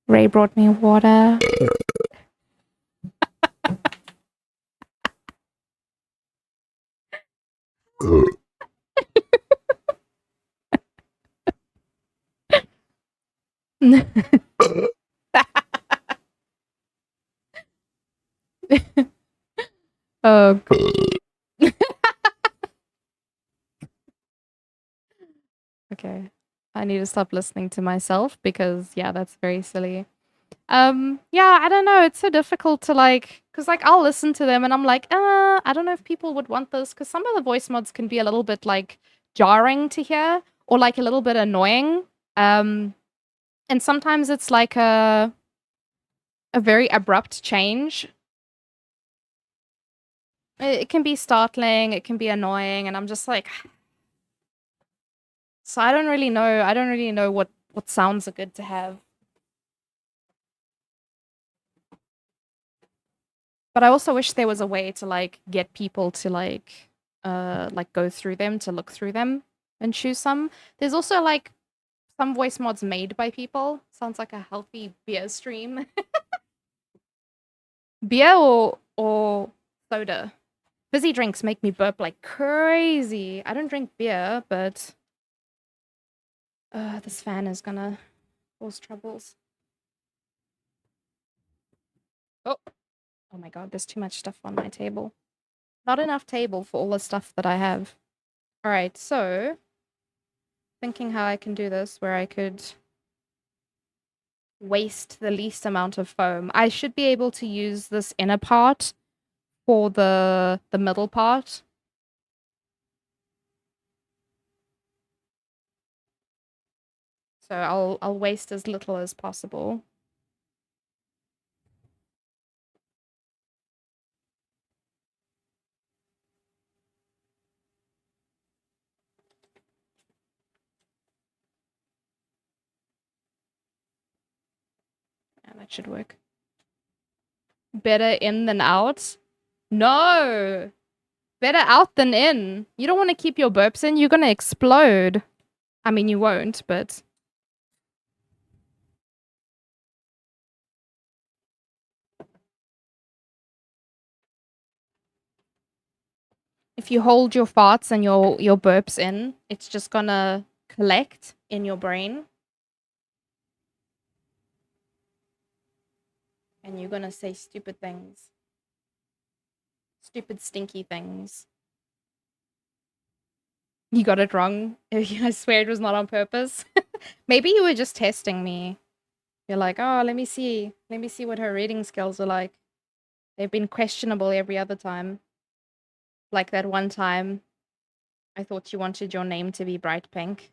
Ray brought me water. Oh, okay. I need to stop listening to myself because yeah, that's very silly. Yeah, I don't know. It's so difficult to like, cause like I'll listen to them and I'm like, I don't know if people would want this, cause some of the voice mods can be a little bit like jarring to hear or like a little bit annoying. And sometimes it's like a very abrupt change. It can be startling, it can be annoying, and I'm just like, so I don't really know. I don't really know what sounds are good to have. But I also wish there was a way to like get people to like go through them, to look through them and choose some. There's also like some voice mods made by people. Sounds like a healthy beer stream. Beer or soda. Fizzy drinks make me burp like crazy. I don't drink beer, but this fan is gonna cause troubles. Oh. Oh my god, there's too much stuff on my table. Not enough table for all the stuff that I have. Alright, so thinking how I can do this where I could waste the least amount of foam. I should be able to use this inner part for the middle part. So I'll waste as little as possible. Yeah, that should work. Better in than out? No! Better out than in. You don't want to keep your burps in, you're gonna explode. I mean, you won't, but... if you hold your farts and your burps in, it's just gonna collect in your brain. And you're gonna say stupid things. Stupid, stinky things. You got it wrong. I swear it was not on purpose. Maybe you were just testing me. You're like, oh, let me see. Let me see what her reading skills are like. They've been questionable every other time. Like that one time, I thought you wanted your name to be bright pink.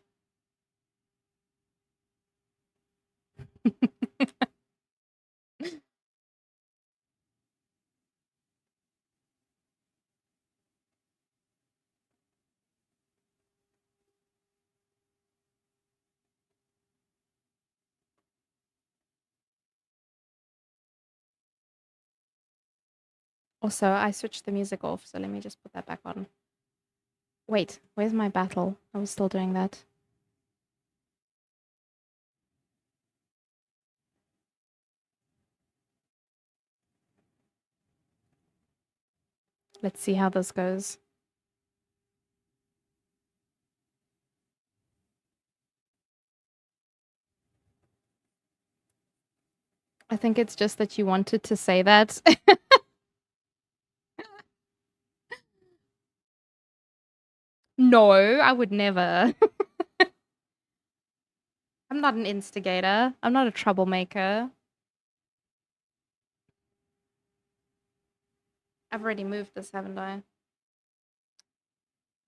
Also, I switched the music off, so let me just put that back on. Wait, where's my battle? I was still doing that. Let's see how this goes. I think it's just that you wanted to say that. No, I would never. I'm not an instigator. I'm not a troublemaker. I've already moved this, haven't I?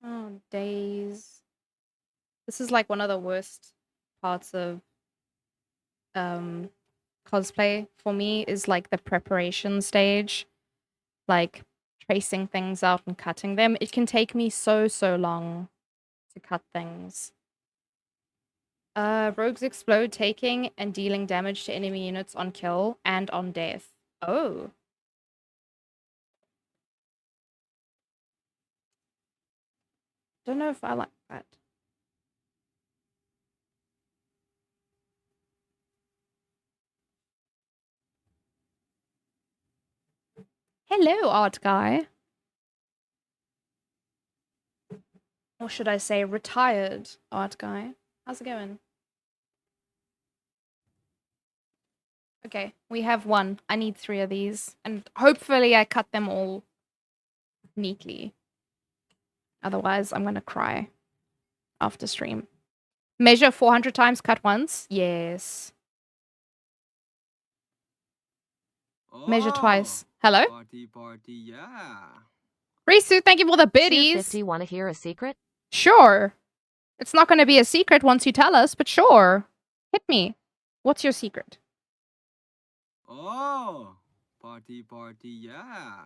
Oh, days. This is like one of the worst parts of cosplay for me is like the preparation stage, like tracing things out and cutting them. It can take me so long to cut things. Rogues explode, taking and dealing damage to enemy units on kill and on death. Oh. Don't know if I like that. Hello, art guy. Or should I say retired art guy? How's it going? Okay, we have one. I need 3 of these. And hopefully I cut them all neatly. Otherwise, I'm gonna cry after stream. Measure 400 times, cut once. Yes. Measure twice. Hello? Party, yeah. Risu, thank you for the Tier biddies. 50, want to hear a secret? Sure. It's not going to be a secret once you tell us, but sure. Hit me. What's your secret? Oh, party, yeah.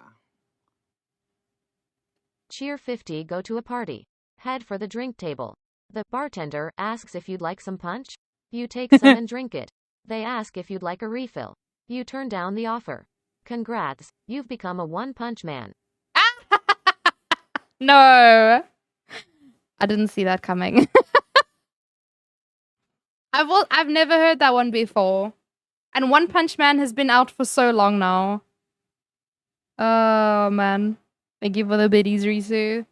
Cheer 50, go to a party. Head for the drink table. The bartender asks if you'd like some punch. You take some and drink it. They ask if you'd like a refill. You turn down the offer. Congrats, you've become a one-punch man. No. I didn't see that coming. I've never heard that one before. And One Punch Man has been out for so long now. Oh, man. Thank you for the biddies, Risu.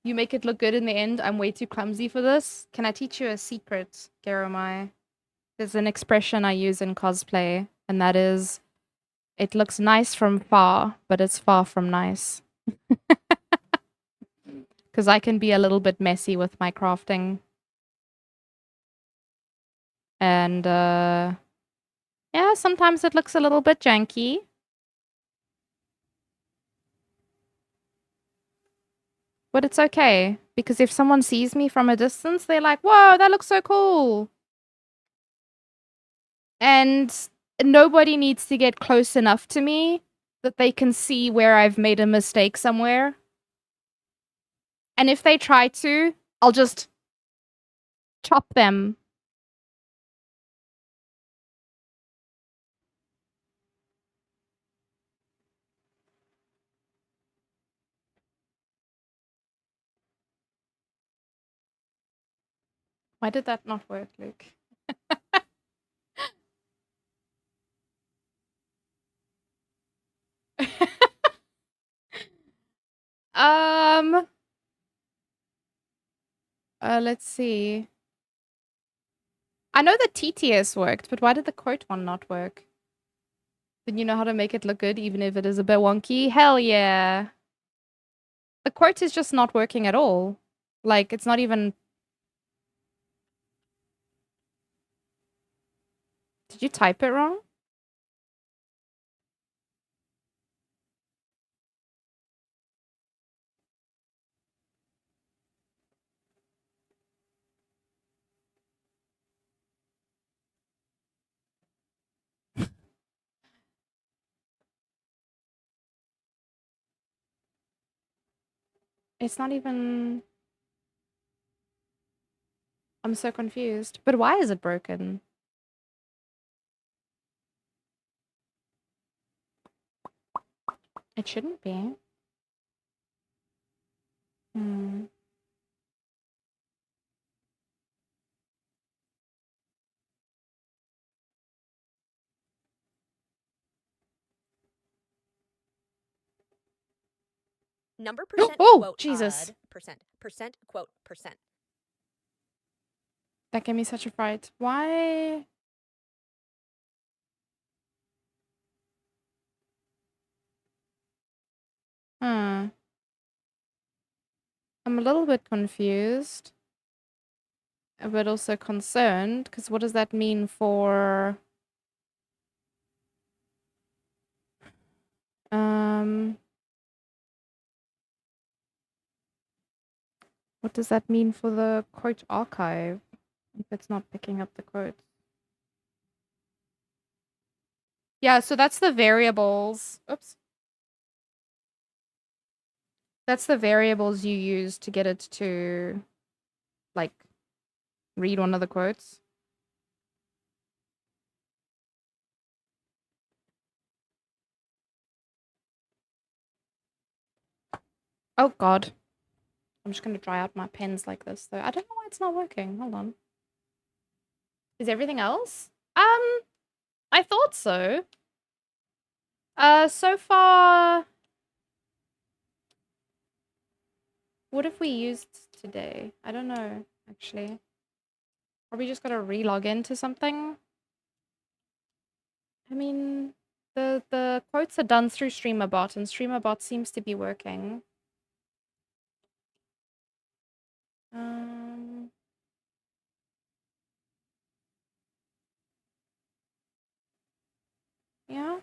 You make it look good in the end. I'm way too clumsy for this. Can I teach you a secret, Garamai? There's an expression I use in cosplay, and that is, it looks nice from far, but it's far from nice. Because I can be a little bit messy with my crafting. And, yeah, sometimes it looks a little bit janky. But it's okay, because if someone sees me from a distance, they're like, whoa, that looks so cool. And nobody needs to get close enough to me that they can see where I've made a mistake somewhere. And if they try to, I'll just chop them. Why did that not work, Luke? Um, let's see. I know the TTS worked, but why did the quote one not work? Then you know how to make it look good, even if it is a bit wonky? Hell yeah. The quote is just not working at all. Like, it's not even... Did you type it wrong? It's not even... I'm so confused. But why is it broken? It shouldn't be. Hmm. Number percent Oh, quote Jesus. percent quote percent. That gave me such a fright. Why? Hmm. I'm a little bit confused. But also concerned, because what does that mean for... What does that mean for the quote archive? If it's not picking up the quotes. Yeah, so that's the variables. Oops. That's the variables you use to get it to, like, read one of the quotes. Oh, God. I'm just going to dry out my pens like this, though. I don't know why it's not working. Hold on. Is everything else? I thought so. So far... What have we used today? I don't know, actually. Probably just gotta re-log into something. I mean, the quotes are done through StreamerBot, and StreamerBot seems to be working. Yeah.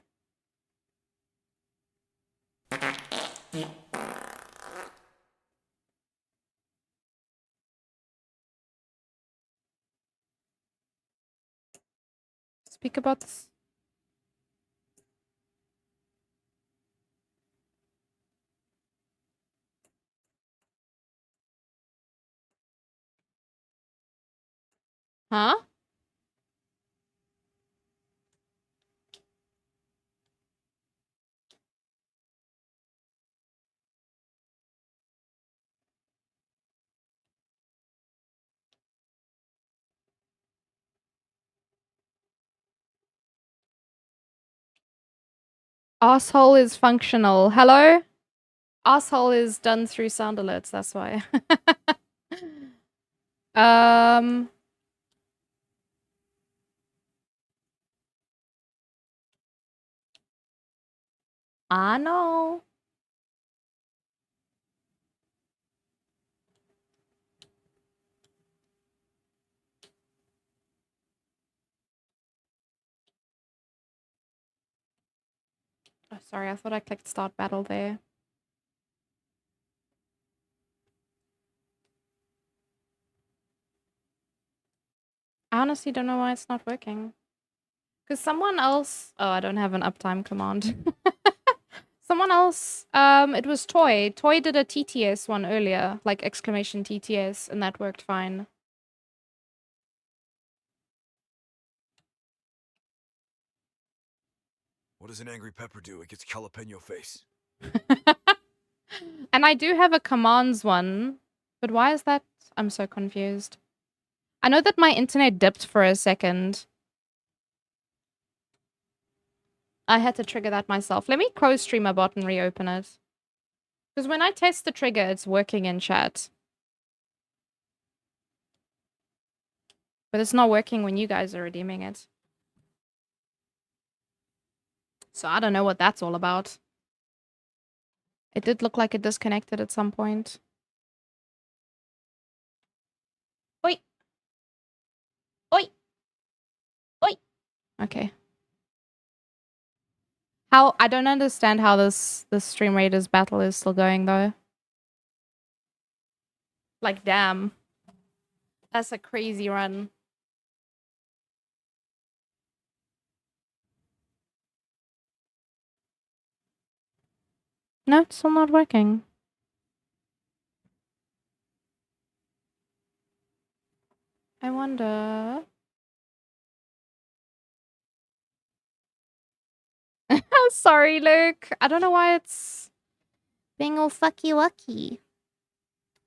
Speakerbots. Huh? Asshole is functional. Hello? Asshole is done through sound alerts, that's why. I know. Oh, sorry, I thought I clicked start battle there. I honestly don't know why it's not working. Because someone else... Oh, I don't have an uptime command. Someone else... it was Toy. Toy did a TTS one earlier. Like, exclamation TTS, and that worked fine. What does an angry pepper do? It gets jalapeno face. And I do have a commands one. But why is that... I'm so confused. I know that my internet dipped for a second. I had to trigger that myself. Let me close StreamerBot and reopen it. Because when I test the trigger, it's working in chat. But it's not working when you guys are redeeming it. So I don't know what that's all about. It did look like it disconnected at some point. Oi! Oi! Oi! Okay. How... I don't understand how this Stream Raiders battle is still going, though. Like, damn. That's a crazy run. No, it's still not working. I wonder... Sorry, Luke. I don't know why it's being all fucky-wucky.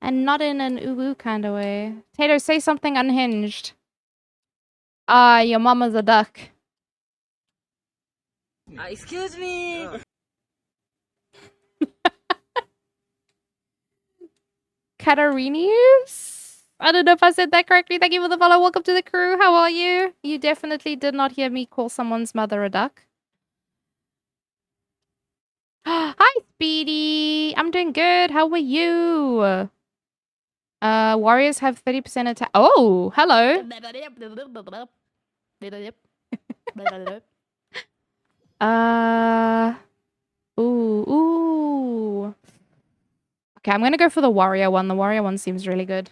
And not in an uwu kind of way. Tato, say something unhinged. Your mama's a duck. Excuse me. Katarinius? I don't know if I said that correctly. Thank you for the follow. Welcome to the crew. How are you? You definitely did not hear me call someone's mother a duck. Hi, Speedy. I'm doing good. How are you? Warriors have 30% attack. Oh, hello. Ooh, ooh. Okay, I'm gonna go for the warrior one. The warrior one seems really good.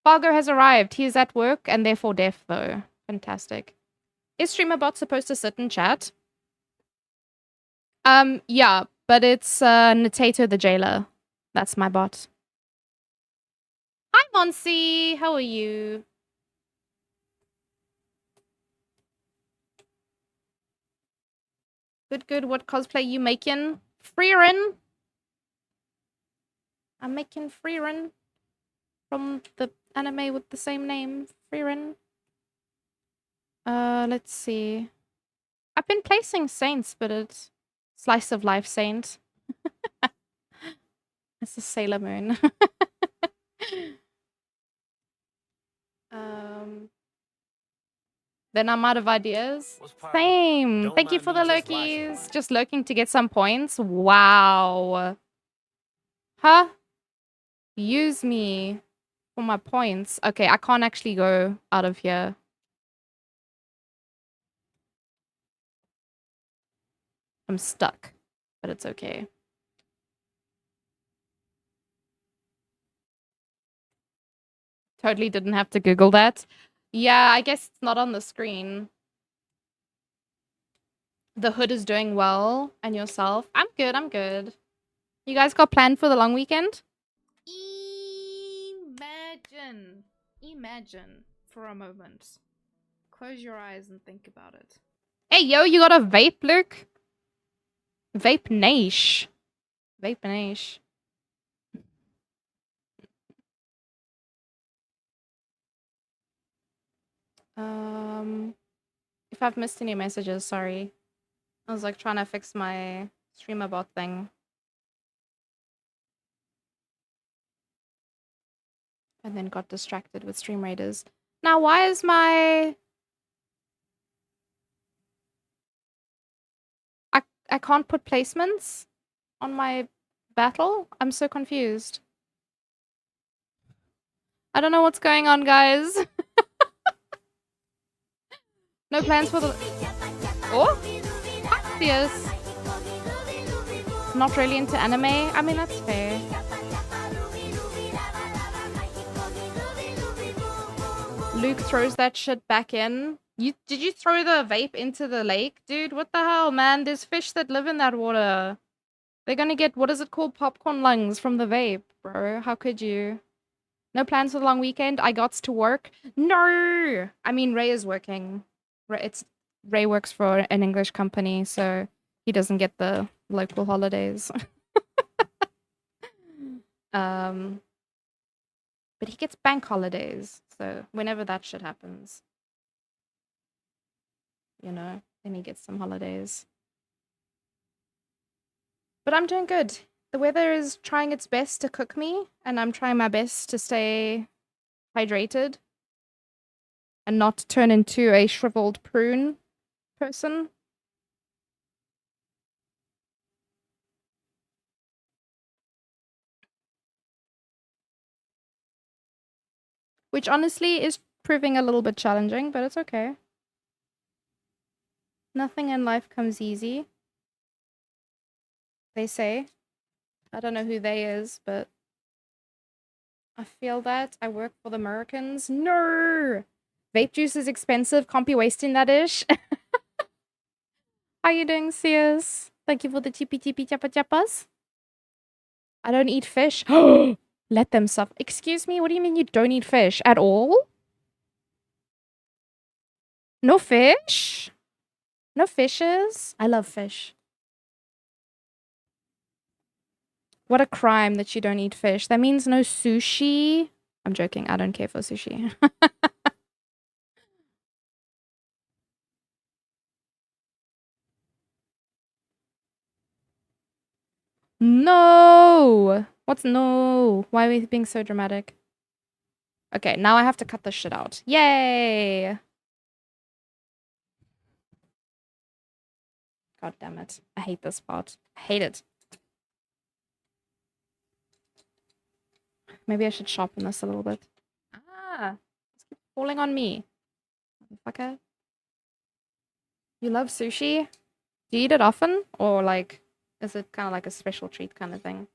Fargo has arrived. He is at work and therefore deaf, though. Fantastic. Is StreamerBot supposed to sit and chat? Yeah, but it's Natato the jailer. That's my bot. Hi, Monsi. How are you? Good, good. What cosplay you making? Frieren. I'm making Frieren from the anime with the same name. Frieren. Let's see. I've been placing saints, but it's slice of life saint. It's a Sailor Moon. Then I'm out of ideas. Same. Thank you for the lurkies. Just lurking to get some points. Wow. Huh? Use me for my points. Okay, I can't actually go out of here. I'm stuck, but it's okay. Totally didn't have to Google that. Yeah, I guess it's not on the screen. The hood is doing well. And yourself? I'm good, I'm good. You guys got planned for the long weekend? Imagine for a moment. Close your eyes and think about it. Hey, yo, you got a vape, Luke? Vape Naish. Vape Naish. If I've missed any messages, sorry. I was like trying to fix my streamer bot thing. And then got distracted with Stream Raiders. Now, why is my... I can't put placements on my battle? I'm so confused. I don't know what's going on, guys. No plans for the... Oh? Yes. Not really into anime? I mean, that's fair. Luke throws that shit back in. Did you throw the vape into the lake? Dude, what the hell, man? There's fish that live in that water. They're gonna get, what is it called? Popcorn lungs from the vape, bro. How could you? No plans for the long weekend? I got to work? No! I mean, Ray is working. Ray works for an English company, so he doesn't get the local holidays. But he gets bank holidays, so whenever that shit happens, you know, then he gets some holidays. But I'm doing good. The weather is trying its best to cook me, and I'm trying my best to stay hydrated and not turn into a shriveled prune person. Which honestly is proving a little bit challenging, but it's okay. Nothing in life comes easy. They say. I don't know who they is, but I feel that. I work for the Americans. No! Vape juice is expensive. Can't be wasting that ish. How you doing, Sears? Thank you for the tippy chappa chappas. I don't eat fish. Let them suffer. Excuse me? What do you mean you don't eat fish at all? No fish? No fishes? I love fish. What a crime that you don't eat fish. That means no sushi. I'm joking. I don't care for sushi. No! What's no? Why are we being so dramatic? Okay, now I have to cut this shit out. Yay! God damn it. I hate this part. I hate it. Maybe I should sharpen this a little bit. Ah! It's keep falling on me. Motherfucker. You love sushi? Do you eat it often? Or like Is it kind of like a special treat kind of thing?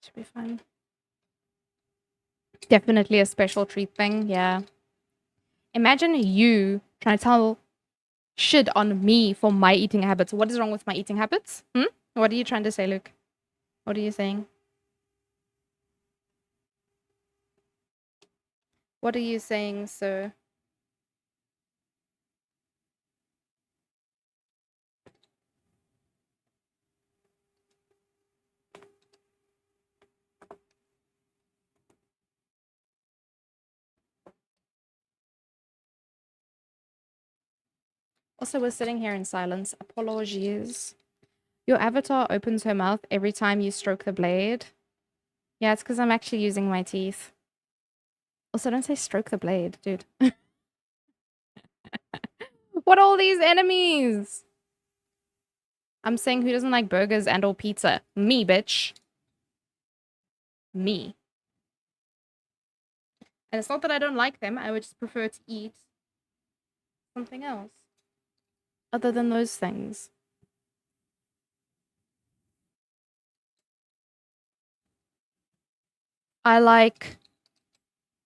Should be fine. Definitely a special treat thing, yeah. Imagine you trying to tell shit on me for my eating habits. What is wrong with my eating habits? What are you trying to say, Luke? What are you saying? What are you saying, sir? Also, we're sitting here in silence. Apologies. Your avatar opens her mouth every time you stroke the blade. Yeah, it's because I'm actually using my teeth. Also, don't say stroke the blade, dude. What are all these enemies? I'm saying who doesn't like burgers and or pizza? Me, bitch. Me. And it's not that I don't like them. I would just prefer to eat something else. Other than those things. I like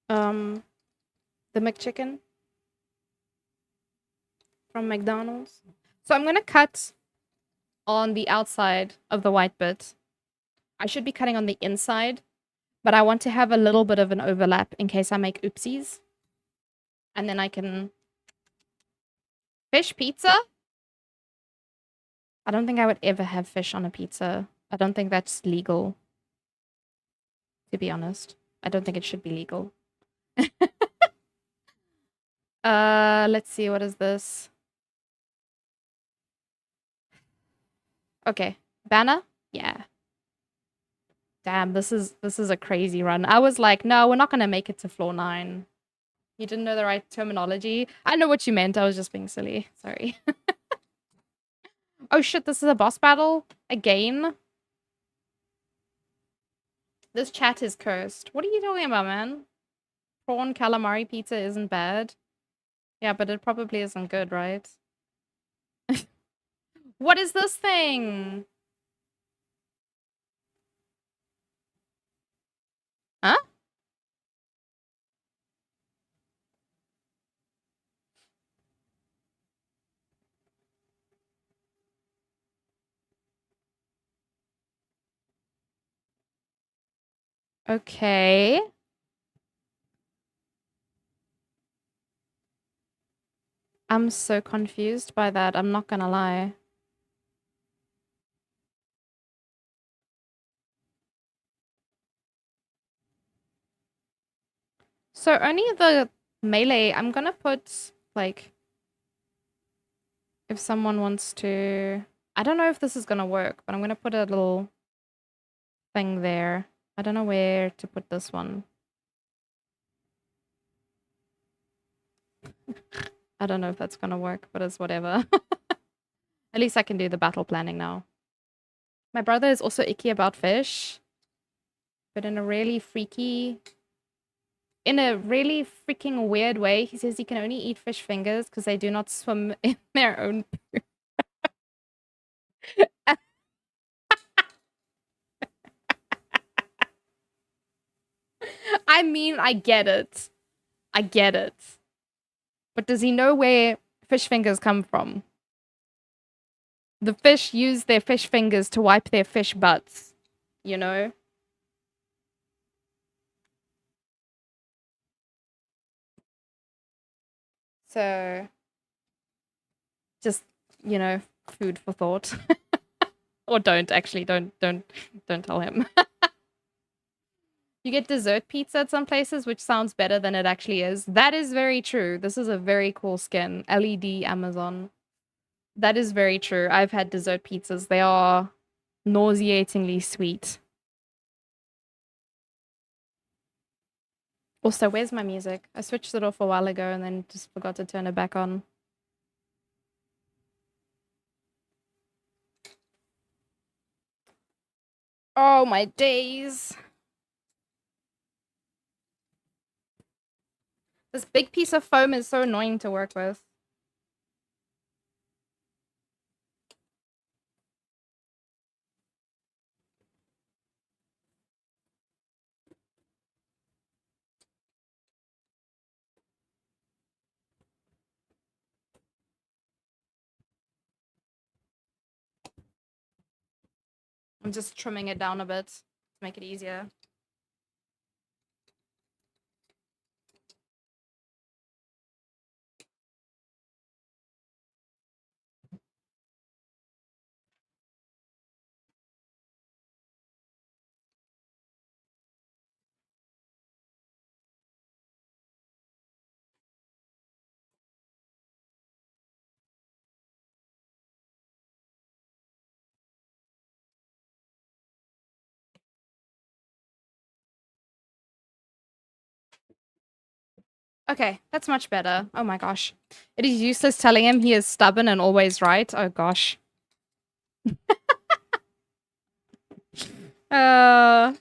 the McChicken from McDonald's. So I'm going to cut on the outside of the white bit. I should be cutting on the inside, but I want to have a little bit of an overlap in case I make oopsies. And then I can... Fish pizza? I don't think I would ever have fish on a pizza. I don't think that's legal. To be honest. I don't think it should be legal. Let's see, what is this? Okay. Banner? Yeah. Damn, this is a crazy run. I was like, no, we're not gonna make it to floor 9. You didn't know the right terminology. I know what you meant. I was just being silly. Sorry. Oh shit, this is a boss battle? Again? This chat is cursed. What are you talking about, man? Prawn calamari pizza isn't bad. Yeah, but it probably isn't good, right? What is this thing? Huh? Okay. I'm so confused by that. I'm not gonna lie. So only the melee, I'm gonna put, like, if someone wants to... I don't know if this is gonna work, but I'm gonna put a little thing there. I don't know where to put this one. I don't know if that's gonna work, but it's whatever. At least I can do the battle planning now. My brother is also icky about fish, but in a really freaky... In a really freaking weird way. He says he can only eat fish fingers because they do not swim in their own poo. I mean, I get it. I get it. But does he know where fish fingers come from? The fish use their fish fingers to wipe their fish butts, you know? So, just, you know, food for thought. Or don't, actually. Don't tell him. You get dessert pizza at some places, which sounds better than it actually is. That is very true. This is a very cool skin. LED Amazon. That is very true. I've had dessert pizzas. They are nauseatingly sweet. Also, where's my music? I switched it off a while ago and then just forgot to turn it back on. Oh, my days. This big piece of foam is so annoying to work with. I'm just trimming it down a bit to make it easier. Okay, that's much better. Oh my gosh. It is useless telling him he is stubborn and always right. Oh gosh. uh...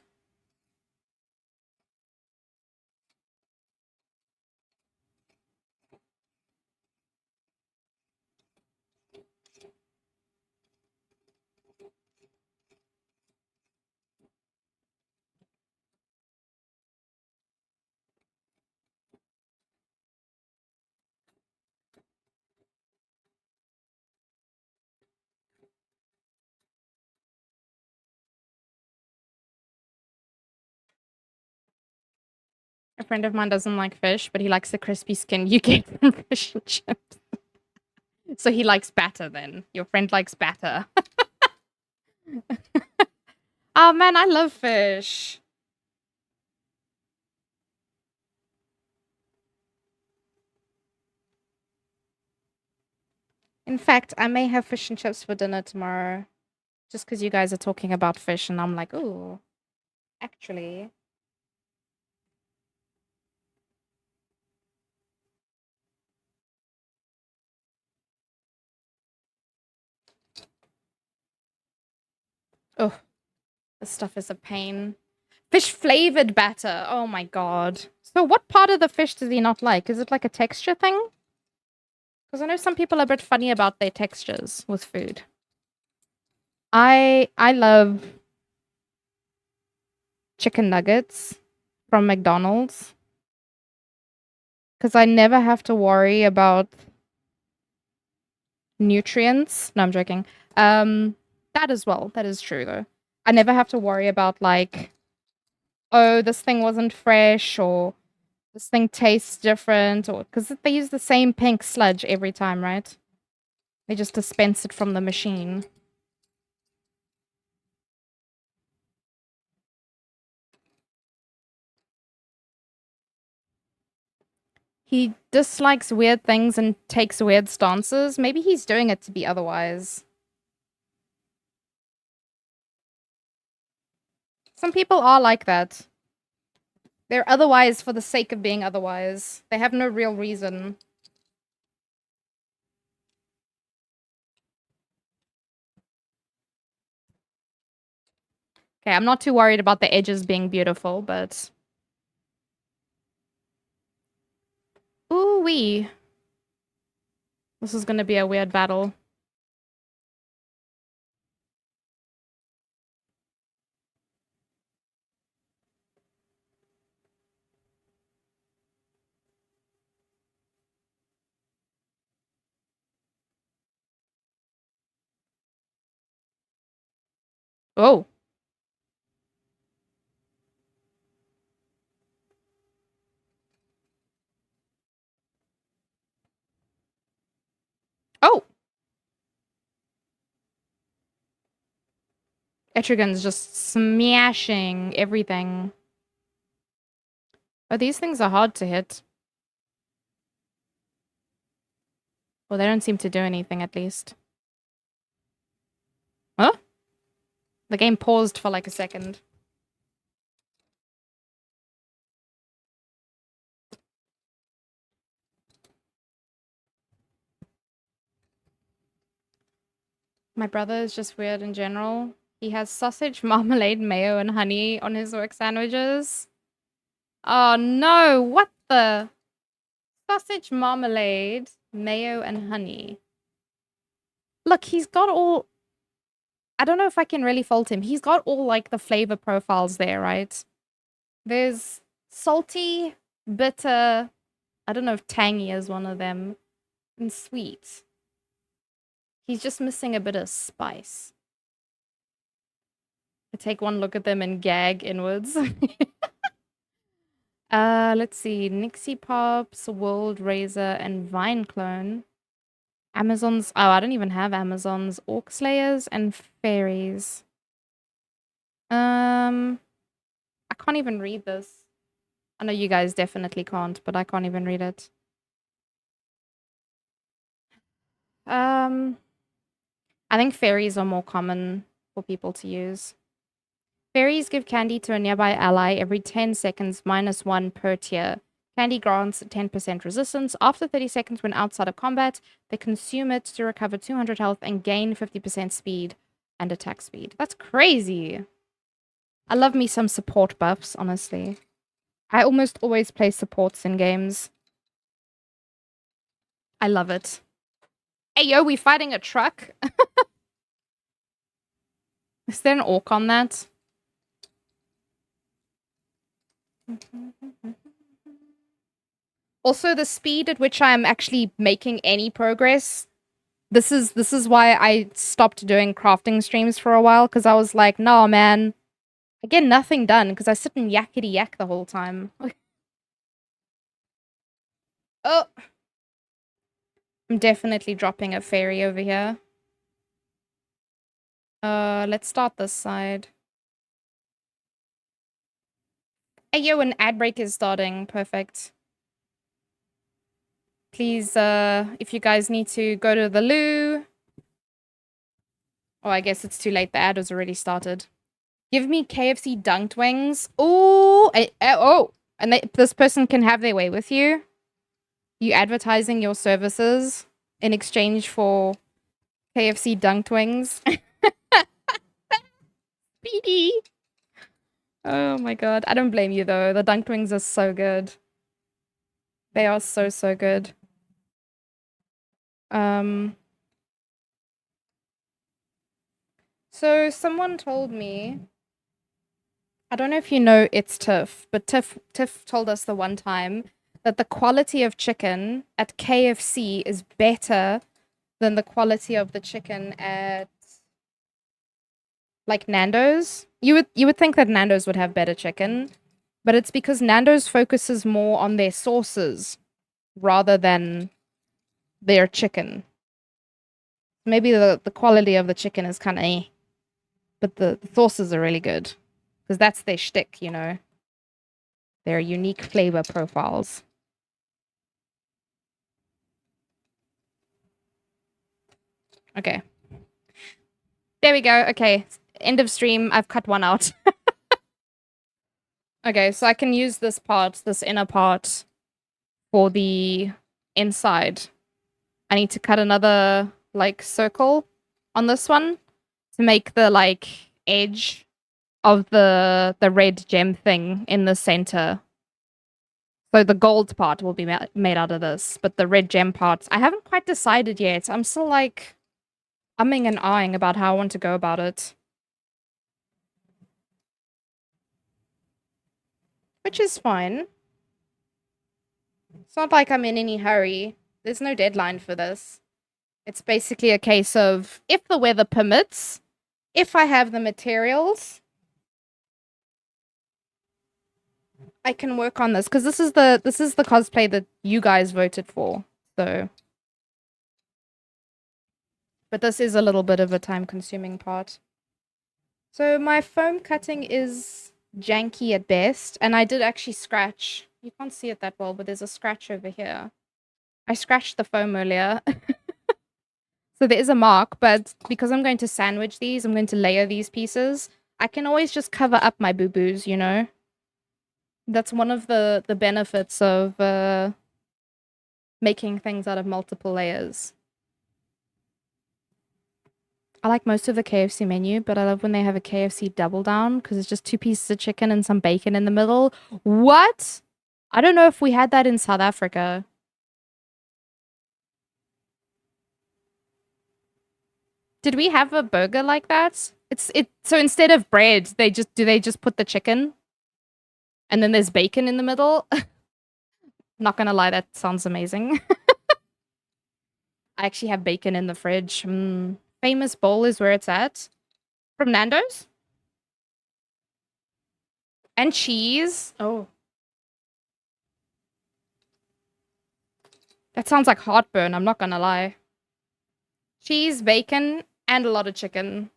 A friend of mine doesn't like fish, but he likes the crispy skin you get from fish and chips. So he likes batter then. Your friend likes batter. Oh man, I love fish. In fact, I may have fish and chips for dinner tomorrow. Just because you guys are talking about fish and I'm like, ooh, actually. Oh, this stuff is a pain. Fish flavored batter. Oh my god. So what part of the fish does he not like? Is it like a texture thing? Because I know some people are a bit funny about their textures with food. I love chicken nuggets from McDonald's. Because I never have to worry about nutrients. No, I'm joking. That as well. That is true though. I never have to worry about like, oh, this thing wasn't fresh or this thing tastes different or because they use the same pink sludge every time, right? They just dispense it from the machine. He dislikes weird things and takes weird stances. Maybe he's doing it to be otherwise. Some people are like that. They're otherwise for the sake of being otherwise. They have no real reason. Okay, I'm not too worried about the edges being beautiful, but... Ooh-wee. This is gonna be a weird battle. Oh. Oh! Etrigan's just smashing everything. Oh, these things are hard to hit. Well, they don't seem to do anything, at least. Huh? The game paused for like a second. My brother is just weird in general. He has sausage, marmalade, mayo, and honey on his work sandwiches. Oh no, what the? Sausage, marmalade, mayo, and honey. Look, he's got all... I don't know if I can really fault him. He's got all, like, the flavor profiles there, right? There's salty, bitter... I don't know if tangy is one of them. And sweet. He's just missing a bit of spice. I take one look at them and gag inwards. Let's see. Nixie Pops, World Razor, and Vine Clone. Amazons. Oh, I don't even have Amazons. Orc Slayers and Fairies. I can't even read this. I know you guys definitely can't, but I can't even read it. I think fairies are more common for people to use. Fairies give candy to a nearby ally every 10 seconds, -1 per tier. Candy grants 10% resistance. After 30 seconds when outside of combat, they consume it to recover 200 health and gain 50% speed and attack speed. That's crazy. I love me some support buffs, honestly. I almost always play supports in games. I love it. Hey, yo, we fighting a truck? Is there an orc on that? Also, the speed at which I'm actually making any progress. This is why I stopped doing crafting streams for a while, because I was like, nah, man. I get nothing done, because I sit and yakety yak the whole time. Oh! I'm definitely dropping a fairy over here. Let's start this side. Hey, yo, an ad break is starting. Perfect. Please, if you guys need to go to the loo. Oh, I guess it's too late. The ad has already started. Give me KFC dunked wings. Ooh, oh, and this person can have their way with you. You advertising your services in exchange for KFC dunked wings. Speedy. Oh my god. I don't blame you though. The dunked wings are so good. They are so, so good. So someone told me, I don't know if you know It's Tiff, but Tiff told us the one time that the quality of chicken at KFC is better than the quality of the chicken at like Nando's. You would think that Nando's would have better chicken, but it's because Nando's focuses more on their sauces rather than their chicken. Maybe the quality of the chicken is kind of eh, but the sauces are really good because that's their shtick, you know. Their unique flavor profiles. Okay. There we go. Okay. End of stream. I've cut one out. Okay, so I can use this part, this inner part, for the inside. I need to cut another, like, circle on this one to make the, like, edge of the red gem thing in the center. So the gold part will be made out of this, but the red gem parts, I haven't quite decided yet. I'm still, like, umming and ahhing about how I want to go about it. Which is fine. It's not like I'm in any hurry. There's no deadline for this. It's basically a case of, if the weather permits, if I have the materials, I can work on this. Because this is the cosplay that you guys voted for. So. But this is a little bit of a time-consuming part. So my foam cutting is janky at best. And I did actually scratch You can't see it that well, but there's a scratch over here. I scratched the foam earlier. So there is a mark, but because I'm going to sandwich these, I'm going to layer these pieces. I can always just cover up my boo-boos, you know? That's one of the benefits of making things out of multiple layers. I like most of the KFC menu, but I love when they have a KFC double down because it's just 2 pieces of chicken and some bacon in the middle. What? I don't know if we had that in South Africa. Did we have a burger like that? So instead of bread, they just put the chicken? And then there's bacon in the middle? Not gonna lie, that sounds amazing. I actually have bacon in the fridge. Famous Bowl is where it's at. From Nando's? And cheese. Oh. That sounds like heartburn, I'm not gonna lie. Cheese, bacon, and a lot of chicken.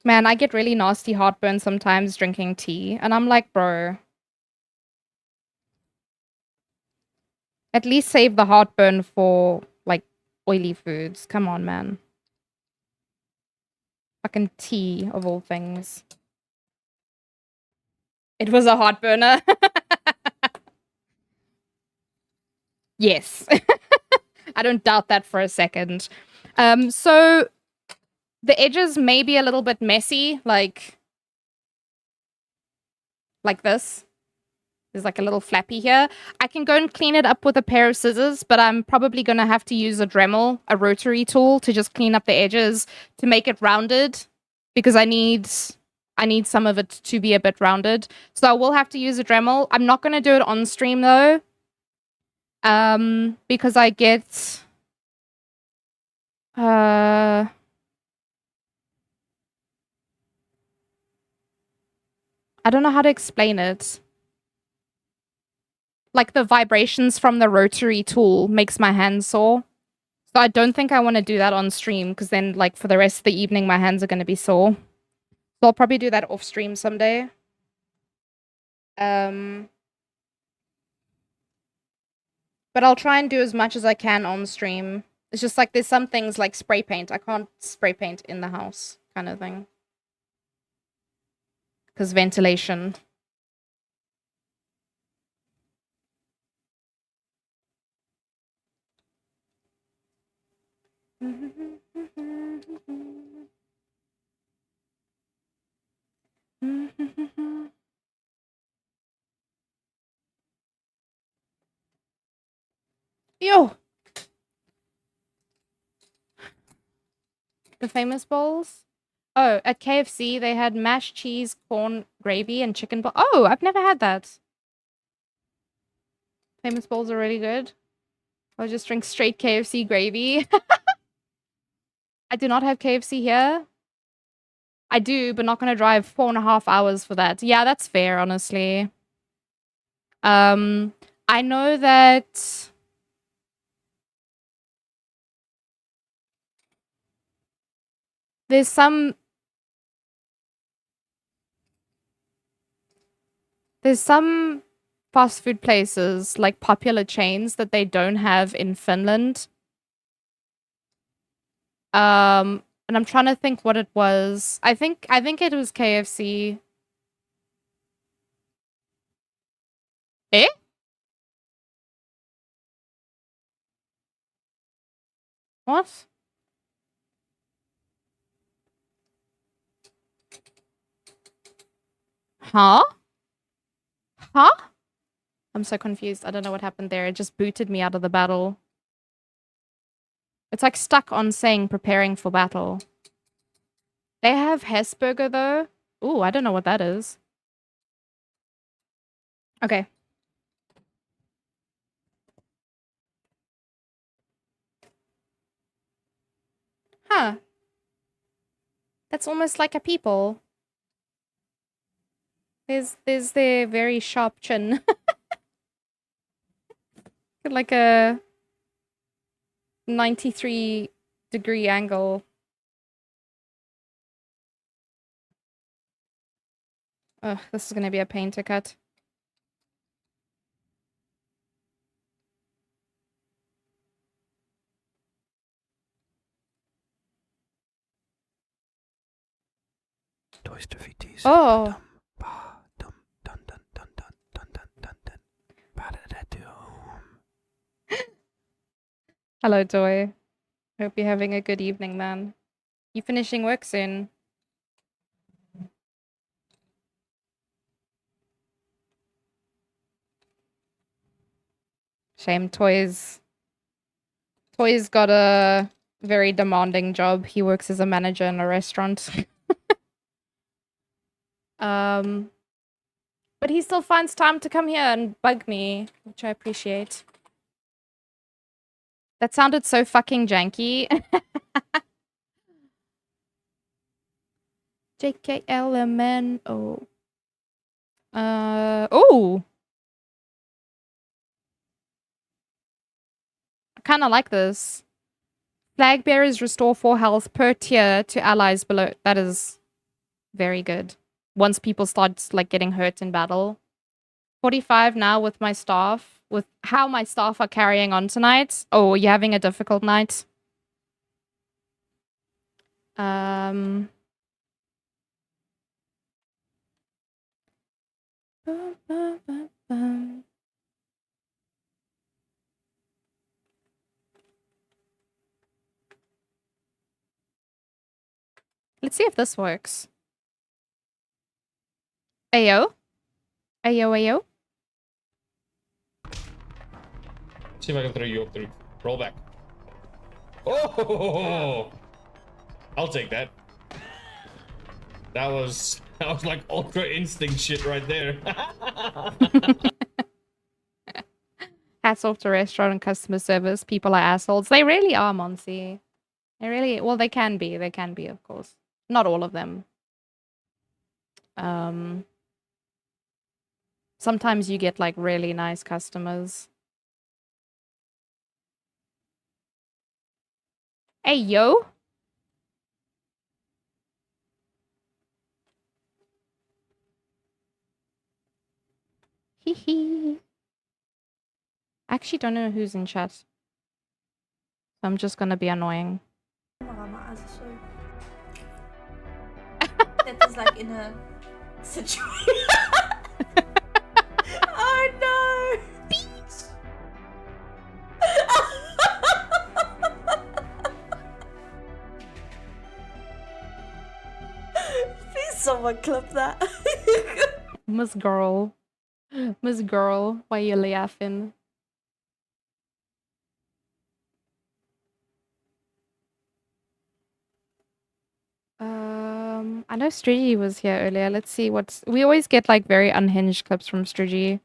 Man, I get really nasty heartburn sometimes drinking tea, and I'm like, bro. At least save the heartburn for, like, oily foods. Come on, man. Fucking tea, of all things. It was a heartburner. Yes. I don't doubt that for a second. So the edges may be a little bit messy, like this. There's like a little flappy here. I can go and clean it up with a pair of scissors, but I'm probably going to have to use a Dremel, a rotary tool, to just clean up the edges to make it rounded because I need some of it to be a bit rounded. So I will have to use a Dremel. I'm not going to do it on stream though. Because I get I don't know how to explain it. Like the vibrations from the rotary tool makes my hands sore. So I don't think I want to do that on stream because then like for the rest of the evening my hands are going to be sore. So I'll probably do that off stream someday. But I'll try and do as much as I can on stream. It's just like there's some things like spray paint. I can't spray paint in the house kind of thing. Because ventilation. Yo! The famous bowls? Oh, at KFC they had mashed cheese, corn, gravy, and chicken bowl. Oh, I've never had that. Famous bowls are really good. I'll just drink straight KFC gravy. I do not have KFC here. I do, but not gonna drive 4.5 hours for that. Yeah, that's fair, honestly. I know that there's some fast food places, like popular chains, that they don't have in Finland. And I'm trying to think what it was. I think it was KFC. Eh? What? Huh? Huh? I'm so confused. I don't know what happened there. It just booted me out of the battle. It's like stuck on saying preparing for battle. They have Hesburger though. Ooh, I don't know what that is. Okay. Huh. That's almost like a people. There's their very sharp chin. Like a 93 degree angle. Ugh, this is gonna be a pain to cut. Toys to VTs. Oh. Hello, Toy. Hope you're having a good evening, man. You finishing work soon? Shame, Toy's got a very demanding job. He works as a manager in a restaurant. But he still finds time to come here and bug me, which I appreciate. That sounded so fucking janky. JKLMNO. Oh! I kinda like this. Flag bearers restore 4 health per tier to allies below. That is very good. Once people start, like, getting hurt in battle. 45 now with my staff. With how my staff are carrying on tonight. Oh, you're having a difficult night? Let's see if this works. Ayo? Ayo? See if I can throw you up through. Roll back. Oh! I'll take that. That was like ultra instinct shit right there. Hats off to restaurant and customer service. People are assholes. They really are, Monsi. They really, well, they can be. They can be, of course. Not all of them. Sometimes you get, like, really nice customers. Hey, yo! Hee hee. I actually don't know who's in chat. So I'm just gonna be annoying. Also so. That is like in a situation. Oh no! Beach! Please someone clip that. Miss Girl. Miss Girl, why you laughing? I know Strigi was here earlier. Let's see what's... We always get, like, very unhinged clips from Strigi.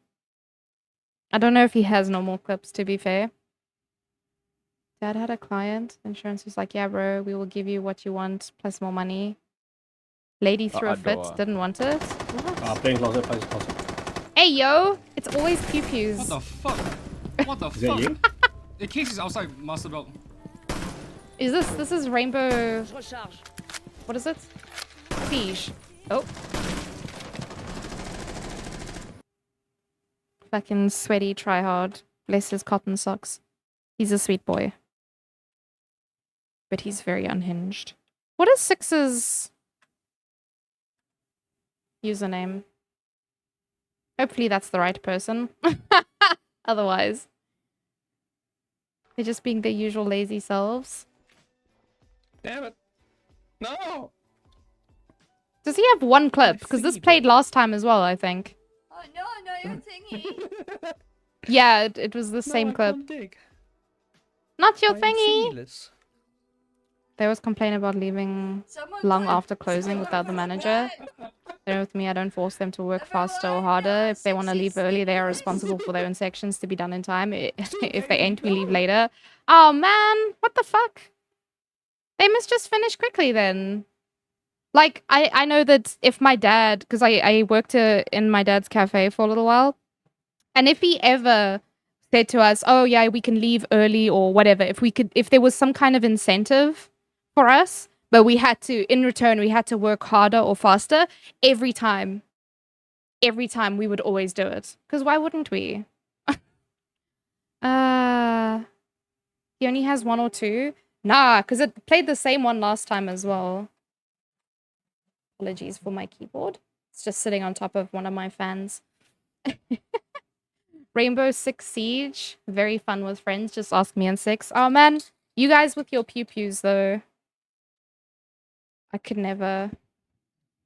I don't know if he has normal clips, to be fair. Dad had a client. Insurance was like, yeah, bro, we will give you what you want, plus more money. Lady threw a fit, didn't want it. What? Playing closet, plays closet. Hey, yo! It's always pew-pews. What the fuck? What the Is that you? The case is outside master belt. Is this is Rainbow... What is it? Siege. Oh. Fucking sweaty tryhard. Bless his cotton socks. He's a sweet boy. But he's very unhinged. What is Six's username? Hopefully that's the right person. Otherwise. They're just being their usual lazy selves. Damn it. No! Does he have one clip? Because this played last time as well, I think. Oh no, your thingy. Yeah, it was the same clip. Not your thingy! They always complain about leaving long after closing without the manager. They're with me, I don't force them to work faster or harder. If they want to leave early, they are responsible for their own sections to be done in time. If they ain't, we leave later. Oh man, what the fuck? They must just finish quickly then. Like, I know that if my dad, because I worked in my dad's cafe for a little while, and if he ever said to us, oh yeah, we can leave early or whatever, if there was some kind of incentive for us, but we had to, in return, we had to work harder or faster, every time we would always do it. Because why wouldn't we? He only has 1 or 2? Nah, because it played the same one last time as well. Apologies for my keyboard. It's just sitting on top of one of my fans. Rainbow Six Siege. Very fun with friends. Just ask me in 6. Oh man, you guys with your pew-pews though. I could never.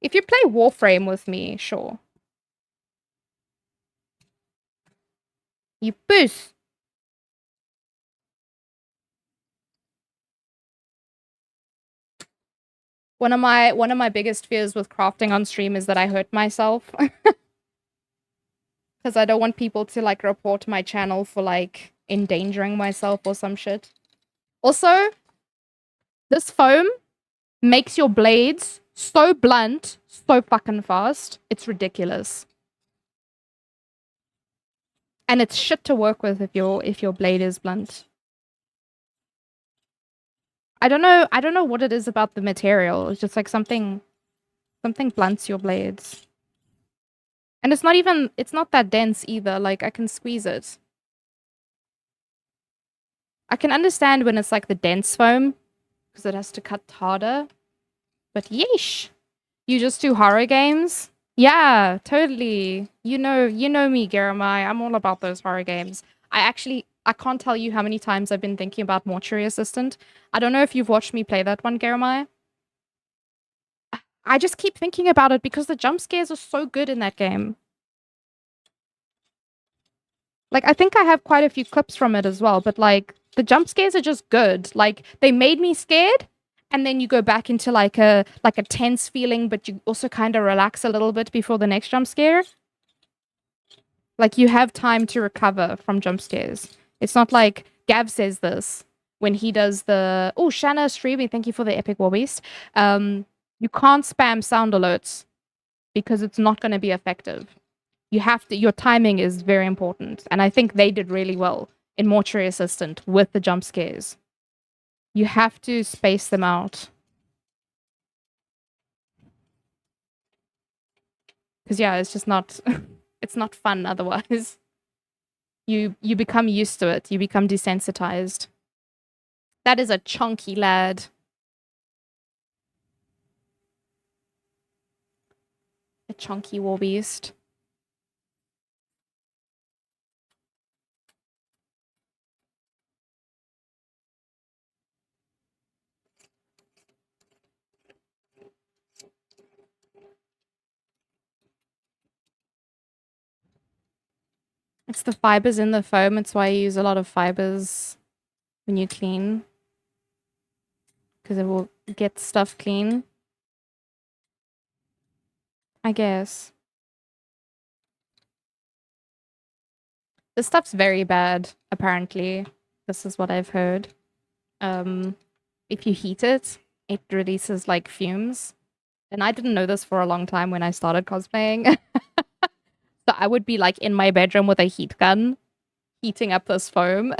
If you play Warframe with me, sure. You puss. One of my biggest fears with crafting on stream is that I hurt myself. Because I don't want people to like report my channel for like endangering myself or some shit. Also, this foam makes your blades so blunt, so fucking fast. It's ridiculous. And it's shit to work with if your blade is blunt. I don't know what it is about the material. It's just like something blunts your blades. And it's not that dense either. Like, I can squeeze it. I can understand when it's like the dense foam, because it has to cut harder. But yeesh. You just do horror games? Yeah, totally. You know me, Garamai. I'm all about those horror games. I can't tell you how many times I've been thinking about Mortuary Assistant. I don't know if you've watched me play that one, Garamai. I just keep thinking about it because the jump scares are so good in that game. Like, I think I have quite a few clips from it as well, but like, the jump scares are just good. Like, they made me scared, and then you go back into like a tense feeling, but you also kind of relax a little bit before the next jump scare. Like, you have time to recover from jump scares. It's not like Gav says this when he does the... Oh, Shanna streaming, thank you for the epic warbeast. You can't spam sound alerts because it's not going to be effective. You have to... Your timing is very important. And I think they did really well in Mortuary Assistant with the jump scares. You have to space them out. Because, yeah, it's just not... it's not fun otherwise. You become used to it. You become desensitized. That is a chunky lad. A chunky warbeast. It's the fibers in the foam. It's why you use a lot of fibers when you clean. Because it will get stuff clean. I guess. This stuff's very bad, apparently. This is what I've heard. If you heat it, it releases like fumes. And I didn't know this for a long time when I started cosplaying. So I would be like in my bedroom with a heat gun, heating up this foam.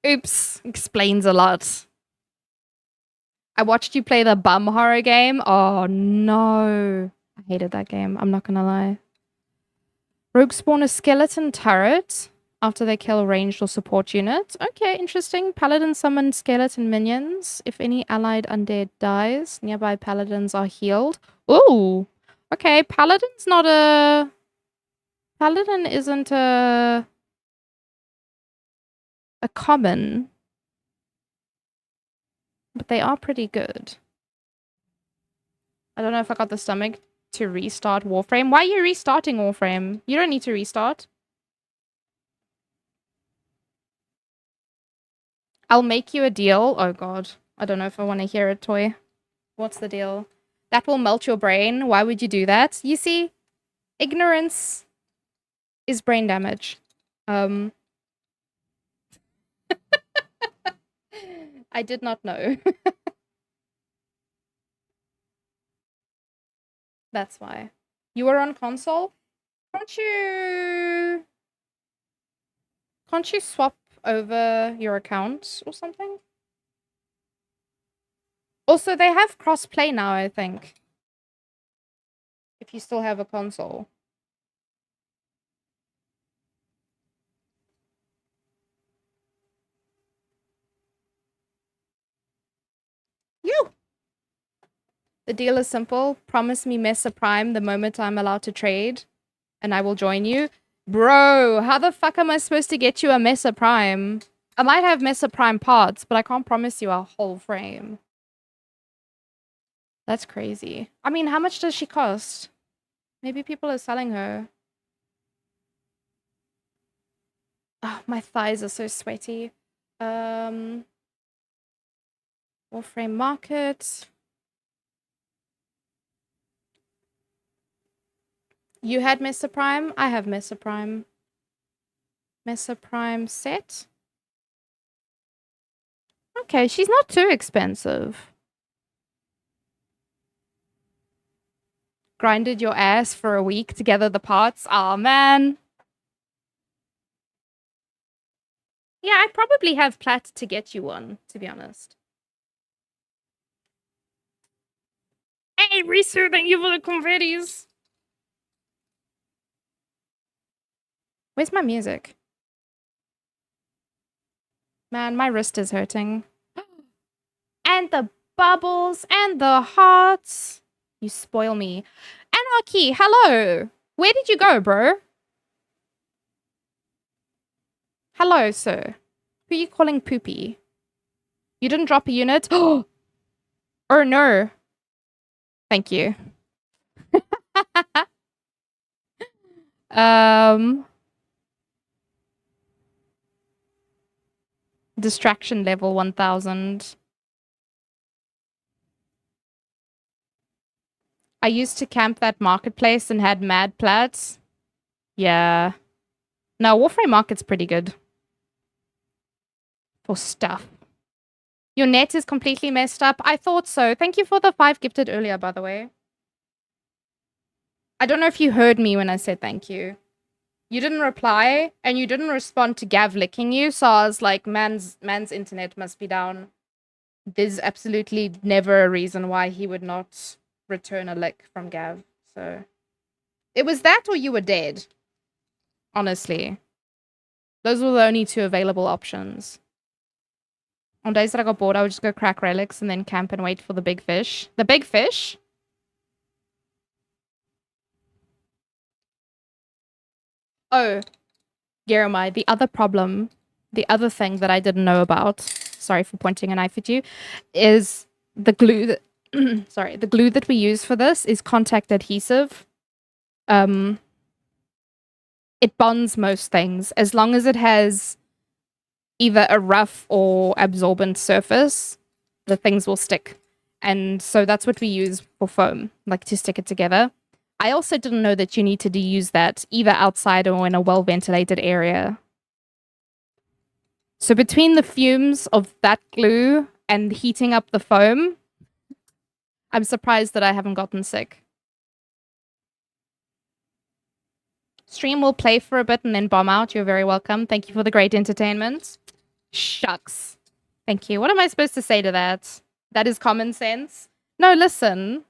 Oops, explains a lot. I watched you play the bum horror game. Oh no. I hated that game, I'm not gonna lie. Rogue spawn a skeleton turret after they kill a ranged or support unit. Okay, interesting. Paladin summon skeleton minions. If any allied undead dies, nearby paladins are healed. Ooh. Okay, paladin's not a... Paladin isn't a common. But they are pretty good. I don't know if I got the stomach to restart Warframe. Why are you restarting Warframe? You don't need to restart. I'll make you a deal. Oh god. I don't know if I want to hear it, Toy. What's the deal? That will melt your brain. Why would you do that? You see, ignorance is brain damage. I did not know. That's why. You were on console? Can't you... Can't you swap over your account or something? Also, they have cross-play now, I think. If you still have a console. You! The deal is simple. Promise me Mesa Prime the moment I'm allowed to trade, and I will join you. Bro, how the fuck am I supposed to get you a Mesa Prime? I might have Mesa Prime parts, but I can't promise you a whole frame. That's crazy. I mean, how much does she cost? Maybe people are selling her. Oh, my thighs are so sweaty. Warframe Market. You had Mesa Prime? I have Mesa Prime. Mesa Prime set? Okay, she's not too expensive. Grinded your ass for a week to gather the parts? Aw, man. Yeah, I probably have plat to get you one, to be honest. Hey, Risu, thank you for the confettis. Where's my music? Man, my wrist is hurting. And the bubbles and the hearts. You spoil me. Anarchy, hello. Where did you go, bro? Hello, sir. Who are you calling poopy? You didn't drop a unit? Oh no. Thank you. Distraction level 1000. I used to camp that marketplace and had mad plats. Yeah. No, Warframe Market's pretty good. For stuff. Your net is completely messed up. I thought so. Thank you for the 5 gifted earlier, by the way. I don't know if you heard me when I said thank you. You didn't reply, and you didn't respond to Gav licking you, so I was like, man's internet must be down. There's absolutely never a reason why he would not return a lick from Gav, so... It was that or you were dead. Honestly. Those were the only 2 available options. On days that I got bored, I would just go crack relics and then camp and wait for the big fish. The big fish? Oh, Jeremiah, the other problem, the other thing that I didn't know about, sorry for pointing a knife at you, is the glue that, sorry, the glue that we use for this is contact adhesive. It bonds most things. As long as it has either a rough or absorbent surface, the things will stick. And so that's what we use for foam, like to stick it together. I also didn't know that you needed to use that either outside or in a well-ventilated area. So between the fumes of that glue and heating up the foam, I'm surprised that I haven't gotten sick. Stream will play for a bit and then bomb out. You're very welcome. Thank you for the great entertainment. Shucks. Thank you. What am I supposed to say to that? That is common sense. No, listen.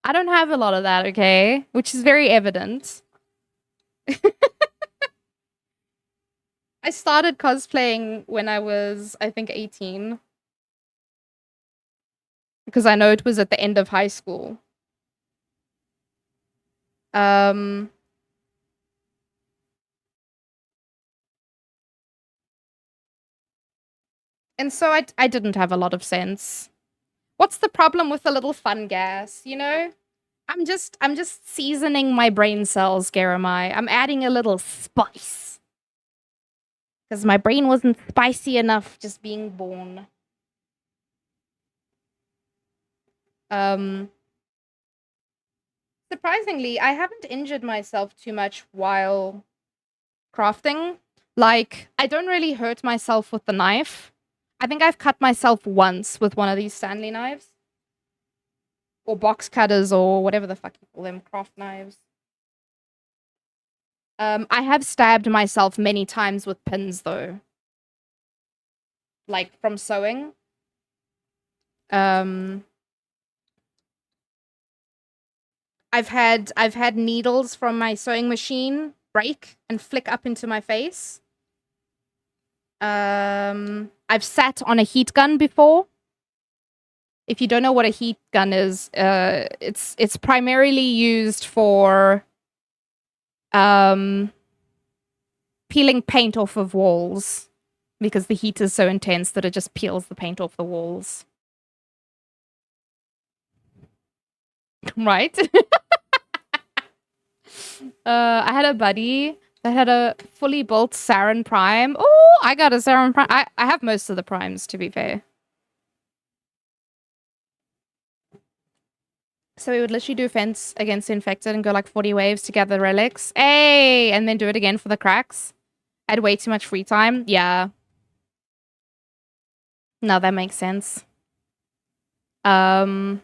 I don't have a lot of that, okay? Which is very evident. I started cosplaying when I was, I think, 18. Because I know it was at the end of high school. And so I didn't have a lot of sense. What's the problem with a little fun gas, you know? I'm just seasoning my brain cells, Garamai. I'm adding a little spice. Because my brain wasn't spicy enough just being born. Surprisingly, I haven't injured myself too much while crafting. Like, I don't really hurt myself with the knife. I think I've cut myself once with one of these Stanley knives. Or box cutters or whatever the fuck you call them, craft knives. I have stabbed myself many times with pins though. Like from sewing. I've had needles from my sewing machine break and flick up into my face. I've sat on a heat gun before. If you don't know what a heat gun is, it's primarily used for peeling paint off of walls because the heat is so intense that it just peels the paint off the walls. Right? I had a buddy that had a fully built Saren Prime. Oh, I got a Saren Prime. I have most of the primes, to be fair. So we would literally do fence against the infected and go like 40 waves to gather relics. Hey! And then do it again for the cracks. I had way too much free time. Yeah. No, that makes sense. Oof.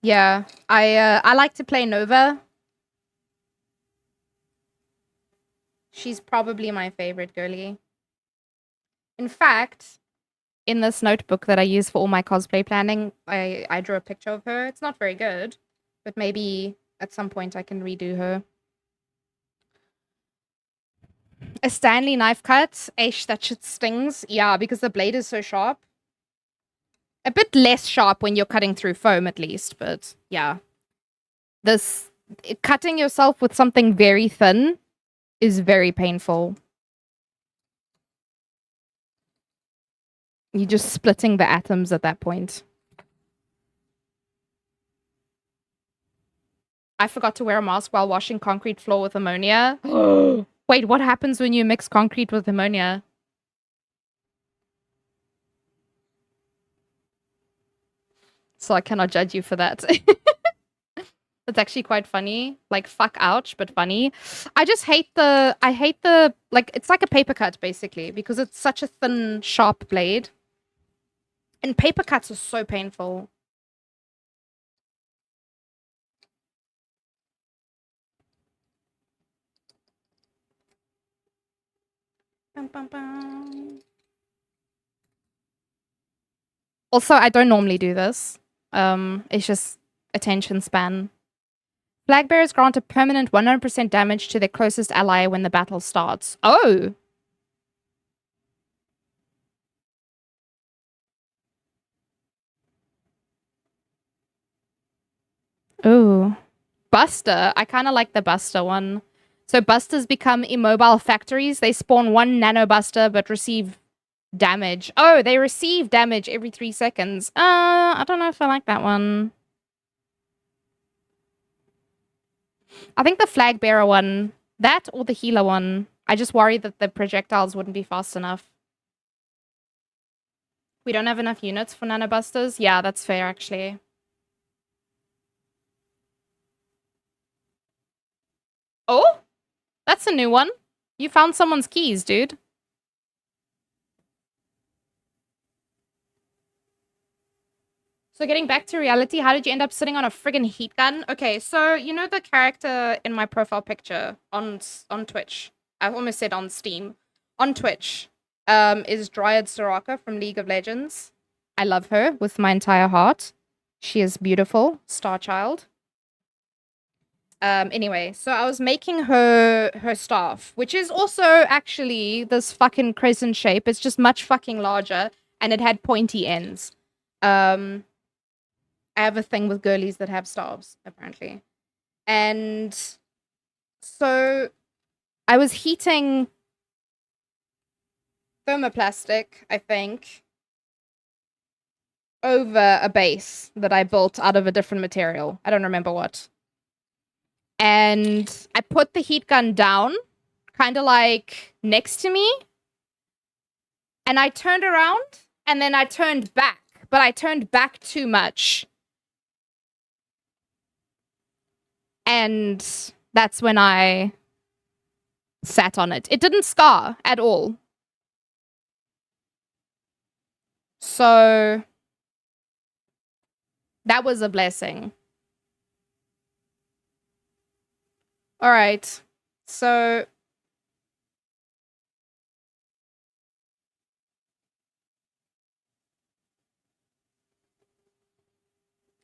Yeah. I like to play Nova. She's probably my favorite girly. In fact, in this notebook that I use for all my cosplay planning, I drew a picture of her. It's not very good, but maybe at some point I can redo her. A Stanley knife cut. Eesh, that shit stings. Yeah, because the blade is so sharp. A bit less sharp when you're cutting through foam, at least, but yeah. Cutting yourself with something very thin is very painful. You're just splitting the atoms at that point. I forgot to wear a mask while washing concrete floor with ammonia. Wait, what happens when you mix concrete with ammonia? So I cannot judge you for that. That's actually quite funny. Like, fuck, ouch, but funny. I hate the, like, it's like a paper cut, basically, because it's such a thin, sharp blade. And paper cuts are so painful. Bum, bum, bum. Also, I don't normally do this. It's just attention span. Flag bearers grant a permanent 100% damage to their closest ally when the battle starts. Oh! Ooh. Buster. I kind of like the Buster one. So Busters become immobile factories. They spawn one nano Buster but receive damage. Oh, they receive damage every 3 seconds. I don't know if I like that one. I think the flag bearer one, that or the healer one. I just worry that the projectiles wouldn't be fast enough. We don't have enough units for nanobusters? Yeah, that's fair, actually. Oh? That's a new one. You found someone's keys, dude. So getting back to reality, how did you end up sitting on a friggin' heat gun? Okay, so you know the character in my profile picture on Twitch? I almost said on Steam. On Twitch, is Dryad Soraka from League of Legends. I love her with my entire heart. She is beautiful, star child. Anyway, so I was making her staff, which is also actually this fucking crescent shape. It's just much fucking larger, and it had pointy ends. I have a thing with girlies that have staffs, apparently. And so I was heating thermoplastic, I think, over a base that I built out of a different material. I don't remember what. And I put the heat gun down, kind of like next to me. And I turned around, and then I turned back. But I turned back too much. And that's when I sat on it. It didn't scar at all. So that was a blessing. All right. So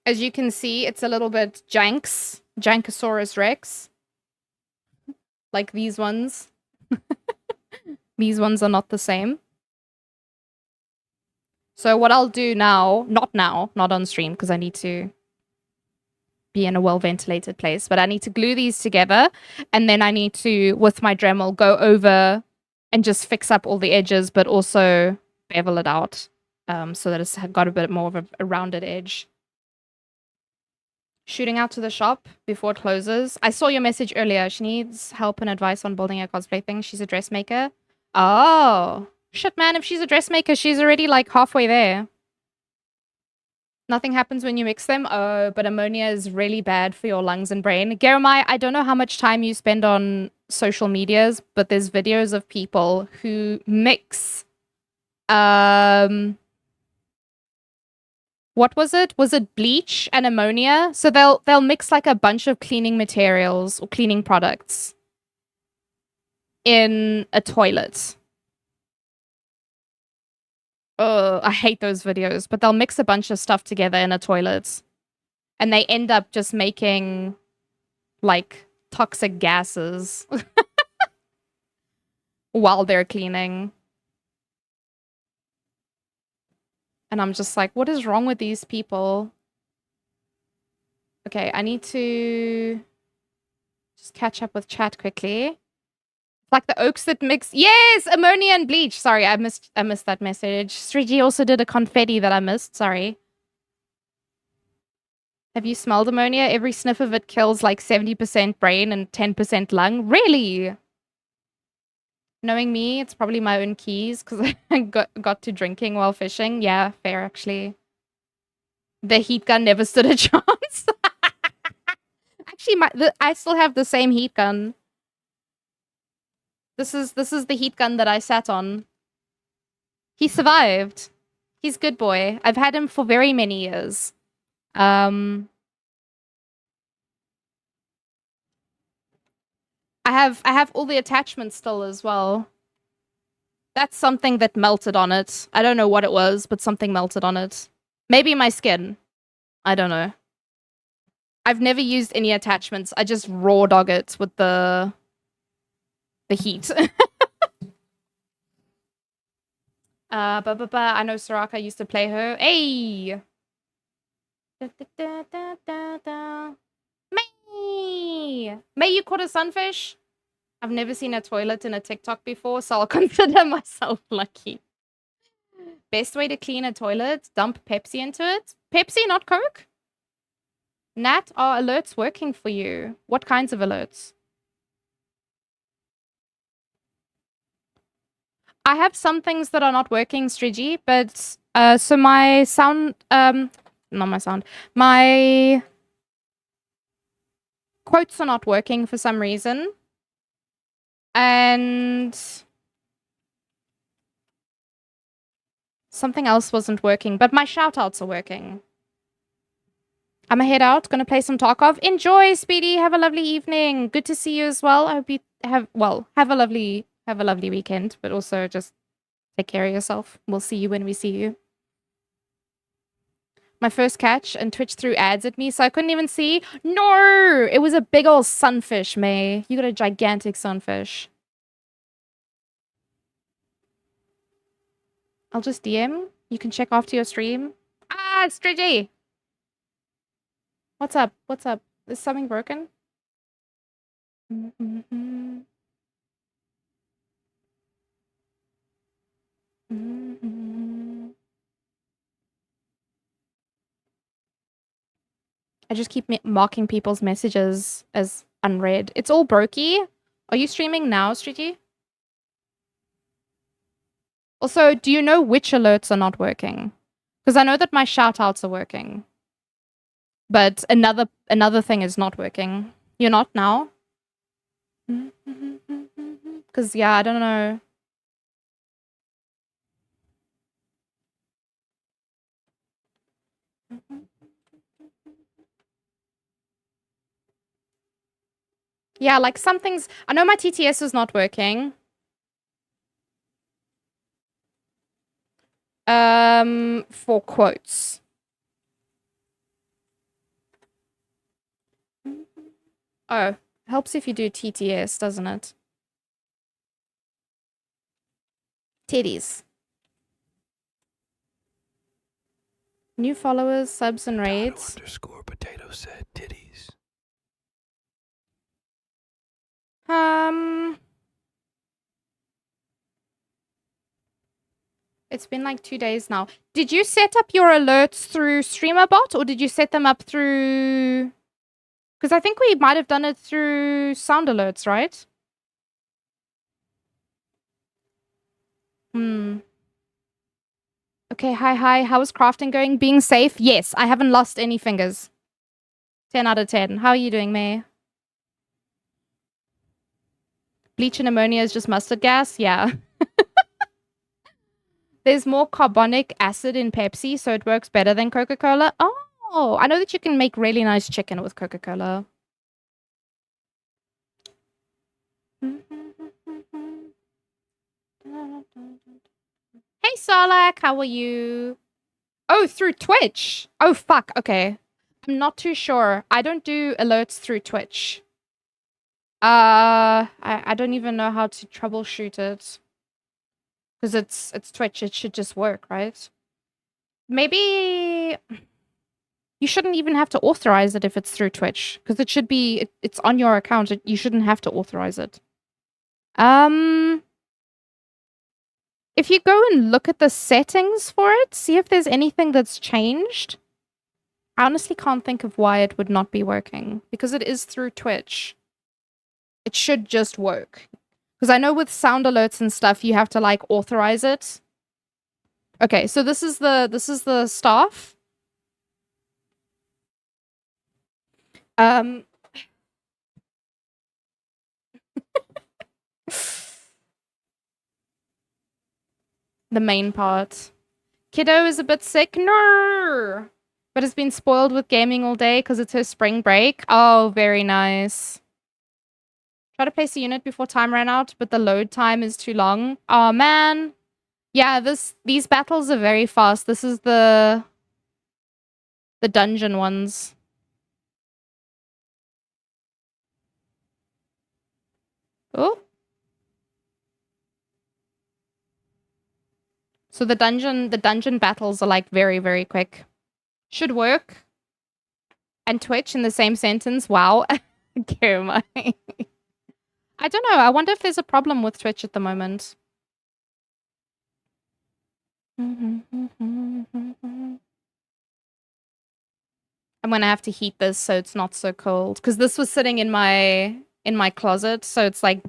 as you can see, it's a little bit Jankosaurus Rex. Like these ones. These ones are not the same. So what I'll do now, not on stream, because I need to be in a well-ventilated place, but I need to glue these together, and then I need to, with my Dremel, go over and just fix up all the edges, but also bevel it out, so that it's got a bit more of a rounded edge. Shooting out to the shop before it closes. I saw your message earlier. She needs help and advice on building a cosplay thing. She's a dressmaker. Oh, shit, man. If she's a dressmaker, she's already like halfway there. Nothing happens when you mix them. Oh, but ammonia is really bad for your lungs and brain. Garamai, I don't know how much time you spend on social medias, but there's videos of people who mix, what was it? Was it bleach and ammonia? So they'll mix like a bunch of cleaning materials or cleaning products in a toilet. Oh, I hate those videos, but they'll mix a bunch of stuff together in a toilet. And they end up just making, like, toxic gases while they're cleaning. And I'm just like, what is wrong with these people? Okay, I need to just catch up with chat quickly. Like the oaks that mix. Yes, ammonia and bleach. Sorry, I missed that message. 3G also did a confetti that I missed. Sorry. Have you smelled ammonia? Every sniff of it kills like 70% brain and 10% lung. Really? Knowing me, it's probably my own keys because I got to drinking while fishing. Yeah, fair actually. The heat gun never stood a chance. Actually, I still have the same heat gun. This is the heat gun that I sat on. He survived. He's good boy. I've had him for very many years. I have all the attachments still as well. That's something that melted on it. I don't know what it was, but something melted on it. Maybe my skin. I don't know. I've never used any attachments. I just raw dog it with the heat. I know Soraka used to play her. Hey! May, you caught a sunfish? I've never seen a toilet in a TikTok before, so I'll consider myself lucky. Best way to clean a toilet? Dump Pepsi into it? Pepsi, not Coke? Nat, are alerts working for you? What kinds of alerts? I have some things that are not working, Strigi, but so my sound, not my sound, my quotes are not working for some reason. And something else wasn't working, but my shoutouts are working. I'm gonna head out, gonna play some Tarkov. Enjoy, Speedy. Have a lovely evening. Good to see you as well. I hope you have a lovely weekend, but also just take care of yourself. We'll see you when we see you. My first catch, and Twitch threw ads at me, so I couldn't even see. No! It was a big old sunfish, May. You got a gigantic sunfish. I'll just DM. You can check after your stream. Ah, it's Strigi! What's up? What's up? Is something broken? I just keep marking people's messages as unread. It's all brokey. Are you streaming now, Strigi? Also, do you know which alerts are not working? Because I know that my shoutouts are working. But another thing is not working. You're not now? Because, yeah, I don't know. Yeah, like something's... I know my TTS is not working. For quotes. Oh, helps if you do TTS, doesn't it? Titties. New followers, subs, and raids. Underscore potato said titties. It's been like 2 days now. Did you set up your alerts through StreamerBot or did you set them up through... Because I think we might have done it through sound alerts, right? Okay, hi. How is crafting going? Being safe? Yes, I haven't lost any fingers. 10 out of 10. How are you doing, May? Bleach and ammonia is just mustard gas? Yeah. There's more carbonic acid in Pepsi, so it works better than Coca-Cola. Oh, I know that you can make really nice chicken with Coca-Cola. Hey, Solak, how are you? Oh, through Twitch. Oh, fuck. Okay. I'm not too sure. I don't do alerts through Twitch. I don't even know how to troubleshoot it. Because it's Twitch. It should just work, right? Maybe you shouldn't even have to authorize it if it's through Twitch. Because it should be... It's on your account. You shouldn't have to authorize it. If you go and look at the settings for it, see if there's anything that's changed. I honestly can't think of why it would not be working. Because it is through Twitch. It should just work. Because I know with sound alerts and stuff, you have to like authorize it. Okay, so this is the staff. The main part. Kiddo is a bit sick. No! But has been spoiled with gaming all day because it's her spring break. Oh, very nice. Try to place a unit before time ran out, but the load time is too long. Oh, man. Yeah, these battles are very fast. This is the dungeon ones. Oh. So the dungeon battles are like very, very quick. Should work. And Twitch in the same sentence. Wow. Kermai. I don't know. I wonder if there's a problem with Twitch at the moment. I'm gonna have to heat this so it's not so cold. Because this was sitting in my closet, so it's like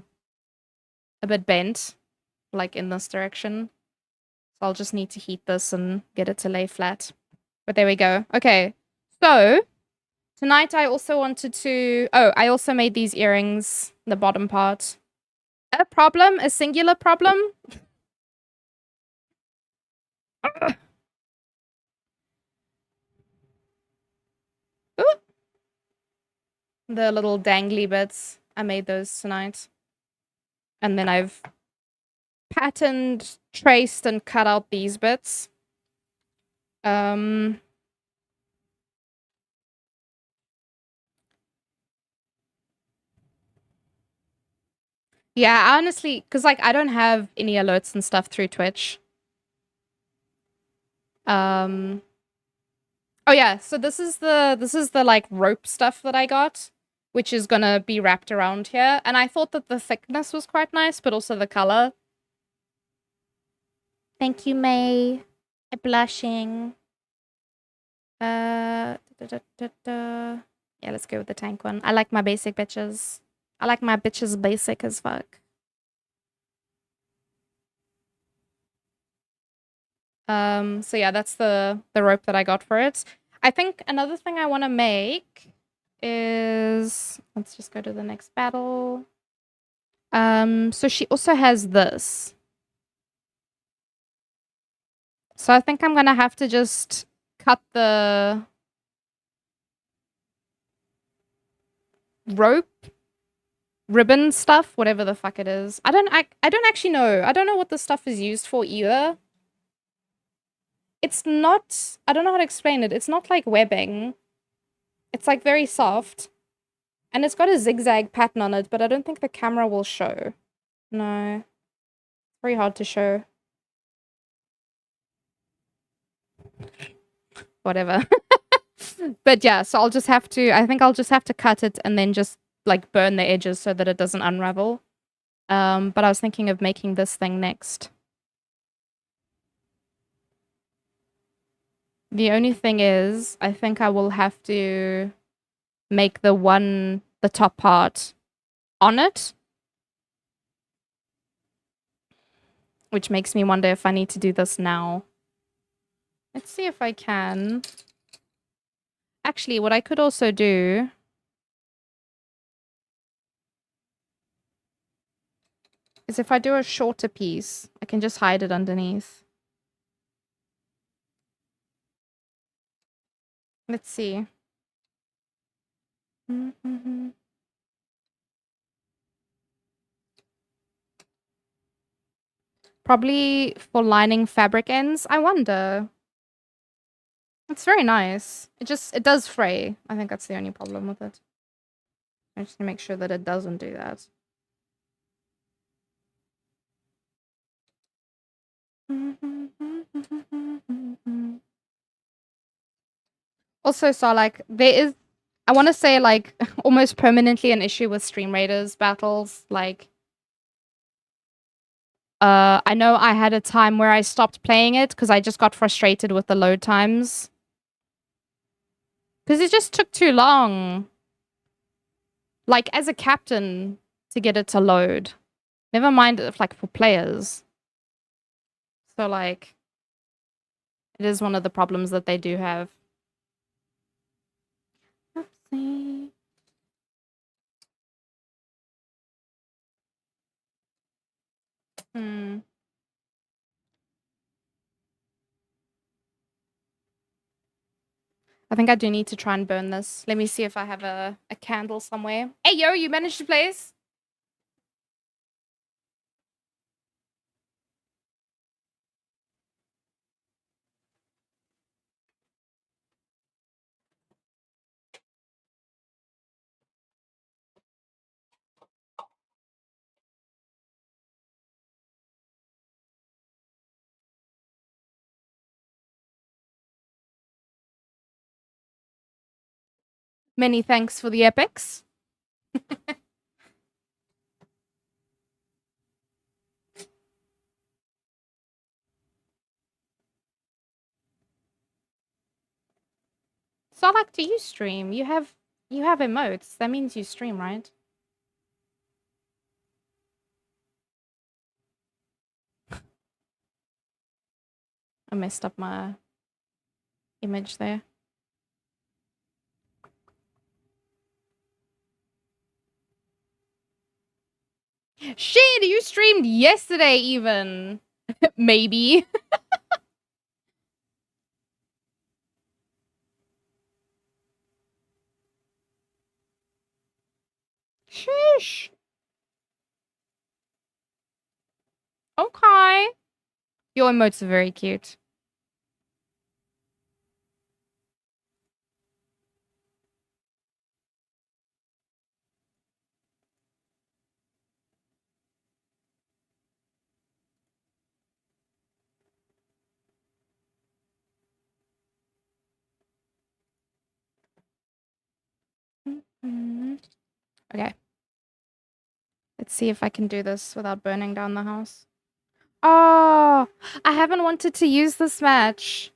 a bit bent. Like in this direction. So I'll just need to heat this and get it to lay flat. But there we go. Okay. So tonight I also wanted to... Oh, I also made these earrings. The bottom part. A problem? A singular problem? Ooh. The little dangly bits. I made those tonight. And then I've patterned, traced, and cut out these bits. Yeah, honestly, because like I don't have any alerts and stuff through Twitch. Oh yeah, so this is the like rope stuff that I got, which is gonna be wrapped around here. And I thought that the thickness was quite nice, but also the color. Thank you, May. I'm blushing. Yeah, let's go with the tank one. I like my basic bitches. I like my bitches basic as fuck. So yeah, that's the rope that I got for it. I think another thing I want to make is... Let's just go to the next battle. So she also has this. So I think I'm gonna have to just cut the rope, ribbon stuff, whatever the fuck it is. I don't actually know. I don't know what the stuff is used for either. It's not, I don't know how to explain it. It's not like webbing. It's like very soft. And it's got a zigzag pattern on it, but I don't think the camera will show. No. It's very hard to show. Whatever. But yeah, so I'll just have to, I think I'll just have to cut it and then just like burn the edges so that it doesn't unravel. But I was thinking of making this thing next. The only thing is, I think I will have to make the top part on it. Which makes me wonder if I need to do this now. Let's see if I can. Actually, what I could also do is if I do a shorter piece, I can just hide it underneath. Let's see. Probably for lining fabric ends, I wonder. It's very nice. It does fray. I think that's the only problem with it. I just need to make sure that it doesn't do that. Also, so like there is, I want to say like almost permanently an issue with Stream Raiders battles. Like, I know I had a time where I stopped playing it because I just got frustrated with the load times. Because it just took too long. Like as a captain to get it to load. Never mind if like for players. So like, it is one of the problems that they do have. Oopsie. I think I do need to try and burn this. Let me see if I have a candle somewhere. Hey, yo, you managed to place? Many thanks for the epics. So like, do you stream? You have emotes. That means you stream, right? I messed up my image there. Shit, you streamed yesterday even. Maybe. Sheesh. Okay. Your emotes are very cute. Okay. Let's see if I can do this without burning down the house. Oh, I haven't wanted to use this match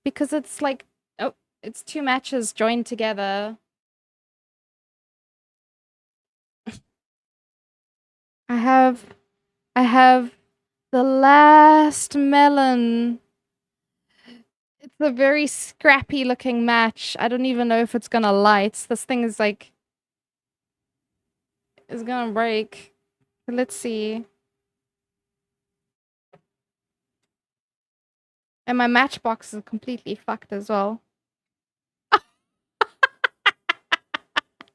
because it's like, oh, it's two matches joined together. I have the last melon. It's a very scrappy looking match. I don't even know if it's gonna light. This thing is like, is gonna break. Let's see. And my matchbox is completely fucked as well.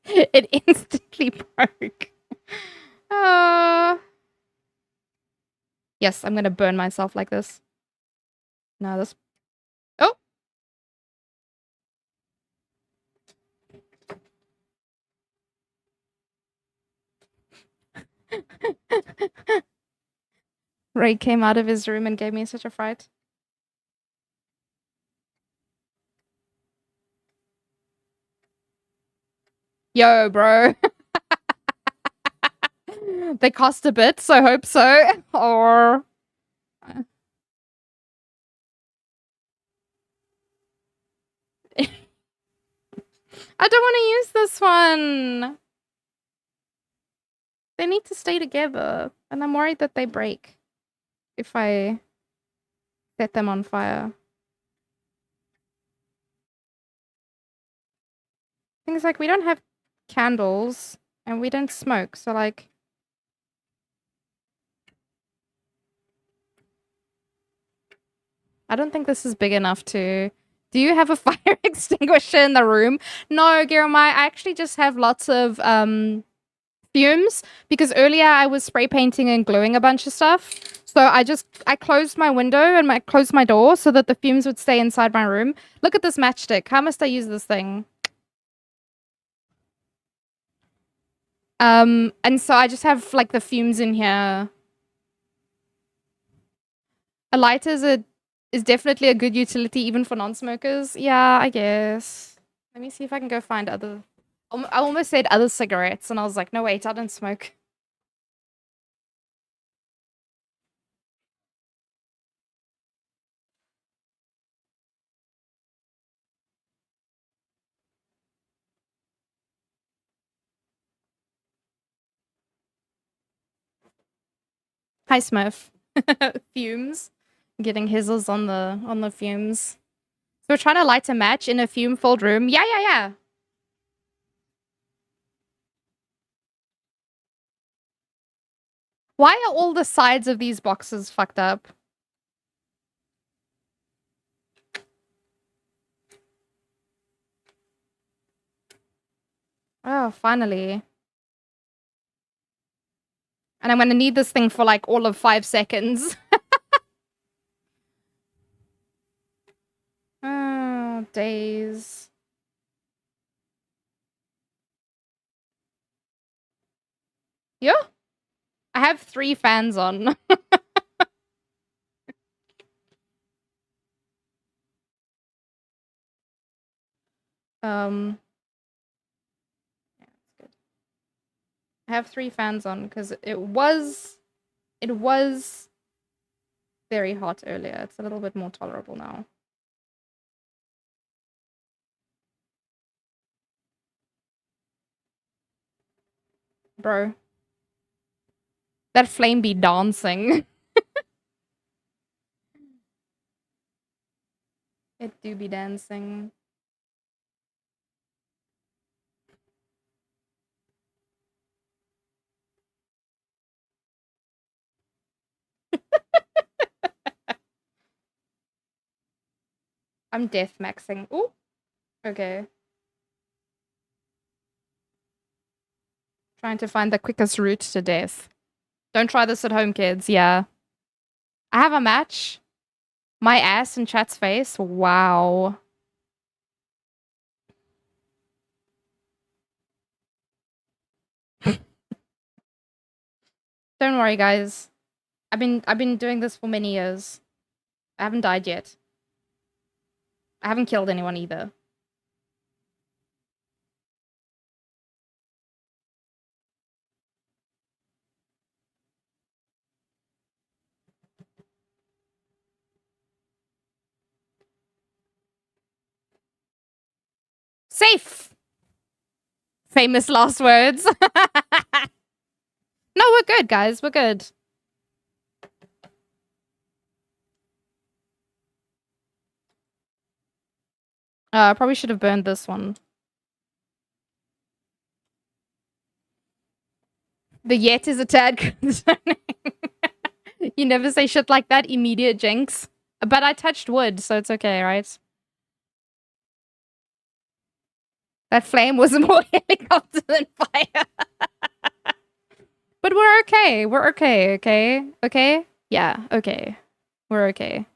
It instantly broke. Yes, I'm gonna burn myself like this. No, this... Oh! Ray came out of his room and gave me such a fright. Yo, bro. They cost a bit, so hope so. Or... I don't want to use this one. They need to stay together. And I'm worried that they break if I set them on fire. Things like we don't have candles and we don't smoke, so like... I don't think this is big enough to... Do you have a fire extinguisher in the room? No, Giromai, I actually just have lots of fumes because earlier I was spray painting and gluing a bunch of stuff. So I closed my window and I closed my door so that the fumes would stay inside my room. Look at this matchstick. How must I use this thing? And so I just have like the fumes in here. A lighter is definitely a good utility even for non-smokers. Yeah, I guess. Let me see if I can go find other... I almost said other cigarettes and I was like, no wait, I don't smoke. Hi Smurf. Fumes. Getting hizzles on the fumes. So we're trying to light a match in a fume-filled room. Yeah. Why are all the sides of these boxes fucked up? Oh, finally. And I'm gonna need this thing for like all of 5 seconds. Oh, days. Yeah? I have 3 fans on. Yeah, that's good. I have 3 fans on because it was very hot earlier. It's a little bit more tolerable now. Bro. That flame be dancing. It do be dancing. I'm death maxing. Ooh. Okay. Trying to find the quickest route to death. Don't try this at home, kids. Yeah. I have a match. My ass in chat's face. Wow. Don't worry, guys. I've been doing this for many years. I haven't died yet. I haven't killed anyone either. Safe! Famous last words. No, we're good, guys. We're good. I probably should have burned this one. The yet is a tad concerning. You never say shit like that. Immediate jinx. But I touched wood, so it's okay, right? That flame was more helicopter than fire. But we're okay. We're okay, okay? Okay? Yeah, okay. We're okay.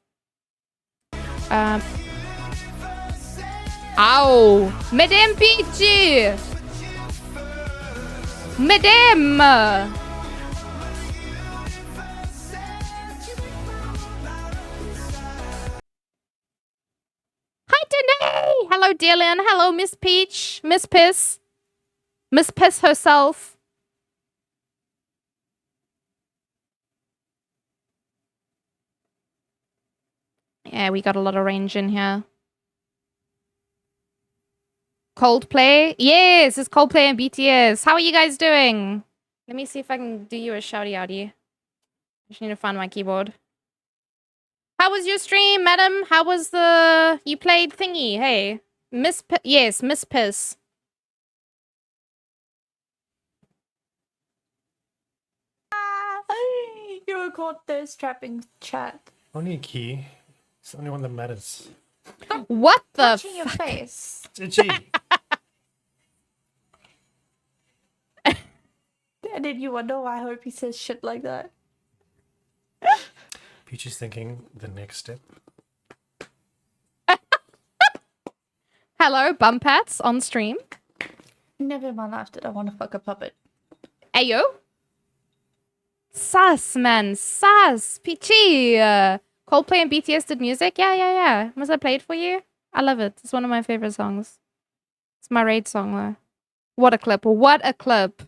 Ow! Madame Peachy! Madame! Hi, Danae! Hello, Dylan. Hello, Miss Peach. Miss Piss. Miss Piss herself. Yeah, we got a lot of range in here. Coldplay? Yes, it's Coldplay and BTS. How are you guys doing? Let me see if I can do you a shouty outy. I just need to find my keyboard. How was your stream, madam? How was the... You played thingy, hey. Miss P... Yes, Miss Piss. You were caught thirst trapping chat. Only a key. It's the only one that matters. What the Touching your face. GG. And then you wonder why I hope he says shit like that. Peach is thinking the next step. Hello, bum pats on stream. Never in my life did I want to fuck a puppet. Ayo. Sus, man. Sus. Peachy. Coldplay and BTS did music? Yeah. Must I play it for you? I love it. It's one of my favorite songs. It's my raid song, though. What a clip. What a clip.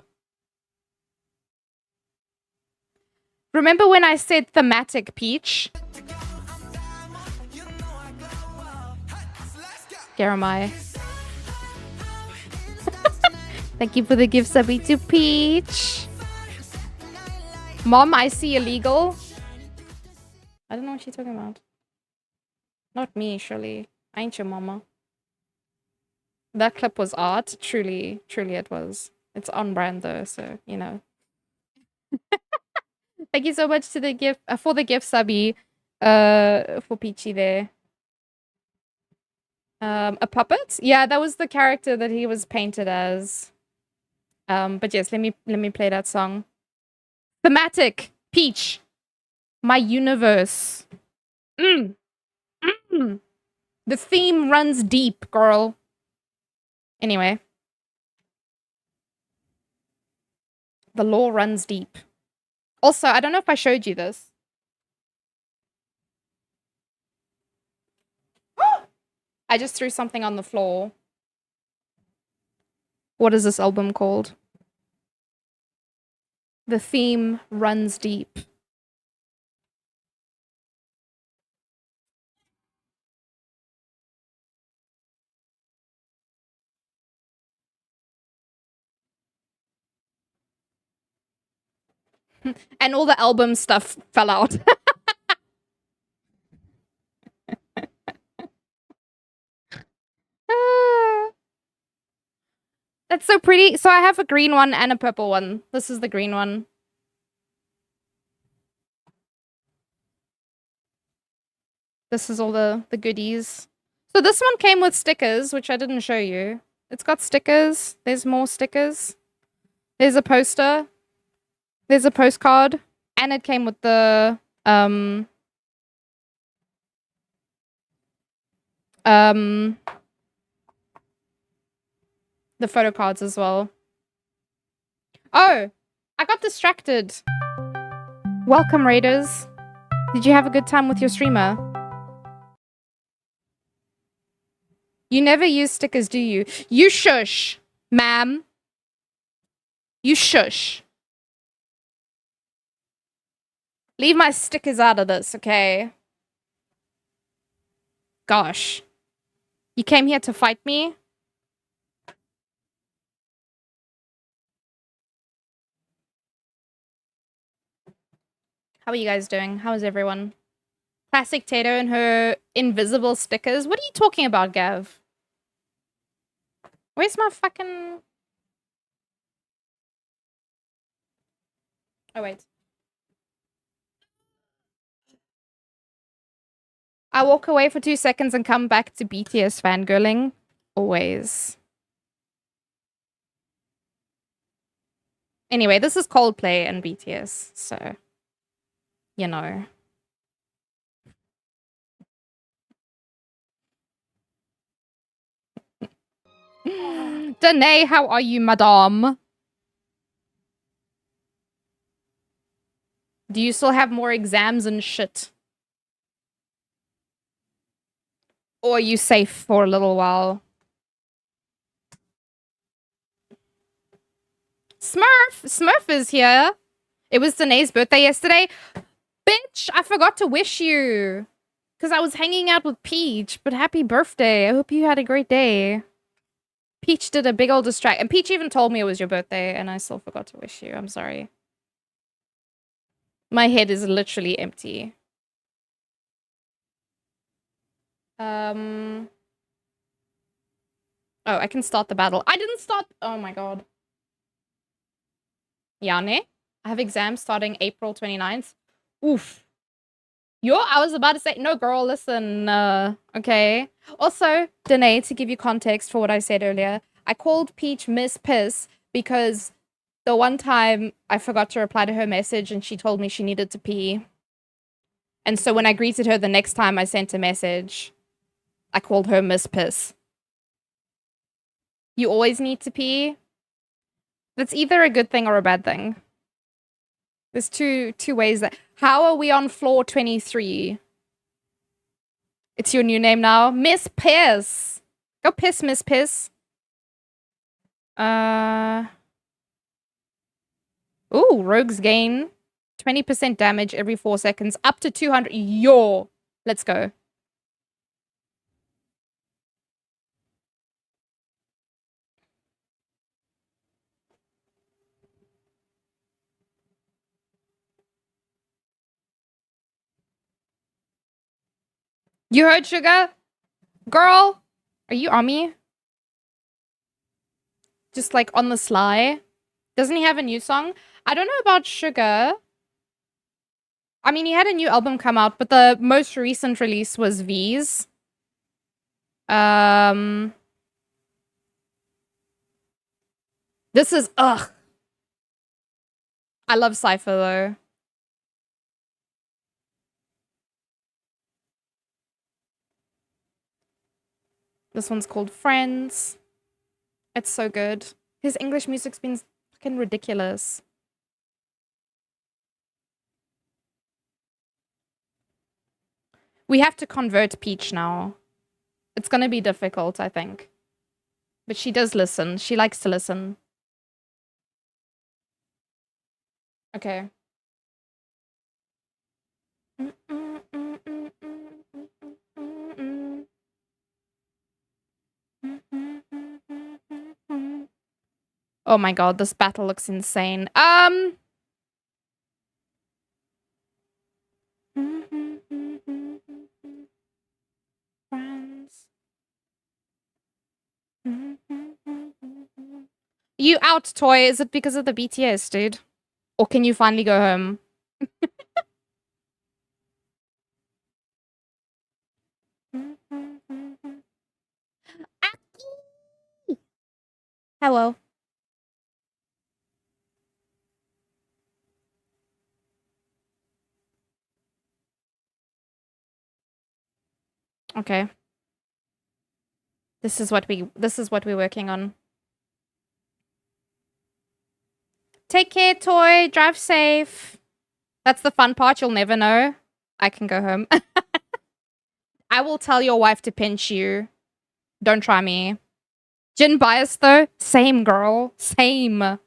Remember when I said thematic, Peach? Jeremiah. Thank you for the gift subby to Peach. Mom, I see illegal. I don't know what she's talking about. Not me, surely. I ain't your mama. That clip was art. Truly it was. It's on brand though, so, you know. Thank you so much to the gift for the gift subby for Peachy there. A puppet? Yeah, that was the character that he was painted as. But yes, let me play that song. Thematic, Peach. My universe. The theme runs deep, girl. Anyway. The lore runs deep. Also, I don't know if I showed you this. I just threw something on the floor. What is this album called? The theme runs deep. And all the album stuff fell out. That's so pretty. So I have a green one and a purple one. This is the green one. This is all the goodies. So this one came with stickers, which I didn't show you. It's got stickers. There's more stickers. There's a poster. There's a postcard. And it came with the the photo cards as well. Oh, I got distracted. Welcome, Raiders. Did you have a good time with your streamer? You never use stickers, do you? You shush, ma'am. You shush. Leave my stickers out of this, okay? Gosh. You came here to fight me? How are you guys doing? How is everyone? Classic Tato and her invisible stickers. What are you talking about, Gav? Where's my fucking... Oh, wait. I walk away for 2 seconds and come back to BTS fangirling. Always. Anyway, this is Coldplay and BTS, so you know. Danae, how are you, madame? Do you still have more exams and shit? Or are you safe for a little while? Smurf is here. It was Danae's birthday yesterday. Bitch, I forgot to wish you. Because I was hanging out with Peach. But happy birthday. I hope you had a great day. Peach did a big old distract. And Peach even told me it was your birthday. And I still forgot to wish you. I'm sorry. My head is literally empty. Oh, I can start the battle. I didn't start. Oh my god. Yane? I have exams starting April 29th. Oof. I was about to say, no, girl, listen. Okay. Also, Danae, to give you context for what I said earlier, I called Peach Miss Piss because the one time I forgot to reply to her message and she told me she needed to pee. And so when I greeted her the next time I sent a message, I called her Miss Piss. You always need to pee. That's either a good thing or a bad thing. There's two ways that... How are we on floor 23? It's your new name now. Miss Piss. Go piss, Miss Piss. Ooh, rogues gain 20% damage every 4 seconds. Up to 200. Yo. Let's go. You heard, Sugar? Girl, are you on me? Just like on the sly. Doesn't he have a new song? I don't know about Sugar. I mean, he had a new album come out, but the most recent release was V's. This is, ugh. I love Cypher, though. This one's called Friends. It's so good. His English music's been fucking ridiculous. We have to convert Peach now. It's gonna be difficult, I think. But she does listen. She likes to listen. Okay. Oh my god, this battle looks insane. Friends. You out, Toy? Is it because of the BTS, dude? Or can you finally go home? Hello. Okay. This is what we're working on. Take care, Toy. Drive safe. That's the fun part. You'll never know. I can go home. I will tell your wife to pinch you. Don't try me. Jin bias though? Same, girl. Same. Okay,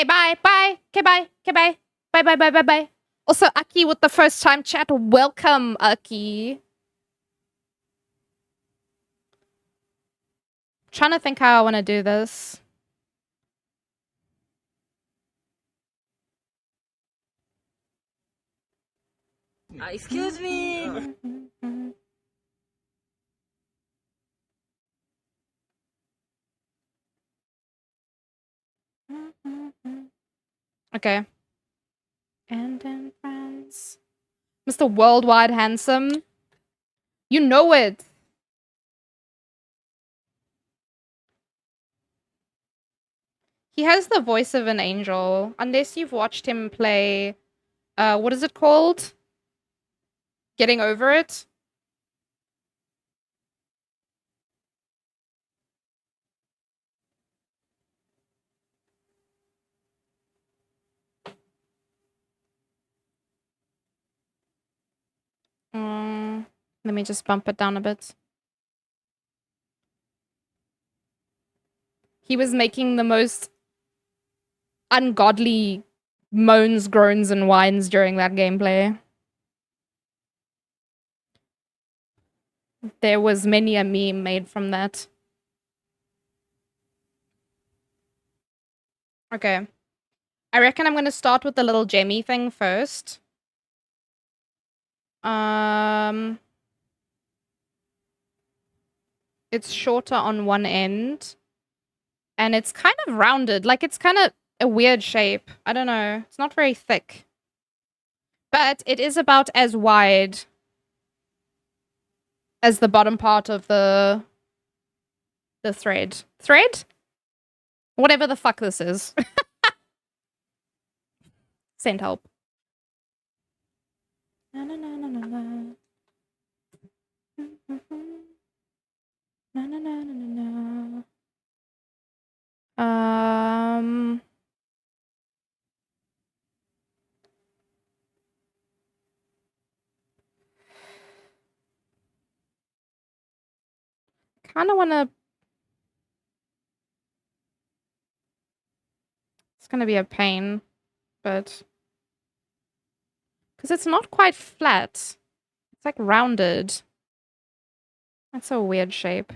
bye. Bye. Okay, bye. Okay, bye. Bye, bye, bye, bye, bye. Also, Aki with the first time chat. Welcome, Aki. Trying to think how I want to do this. Excuse me. Okay. And then friends. words. Mr. Worldwide Handsome. You know it. He has the voice of an angel. Unless you've watched him play... what is it called? Getting Over It? Let me just bump it down a bit. He was making the most ungodly moans, groans, and whines during that gameplay. There was many a meme made from that. Okay. I reckon I'm going to start with the little gemmy thing first. It's shorter on one end. And it's kind of rounded. Like, it's kind of a weird shape. I don't know. It's not very thick. But it is about as wide as the bottom part of the thread. Thread? Whatever the fuck this is. Send help. Na, na, na, na, na, na. Na, na, na, na, na, na. Kind of want to... It's going to be a pain, but... Because it's not quite flat. It's like rounded. That's a weird shape.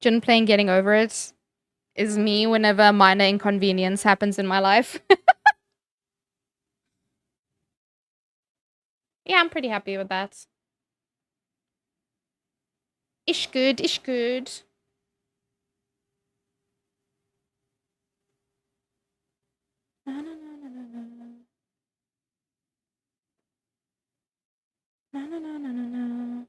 Jin playing Getting Over It is me whenever a minor inconvenience happens in my life. Yeah, I'm pretty happy with that. Ish good, ish good. Na, na, na, na, na, na. Na, na, na, na, na, na.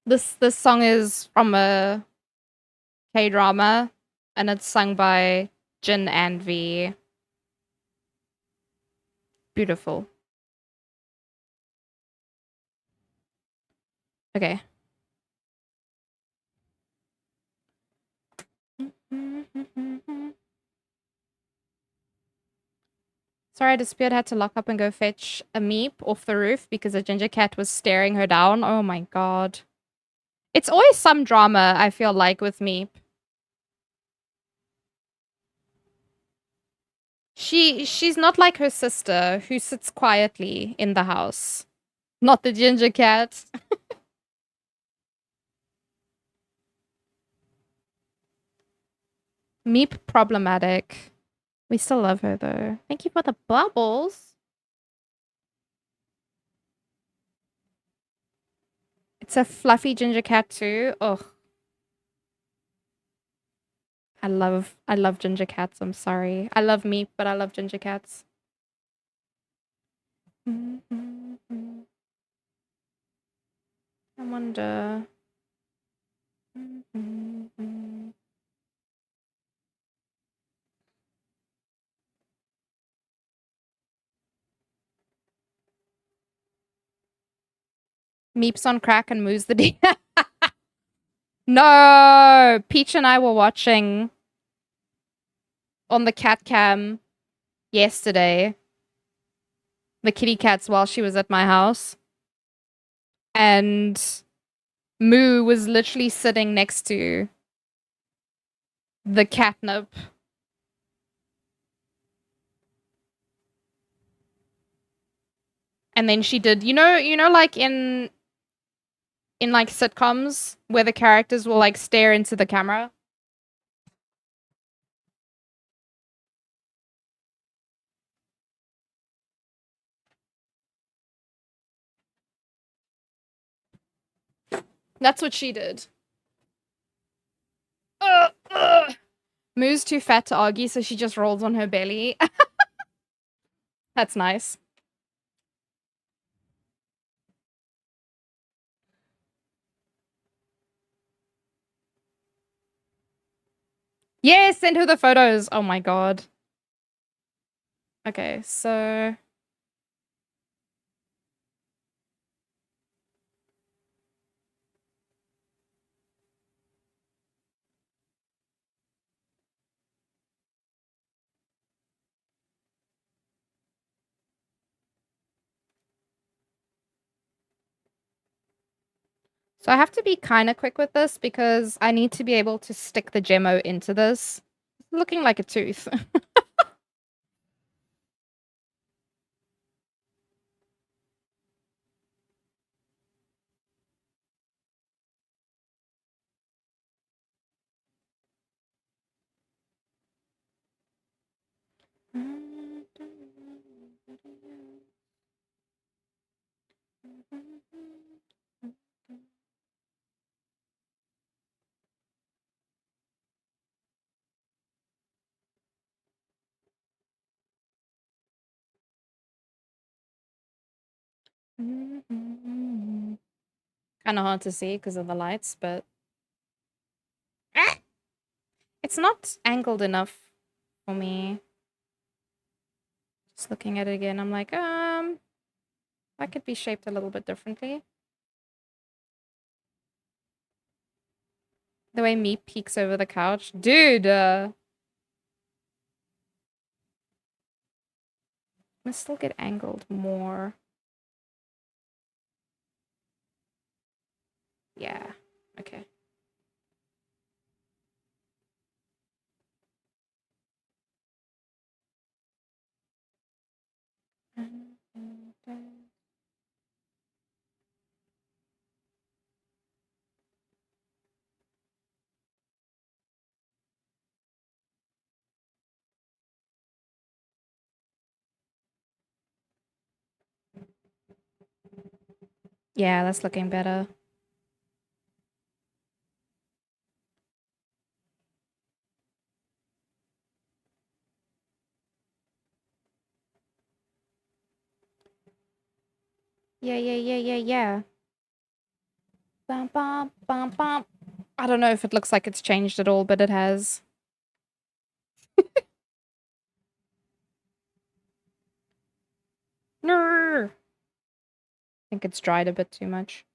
This song is from a K-drama, and it's sung by Jin and V. Beautiful. Okay. Sorry, I disappeared. Had to lock up and go fetch a meep off the roof because a ginger cat was staring her down. Oh my god. It's always some drama, I feel like, with meep. She's not like her sister, who sits quietly in the house. Not the ginger cat. Meep problematic. We still love her, though. Thank you for the bubbles. It's a fluffy ginger cat, too. Ugh. I love ginger cats. I'm sorry. I love Meep, but I love ginger cats. I wonder... Meep's on crack and moves the D. No! Peach and I were watching on the cat cam yesterday the kitty cats while she was at my house. And Moo was literally sitting next to the catnip And then she did, like in like sitcoms where the characters will like stare into the camera. That's what she did. Moo's too fat to argue, so she just rolls on her belly. That's nice. Yes, send her the photos. Oh my god. Okay, so I have to be kind of quick with this because I need to be able to stick the gemmo into this. It's looking like a tooth. Kind of hard to see because of the lights, but it's not angled enough for me. Just looking at it again, I'm like, that could be shaped a little bit differently. The way me peeks over the couch. Dude! Must still get angled more. Yeah. Okay. Yeah, that's looking better. Yeah. Bum, bum, bum, bum. I don't know if it looks like it's changed at all, but it has. No. I think it's dried a bit too much.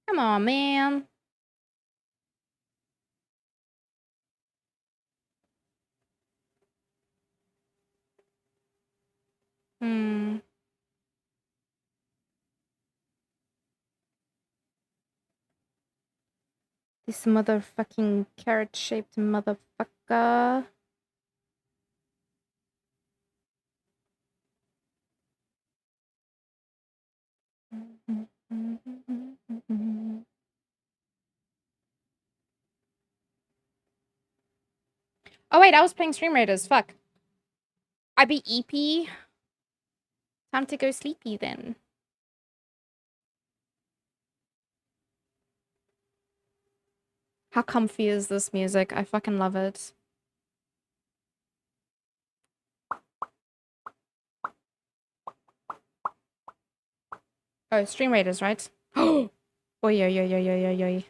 Come on, man. Hmm. This motherfucking carrot-shaped motherfucker. Oh wait, I was playing Stream Raiders. Fuck. I be EP. Time to go sleepy then. How comfy is this music? I fucking love it. Oh, Stream Raiders, right? Oh, yo.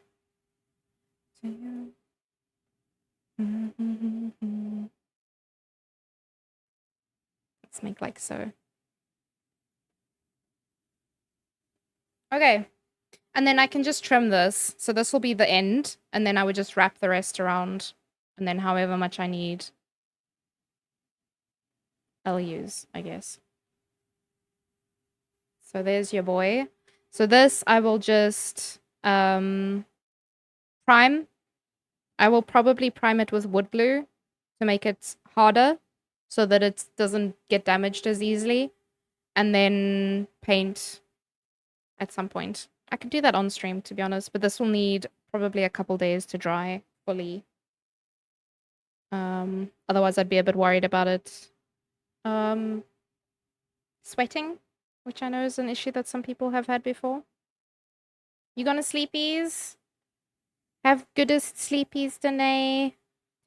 Let's make like so. Okay. And then I can just trim this. So this will be the end. And then I would just wrap the rest around. And then however much I need, I'll use, I guess. So there's your boy. So this I will just prime. I will probably prime it with wood glue to make it harder so that it doesn't get damaged as easily. And then paint at some point. I could do that on stream, to be honest, but this will need probably a couple days to dry fully. Otherwise I'd be a bit worried about it. Sweating, which I know is an issue that some people have had before. You gonna sleepies? Have goodest sleepies, Danae.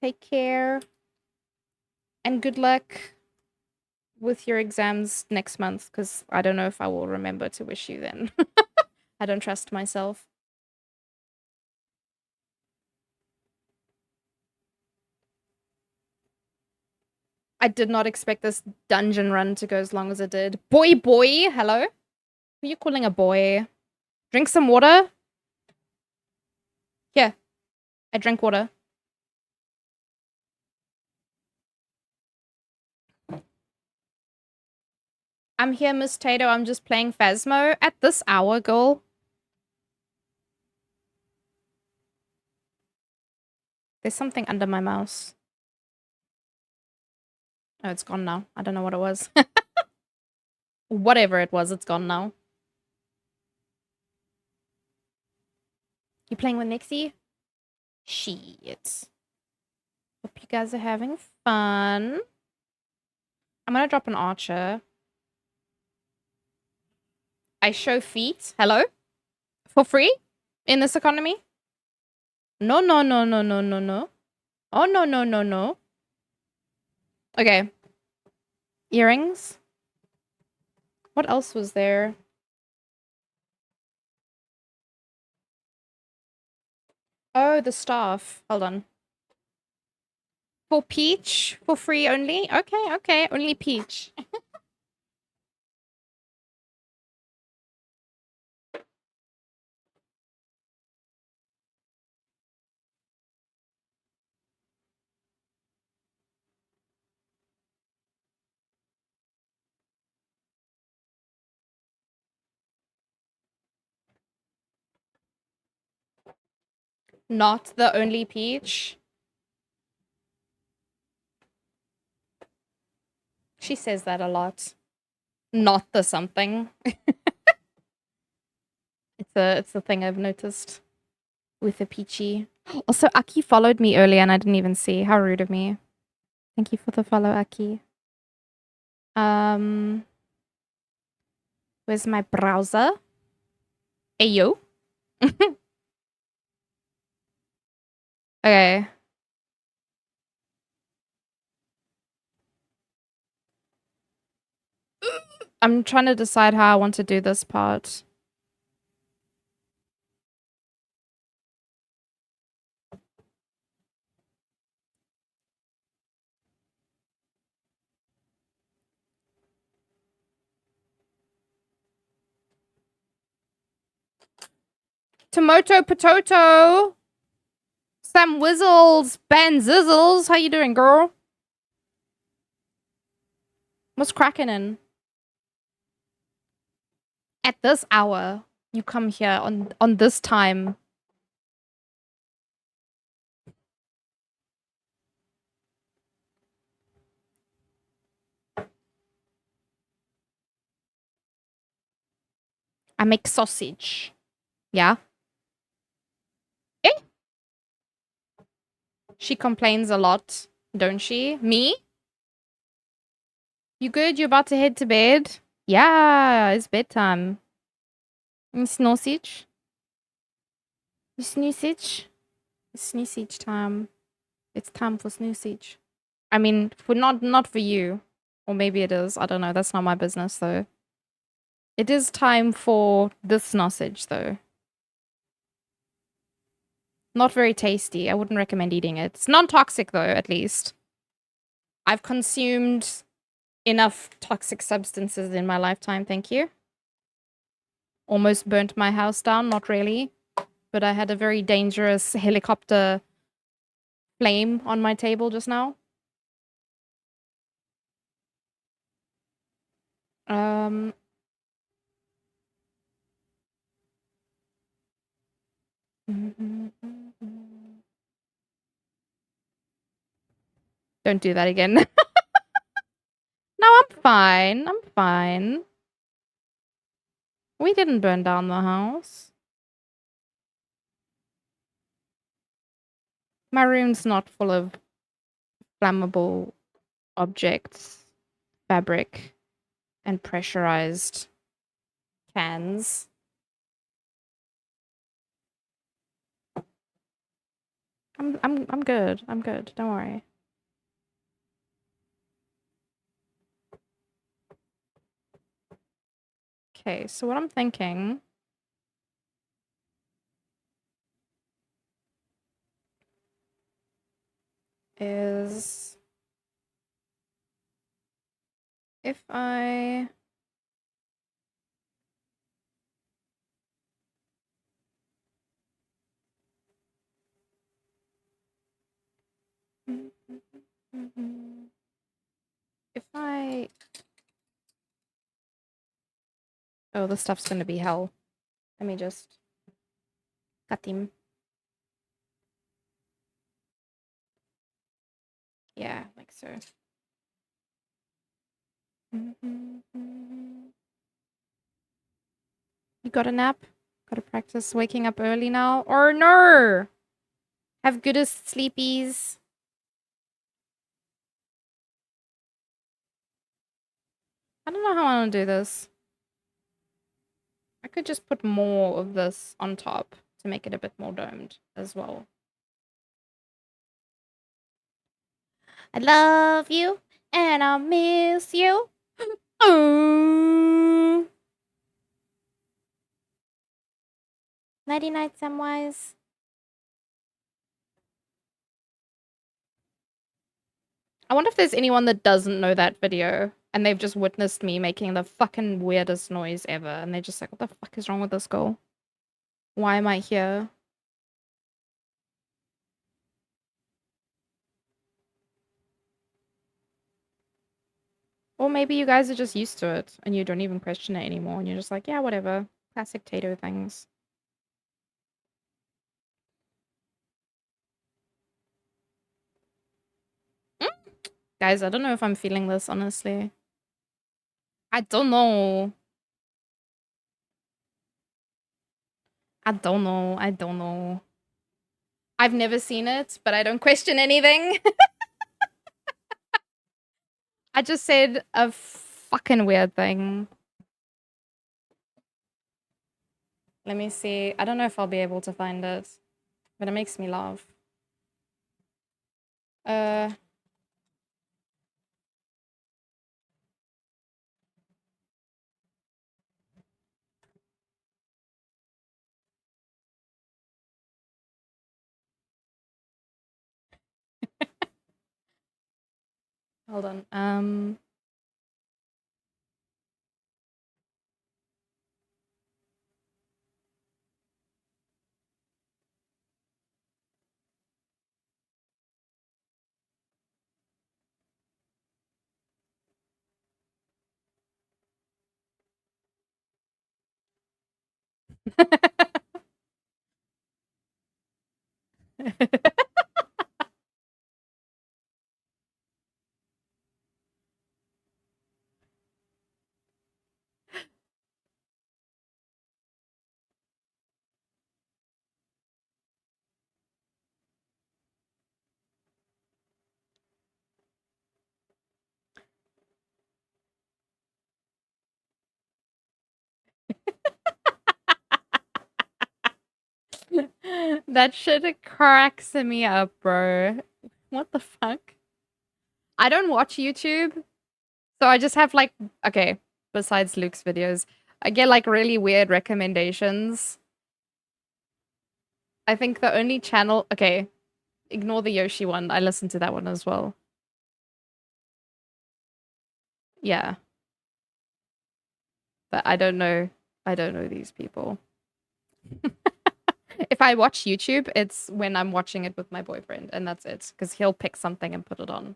Take care. And good luck with your exams next month, because I don't know if I will remember to wish you then. I don't trust myself. I did not expect this dungeon run to go as long as it did. Boy, hello? Who are you calling a boy? Drink some water? Here. I drank water. I'm here, Miss Tato. I'm just playing Phasmo at this hour, girl. There's something under my mouse. Oh, it's gone now. I don't know what it was. Whatever it was, it's gone now. You playing with Nixie? Shit. Hope you guys are having fun. I'm gonna drop an archer. I show feet. Hello? For free? In this economy? No, no, no, no, no, no, no. Oh, no, no, no, no. Okay. Earrings. What else was there? Oh, the staff. Hold on. For Peach? For free only? Okay, okay. Only Peach. Not the only Peach. She says that a lot. Not the something. It's a thing I've noticed with the Peachy. Also, Aki followed me earlier and I didn't even see. How rude of me. Thank you for the follow, Aki. Where's my browser? Ayo. Okay. I'm trying to decide how I want to do this part. Tomato Potato. Sam Wizzles. Ben Zizzles. How you doing, girl? What's cracking in? At this hour, you come here on this time. I make sausage. Yeah. Eh? She complains a lot, don't she? Me? You good? You about to head to bed? Yeah, it's bedtime. Snossage? Snoosage? It's snoosage time. It's time for snoosage. I mean, for not for you. Or maybe it is. I don't know. That's not my business, though. It is time for this sausage, though. Not very tasty. I wouldn't recommend eating it. It's non-toxic, though, at least. I've consumed enough toxic substances in my lifetime, thank you. Almost burnt my house down. Not really. But I had a very dangerous helicopter flame on my table just now. Don't do that again. No, I'm fine. I'm fine. We didn't burn down the house. My room's not full of flammable objects, fabric, and pressurized cans. I'm good. I'm good. Don't worry. Okay, so what I'm thinking is if I if I oh, this stuff's gonna be hell. Let me just cut him. Yeah, like so. You got a nap? Gotta practice waking up early now? Or no! Have goodest sleepies. I don't know how I want to do this. I could just put more of this on top to make it a bit more domed as well. I love you and I'll miss you. Oh. Nighty night, Samwise. I wonder if there's anyone that doesn't know that video and they've just witnessed me making the fucking weirdest noise ever and they're just like, what the fuck is wrong with this girl? Why am I here? Or maybe you guys are just used to it and you don't even question it anymore and you're just like, yeah, whatever. Classic Tato things. Guys, I don't know if I'm feeling this, honestly. I don't know. I don't know. I don't know. I've never seen it, but I don't question anything. I just said a fucking weird thing. Let me see. I don't know if I'll be able to find it, but it makes me laugh. Hold on. That shit cracks me up, bro. What the fuck? I don't watch YouTube, so I just have like, okay, besides Luke's videos, I get like really weird recommendations. I think the only channel, okay, ignore the Yoshi one. I listened to that one as well. Yeah. But I don't know these people. If I watch YouTube, it's when I'm watching it with my boyfriend, and that's it, because he'll pick something and put it on.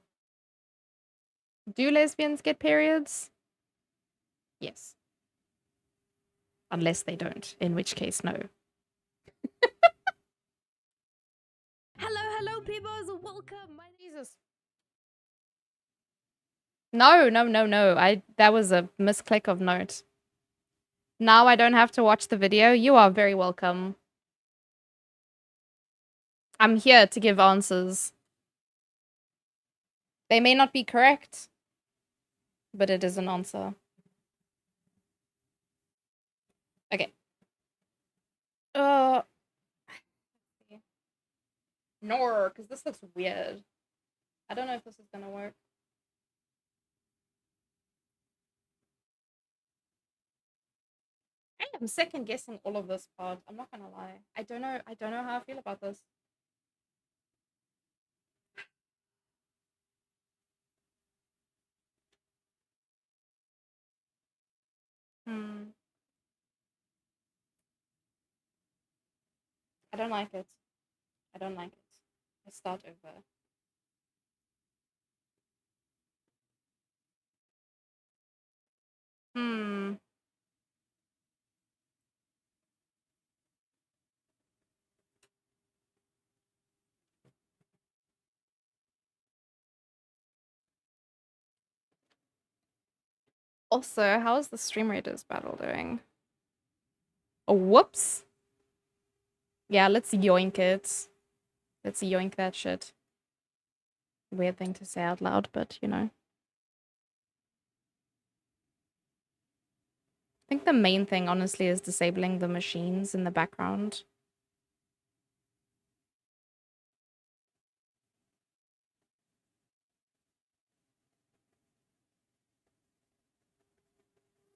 Do lesbians get periods? Yes. Unless they don't, in which case, no. Hello, hello, peoples. Welcome. My Jesus. No, no, no, no. That was a misclick of note. Now I don't have to watch the video. You are very welcome. I'm here to give answers. They may not be correct, but it is an answer. Okay. No, because this looks weird. I don't know if this is gonna work. I am second guessing all of this part. I'm not gonna lie. I don't know how I feel about this. I don't like it. I don't like it. Let's start over. Also, how is the Stream Raiders battle doing? Oh, whoops. Yeah, let's yoink it. Let's yoink that shit. Weird thing to say out loud, but you know. I think the main thing, honestly, is disabling the machines in the background.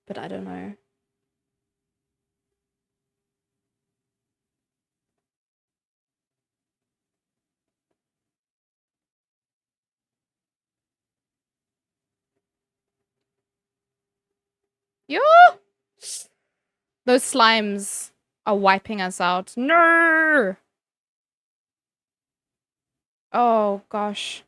But I don't know. Yo! Those slimes are wiping us out. No! Oh, gosh.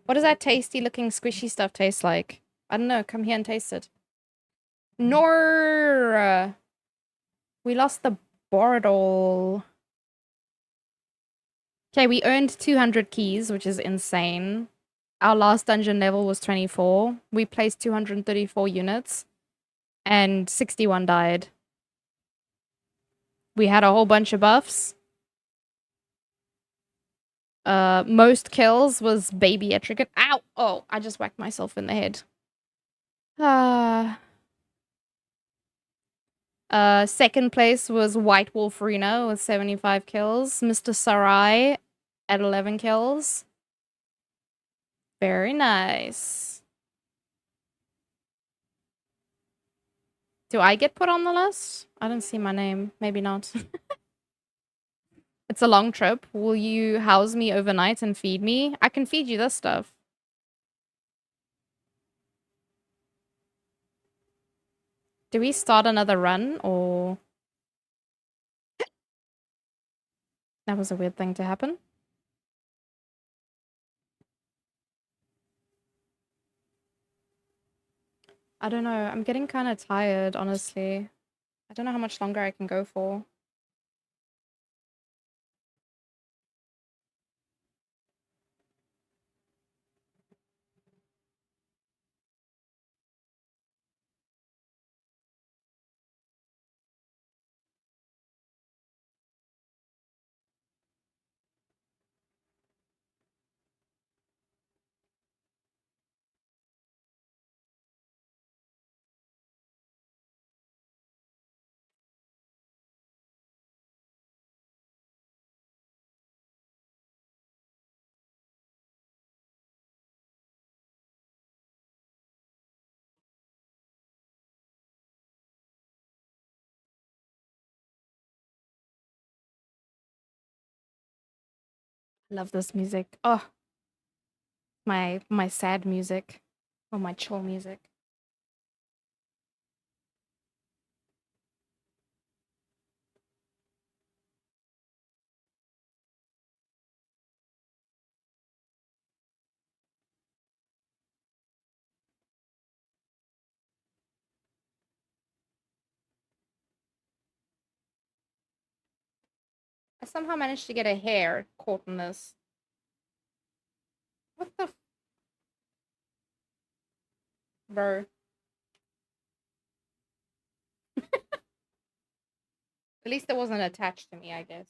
What does that tasty looking squishy stuff taste like? I don't know. Come here and taste it. No! We lost the bottle. Okay, we earned 200 keys, which is insane. Our last dungeon level was 24. We placed 234 units. And 61 died. We had a whole bunch of buffs. Most kills was baby Etrigan. Ow! Oh, I just whacked myself in the head. Second place was White Wolf Reno with 75 kills. Mr. Sarai at 11 kills. Very nice. Do I get put on the list? I don't see my name. Maybe not. It's a long trip. Will you house me overnight and feed me? I can feed you this stuff. Do we start another run or... That was a weird thing to happen. I don't know. I'm getting kind of tired, honestly. I don't know how much longer I can go for. Love this music. Oh, my sad music. Or my chill music. I somehow managed to get a hair caught in this. What the bro? At least it wasn't attached to me, I guess.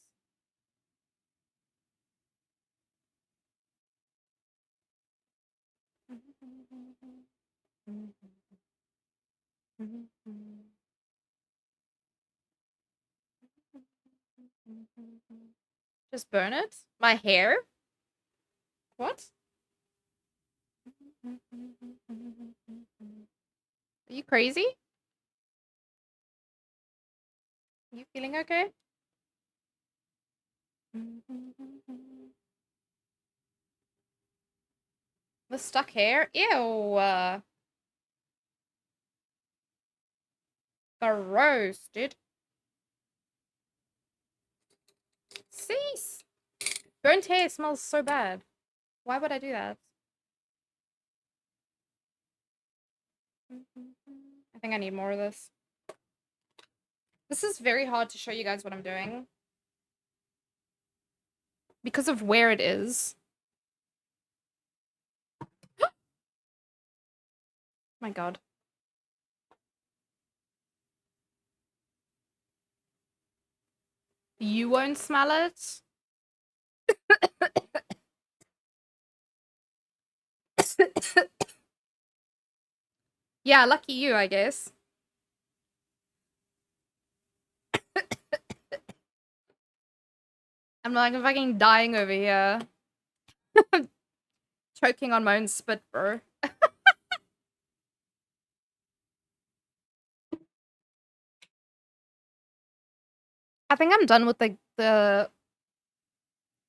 Just burn it? My hair? What? Are you crazy? You feeling okay? The stuck hair? Ew. Gross, dude. Cease. Burnt hair smells so bad. Why would I do that? I think I need more of this. This is very hard to show you guys what I'm doing. Because of where it is. My god. You won't smell it? Yeah, lucky you, I guess. I'm like fucking dying over here. Choking on my own spit, bro. I think I'm done with the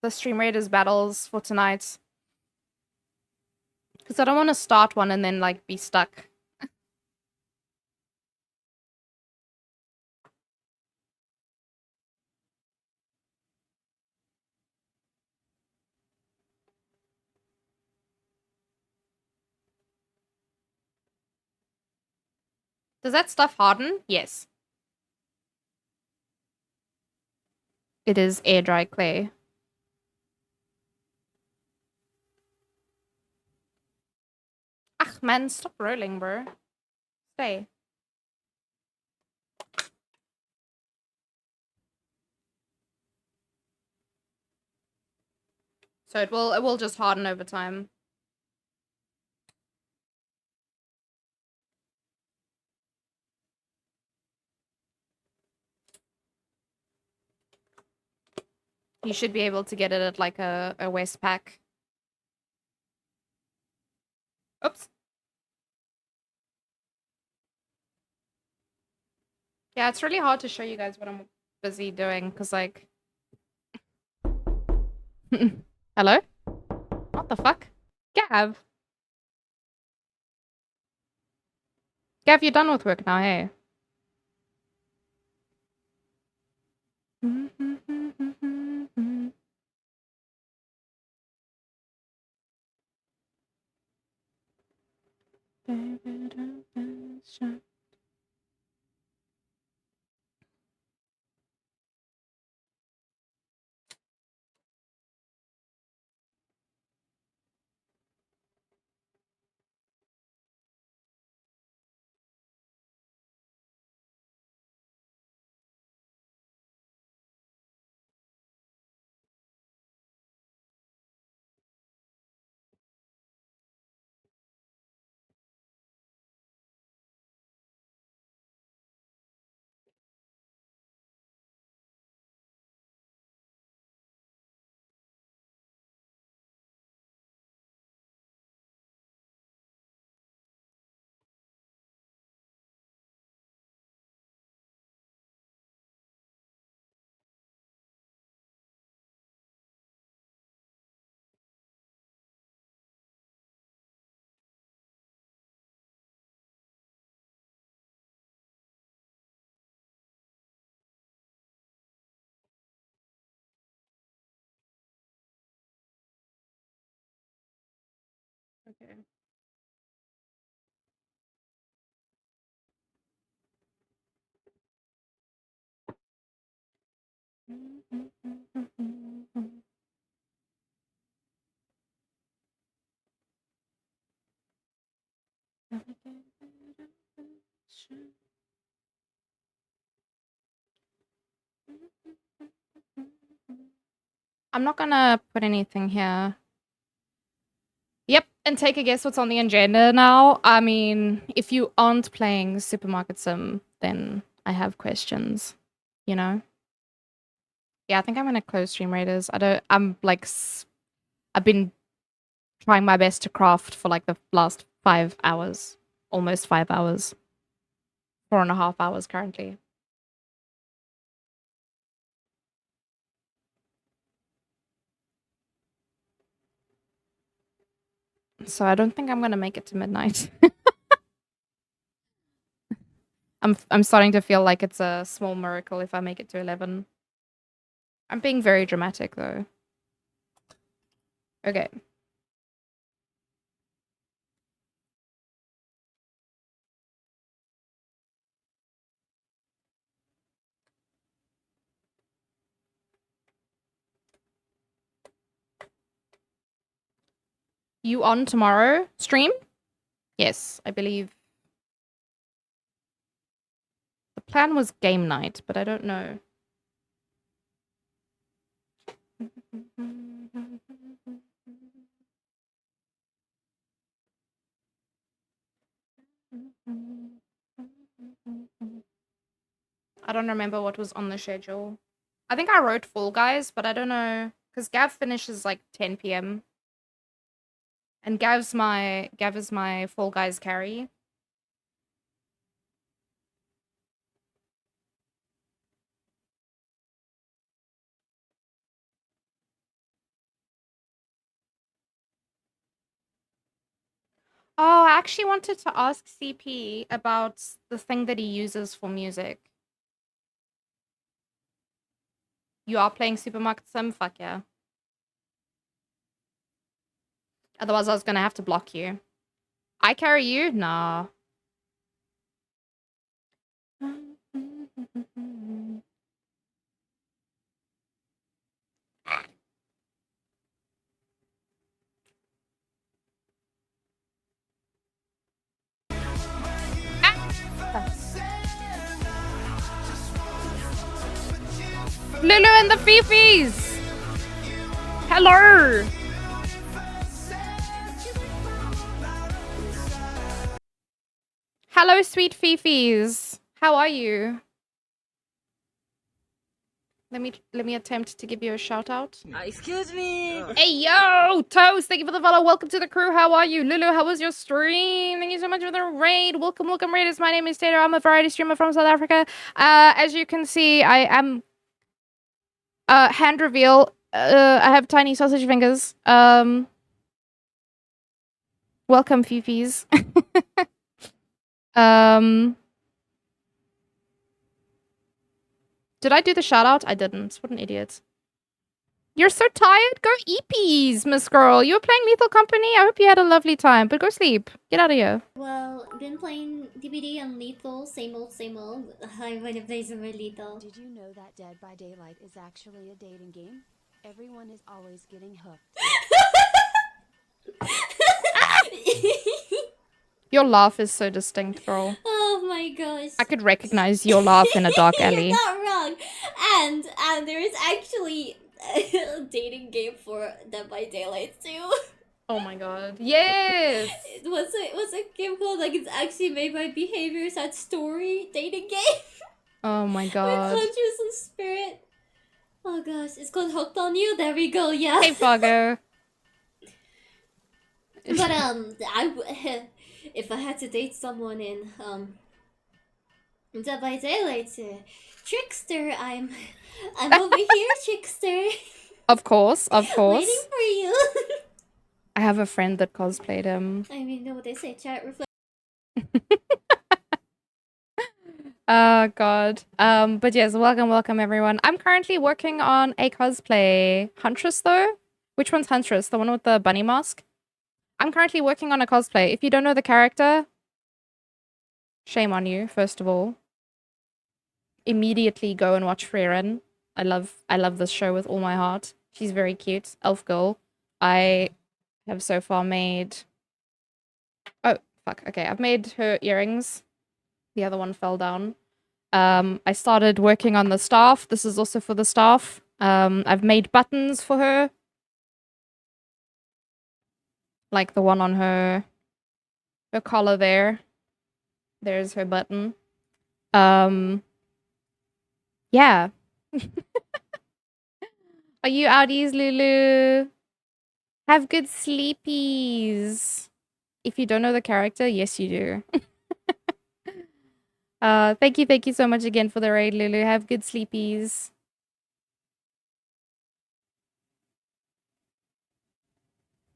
Stream Raiders battles for tonight. Because I don't want to start one and then, like, be stuck. Does that stuff harden? Yes. It is air dry clay. Ach man, stop rolling, bro. Stay. So it will just harden over time. You should be able to get it at like a Westpac. Oops. Yeah, it's really hard to show you guys what I'm busy doing because like hello? What the fuck? Gav. Gav, you're done with work now, hey? Okay. I'm not gonna put anything here. Yep, and take a guess what's on the agenda now. I mean, if you aren't playing Supermarket Sim, then I have questions, you know? Yeah, I think I'm gonna close Stream Raiders. I'm like, I've been trying my best to craft for like the last 5 hours. Almost 5 hours. 4.5 hours currently. So I don't think I'm gonna make it to midnight. I'm starting to feel like it's a small miracle if I make it to 11. I'm being very dramatic though. Okay. You on tomorrow stream? Yes, I believe. The plan was game night, but I don't know. I don't remember what was on the schedule. I think I wrote Fall Guys, but I don't know because Gav finishes like 10 p.m. and Gav is my Fall Guys carry. Oh, I actually wanted to ask CP about the thing that he uses for music. You are playing Supermarket Sim? Fuck yeah. Otherwise, I was gonna have to block you. I carry you? Nah. Lulu and the Fifis! Hello! Hello, sweet Fifis. How are you? Let me attempt to give you a shout out. Excuse me. Hey yo, Toast! Thank you for the follow. Welcome to the crew. How are you, Lulu? How was your stream? Thank you so much for the raid. Welcome, raiders. My name is Tater. I'm a variety streamer from South Africa. As you can see, I am hand reveal. I have tiny sausage fingers. Welcome, Fifis. Did I do the shout out? I didn't. What an idiot. You're so tired? Go eepies, Miss Girl. You were playing Lethal Company? I hope you had a lovely time, but go sleep. Get out of here. Well, been playing DBD and Lethal, same old, same old. I wanna play some more Lethal. Did you know that Dead by Daylight is actually a dating game? Everyone is always getting hooked. Your laugh is so distinct, girl. Oh my gosh. I could recognize your laugh in a dark alley. You're not wrong. And there is actually a dating game for Dead by Daylight too. Oh my god. Yes! What's a game called? Like, it's actually made by Behaviors, that story dating game. Oh my With god. Huntress and Spirit. Oh gosh, it's called Hooked on You. There we go. Yeah. Hey, Fargo. But if I had to date someone in Dead by Daylight, Trickster, I'm over here, Trickster. Of course, of course. Waiting for you. I have a friend that cosplayed him. I mean, know what they say, chat reflect. Oh god. But yes, welcome everyone. I'm currently working on a cosplay. Huntress though? Which one's Huntress? The one with the bunny mask? I'm currently working on a cosplay. If you don't know the character, shame on you, first of all. Immediately go and watch Frieren. I love this show with all my heart. She's very cute. Elf girl. I have so far made... Oh, fuck. Okay, I've made her earrings. The other one fell down. I started working on the staff. This is also for the staff. I've made buttons for her. Like the one on her collar there. There's her button. Yeah. Are you outies, Lulu? Have good sleepies. If you don't know the character, yes you do. Thank you so much again for the raid, Lulu. Have good sleepies.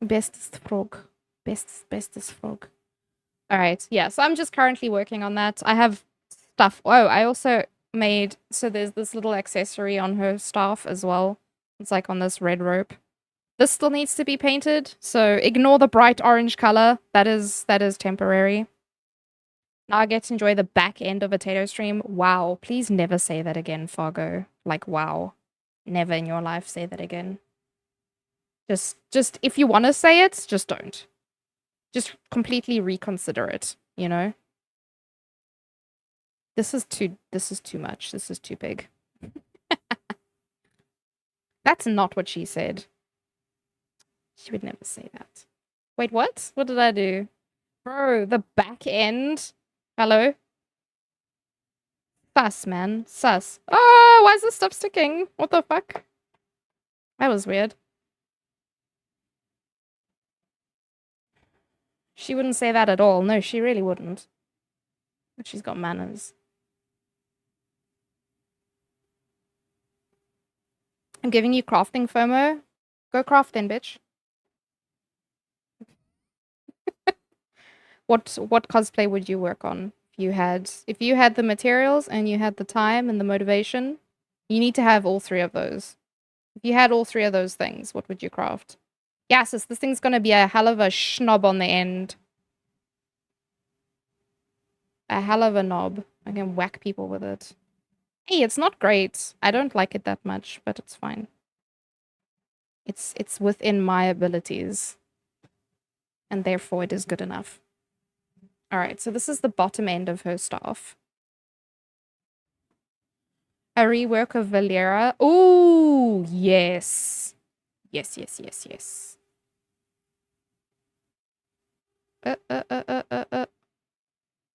Bestest frog. Bestest frog. Alright, yeah, so I'm just currently working on that. I have stuff. Oh, I also made, so there's this little accessory on her staff as well. It's like on this red rope. This still needs to be painted, so ignore the bright orange color. That is temporary. Now I get to enjoy the back end of a Tato stream. Wow, please never say that again, Fargo. Like, wow. Never in your life say that again. Just if you want to say it, just don't. Just completely reconsider it, you know? This is too much. This is too big. That's not what she said. She would never say that. Wait, what? What did I do? Bro, the back end? Hello? Sus, man. Sus. Oh, why is this stuff sticking? What the fuck? That was weird. She wouldn't say that at all. No, she really wouldn't. But she's got manners. I'm giving you crafting FOMO. Go craft then, bitch. What cosplay would you work on if you had the materials and you had the time and the motivation? You need to have all three of those. If you had all three of those things, what would you craft? Yeah, sis, this thing's gonna be a hell of a schnob on the end. A hell of a knob. I can whack people with it. Hey, it's not great. I don't like it that much, but it's fine. It's within my abilities. And therefore it is good enough. Alright, so this is the bottom end of her staff. A rework of Valera. Ooh, yes. Yes.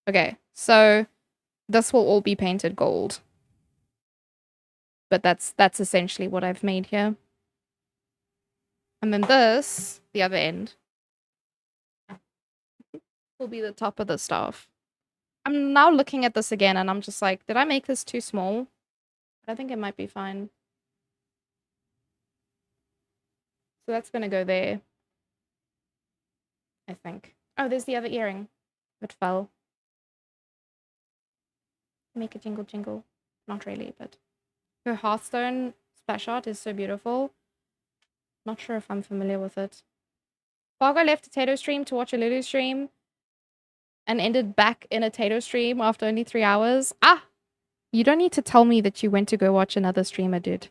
Okay, so this will all be painted gold. But that's essentially what I've made here. And then this, the other end, will be the top of the staff. I'm now looking at this again and I'm just like, did I make this too small? I think it might be fine. So that's gonna go there. I think. Oh, there's the other earring. It fell. Make a jingle jingle. Not really, but her Hearthstone splash art is so beautiful. Not sure if I'm familiar with it. Fargo left a Tato stream to watch a Lulu stream and ended back in a Tato stream after only 3 hours. Ah! You don't need to tell me that you went to go watch another streamer, dude.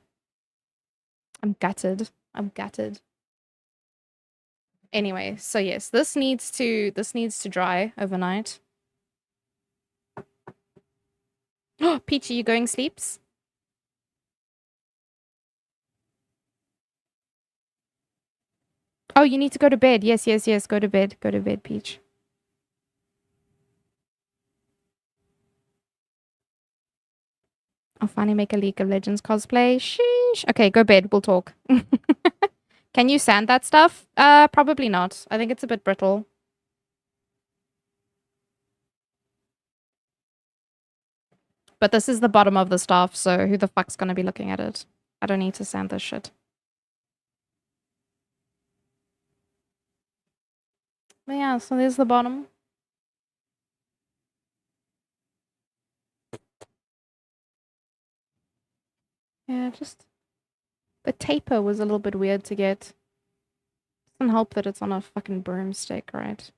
I'm gutted. I'm gutted. Anyway, so yes, this needs to dry overnight. Oh, Peachy, you going sleeps? Oh, you need to go to bed. Yes. Go to bed. Go to bed, Peach. I'll finally make a League of Legends cosplay. Sheesh. Okay, go bed. We'll talk. Can you sand that stuff? Probably not. I think it's a bit brittle. But this is the bottom of the staff, so who the fuck's gonna be looking at it? I don't need to sand this shit. But yeah, so there's the bottom. Yeah, just... The taper was a little bit weird to get. Doesn't help that it's on a fucking broomstick, right?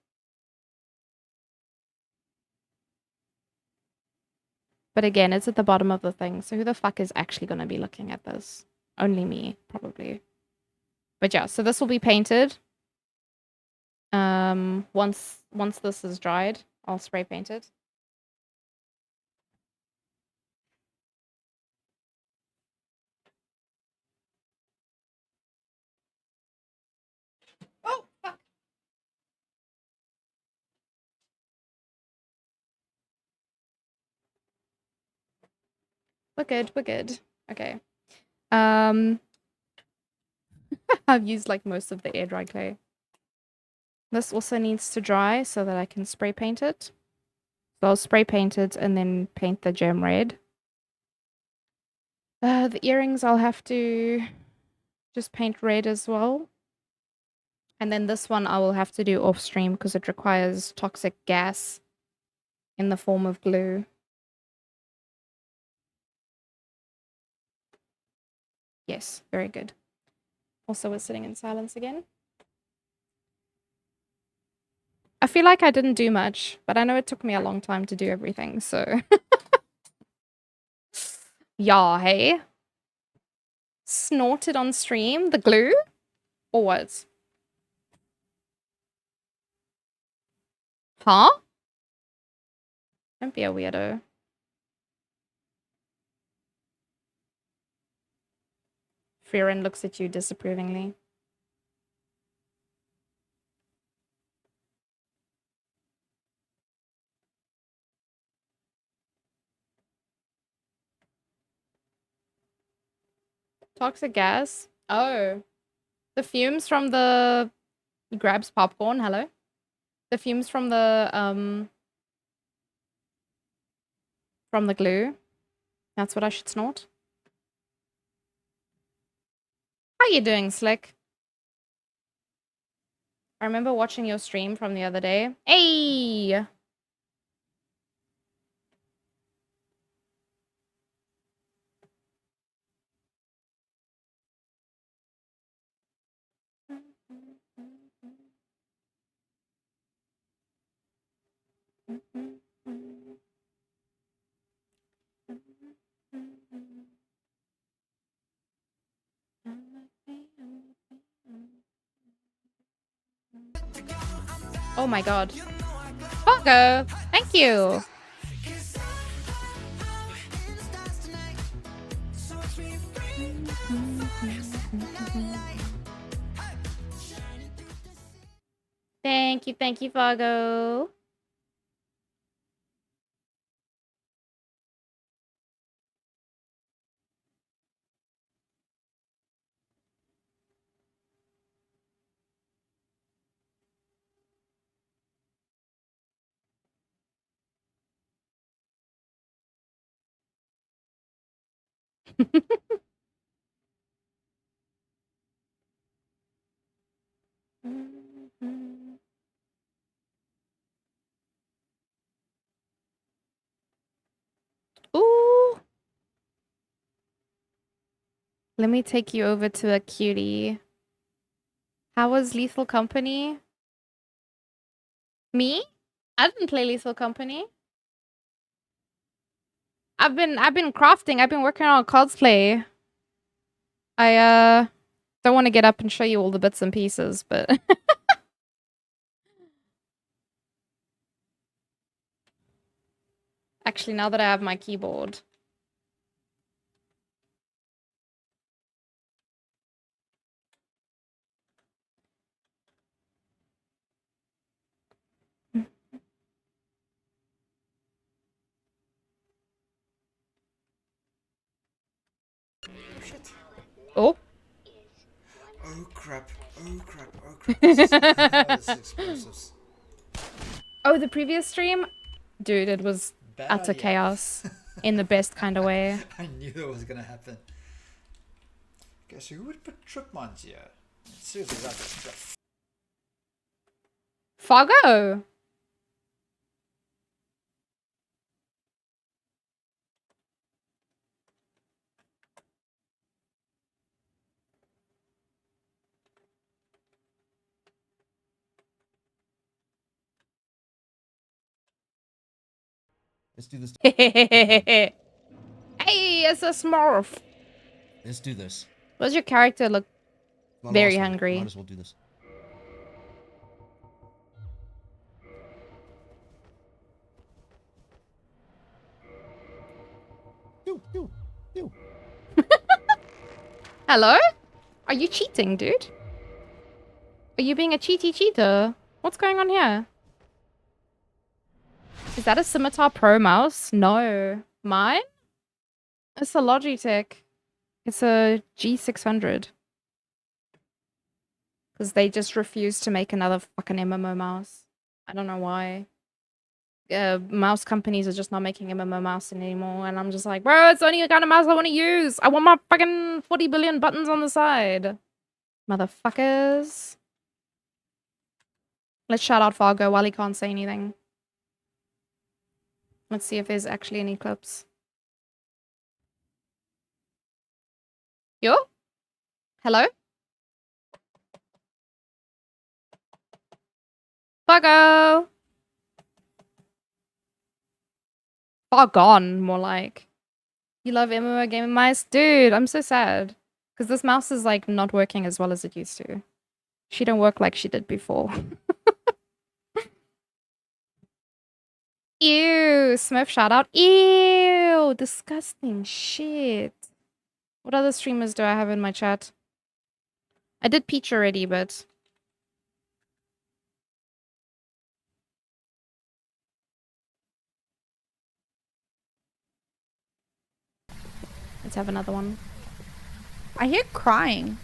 But again, it's at the bottom of the thing, so who the fuck is actually gonna be looking at this? Only me, probably. But yeah, so this will be painted. Once this is dried, I'll spray paint it. We're good, we're good. Okay. I've used like most of the air dry clay. This also needs to dry so that I can spray paint it. So I'll spray paint it and then paint the gem red. The earrings I'll have to just paint red as well. And then this one I will have to do off stream because it requires toxic gas in the form of glue. Yes, very good. Also, we're sitting in silence again. I feel like I didn't do much, but I know it took me a long time to do everything, so... Yeah, hey? Snorted on stream? The glue? Or what? Huh? Don't be a weirdo. Frieren looks at you disapprovingly. Toxic gas? Oh. The fumes from the... He grabs popcorn, hello? The fumes from the glue. That's what I should snort. How you doing, Slick? I remember watching your stream from the other day. Hey! Oh my god. Pogo! Thank you! Thank you, Fargo. Ooh. Let me take you over to a cutie. How was Lethal Company? Me? I didn't play Lethal Company. I've been crafting. I've been working on cosplay. I don't want to get up and show you all the bits and pieces, but actually now that I have my keyboard. Oh. Oh crap. Oh crap. Oh crap. This is explosives. Oh, the previous stream? Dude, it was utter chaos. In the best kind of way. I knew that was gonna happen. Okay, so who would put tripmines here? Seriously, that's... Fargo! Let's do this. Hey, it's a Smurf. Let's do this. Does your character look very hungry? Might as well do this. Hello? Are you cheating, dude? Are you being a cheaty cheater? What's going on here? Is that a Scimitar Pro mouse? No. Mine? It's a Logitech. It's a G600. Because they just refuse to make another fucking MMO mouse. I don't know why. Mouse companies are just not making MMO mouse anymore, and I'm just like, bro, it's the only kind of mouse I want to use. I want my fucking 40 billion buttons on the side. Motherfuckers. Let's shout out Fargo while he can't say anything. Let's see if there's actually any clips. Yo? Hello? Fargo! Far gone, more like. You love MMO gaming mice? Dude, I'm so sad. Because this mouse is like not working as well as it used to. She don't work like she did before. Ew, Smurf shout out. Ew, disgusting shit. What other streamers do I have in my chat? I did Peach already, but... Let's have another one. I hear crying.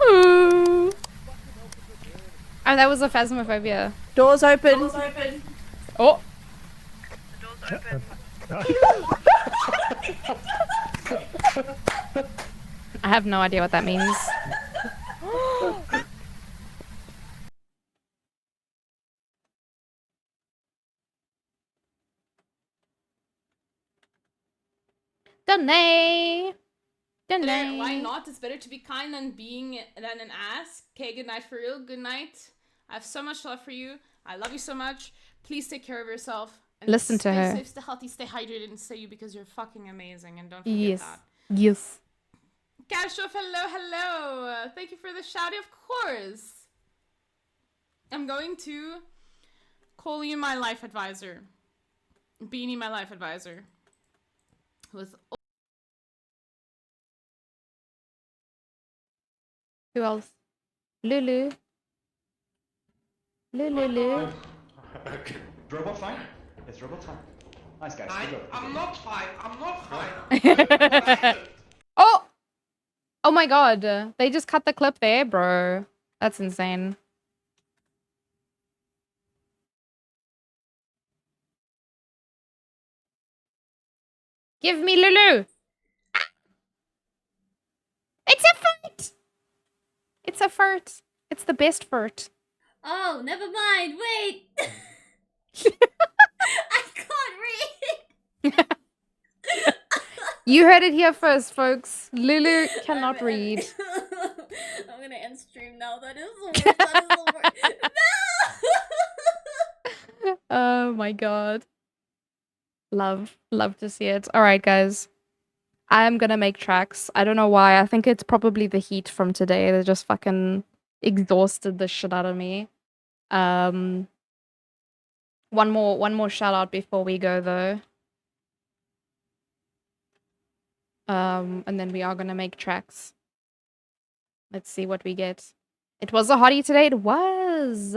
Ooh. Oh, that was a phasmophobia. Doors open. Doors open. Oh. I have no idea what that means. Danae! Danae! Why not? It's better to be kind than an ass. Okay, good night for real. Good night. I have so much love for you. I love you so much. Please take care of yourself. And Listen to her. Stay safe, stay healthy, stay hydrated, and stay you because you're fucking amazing. And don't forget Yes. that. Yes. Kashof, hello, hello. Thank you for the shouty, of course. I'm going to call you my life advisor. Beanie, my life advisor. With Who else? Lulu. Lulu. Robot fine? It's robot fine. Nice guys. I'm not fine. I'm not fine. Oh! Oh my god. They just cut the clip there, bro. That's insane. Give me Lulu! Ah! It's a fart! It's a fart. It's the best fart. Oh, never mind. Wait. I can't read. You heard it here first, folks. Lulu cannot read. I'm gonna end stream now. That is the worst. That is the worst. No! Oh my god. Love to see it. Alright, guys. I'm gonna make tracks. I don't know why. I think it's probably the heat from today. They just fucking exhausted the shit out of me. One more shout out before we go though. And then we are gonna make tracks. Let's see what we get. It was a hottie today. It was.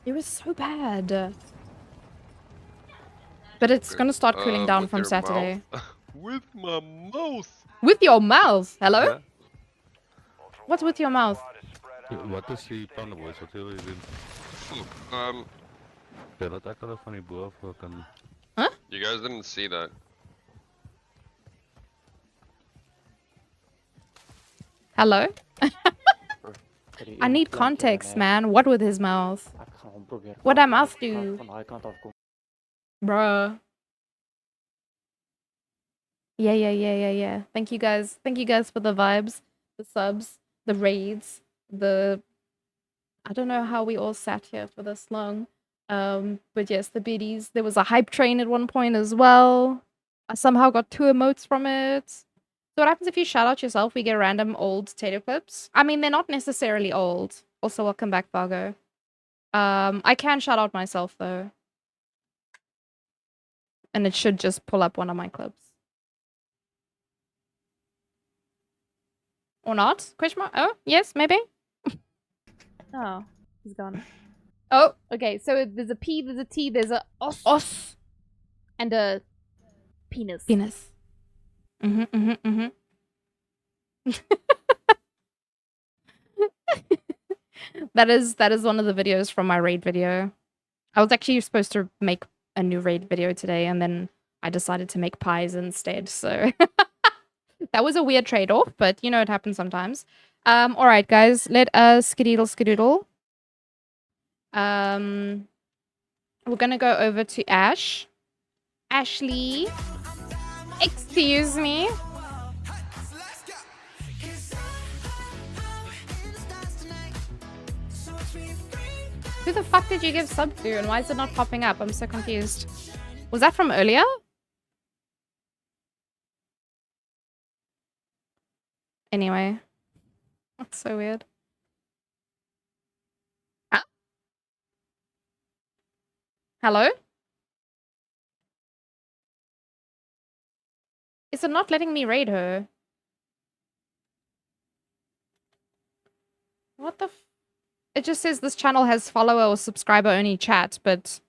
It was so bad. But it's gonna start cooling down from Saturday. With my mouth. With your mouth? Hello? Yeah. What's with your mouth? Wat is die tandenboys? Wat wil je doen? Ja, dat ek hulle van die bo af kan... Huh? You guys didn't see that. Hello? I need context, man. What with his mouth? What that mouth do? Bruh. Yeah. Thank you guys. Thank you guys for the vibes, the subs, the raids, the... I don't know how we all sat here for this long. But yes, the biddies. There was a hype train at one point as well. I somehow got 2 emotes from it. So what happens if you shout out yourself? We get random old tater clips. I mean, they're not necessarily old. Also, welcome back, Fargo. I can shout out myself, though. And it should just pull up one of my clips. Or not? Question mark? Oh, yes, maybe? Oh, he's gone. Oh, okay, so there's a P, there's a T, there's a os, and a penis. Penis. That is one of the videos from my raid video. I was actually supposed to make a new raid video today, and then I decided to make pies instead. So that was a weird trade-off, but you know it happens sometimes. All right, guys, let us skedoodle. We're gonna go over to Ash. Ashley, excuse me. Who the fuck did you give sub to, and why is it not popping up? I'm so confused. Was that from earlier? Anyway. That's so weird. Ah. Hello? Is it not letting me raid her? What the f- It just says this channel has follower or subscriber only chat, but...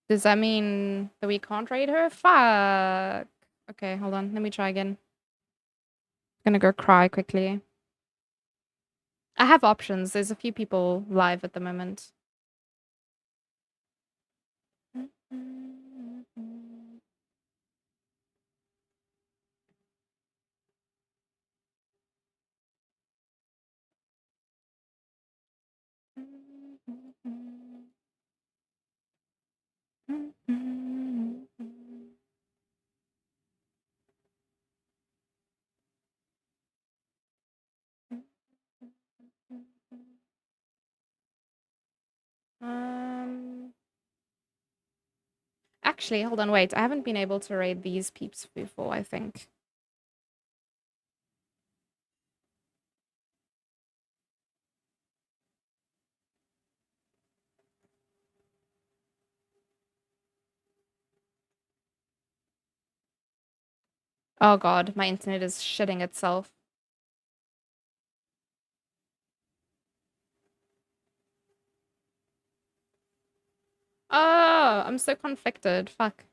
Does that mean that we can't raid her? Fuck. Okay, hold on. Let me try again. Gonna go cry quickly. I have options. There's a few people live at the moment. Actually, hold on, wait. I haven't been able to raid these peeps before, I think. Oh god, my internet is shitting itself. Oh, I'm so conflicted. Fuck.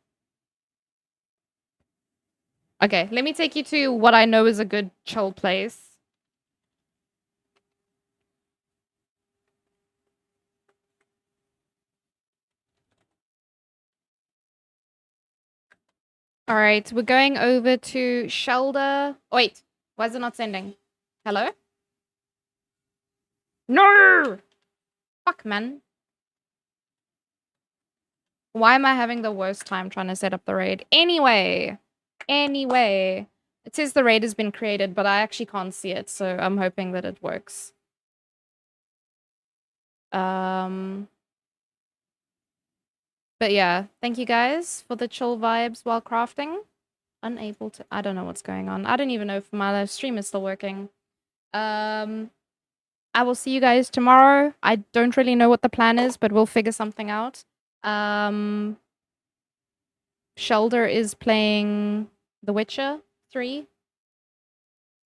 Okay, let me take you to what I know is a good chill place. Alright, we're going over to Shelder. Oh, wait, why is it not sending? Hello? No! Fuck, man. Why am I having the worst time trying to set up the raid? Anyway, it says the raid has been created, but I actually can't see it, so I'm hoping that it works. But yeah, thank you guys for the chill vibes while crafting. Unable to... I don't know what's going on. I don't even know if my live stream is still working. I will see you guys tomorrow. I don't really know what the plan is, but we'll figure something out. Shelder is playing The Witcher 3.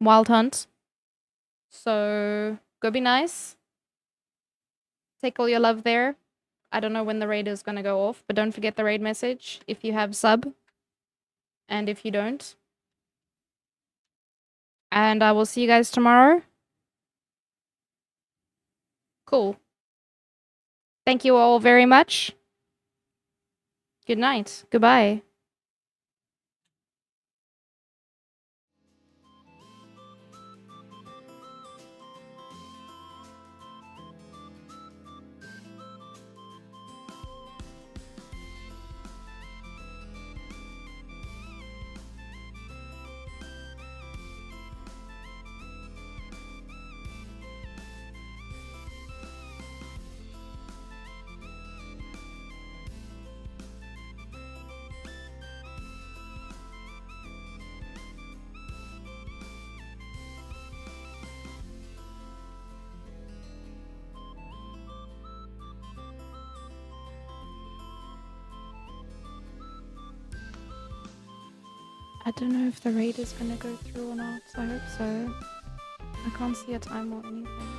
Wild Hunt. So, go be nice. Take all your love there. I don't know when the raid is going to go off, but don't forget the raid message if you have sub. And if you don't. And I will see you guys tomorrow. Cool. Thank you all very much. Good night. Goodbye. I don't know if the raid is gonna go through or not. I hope so. I can't see a time or anything.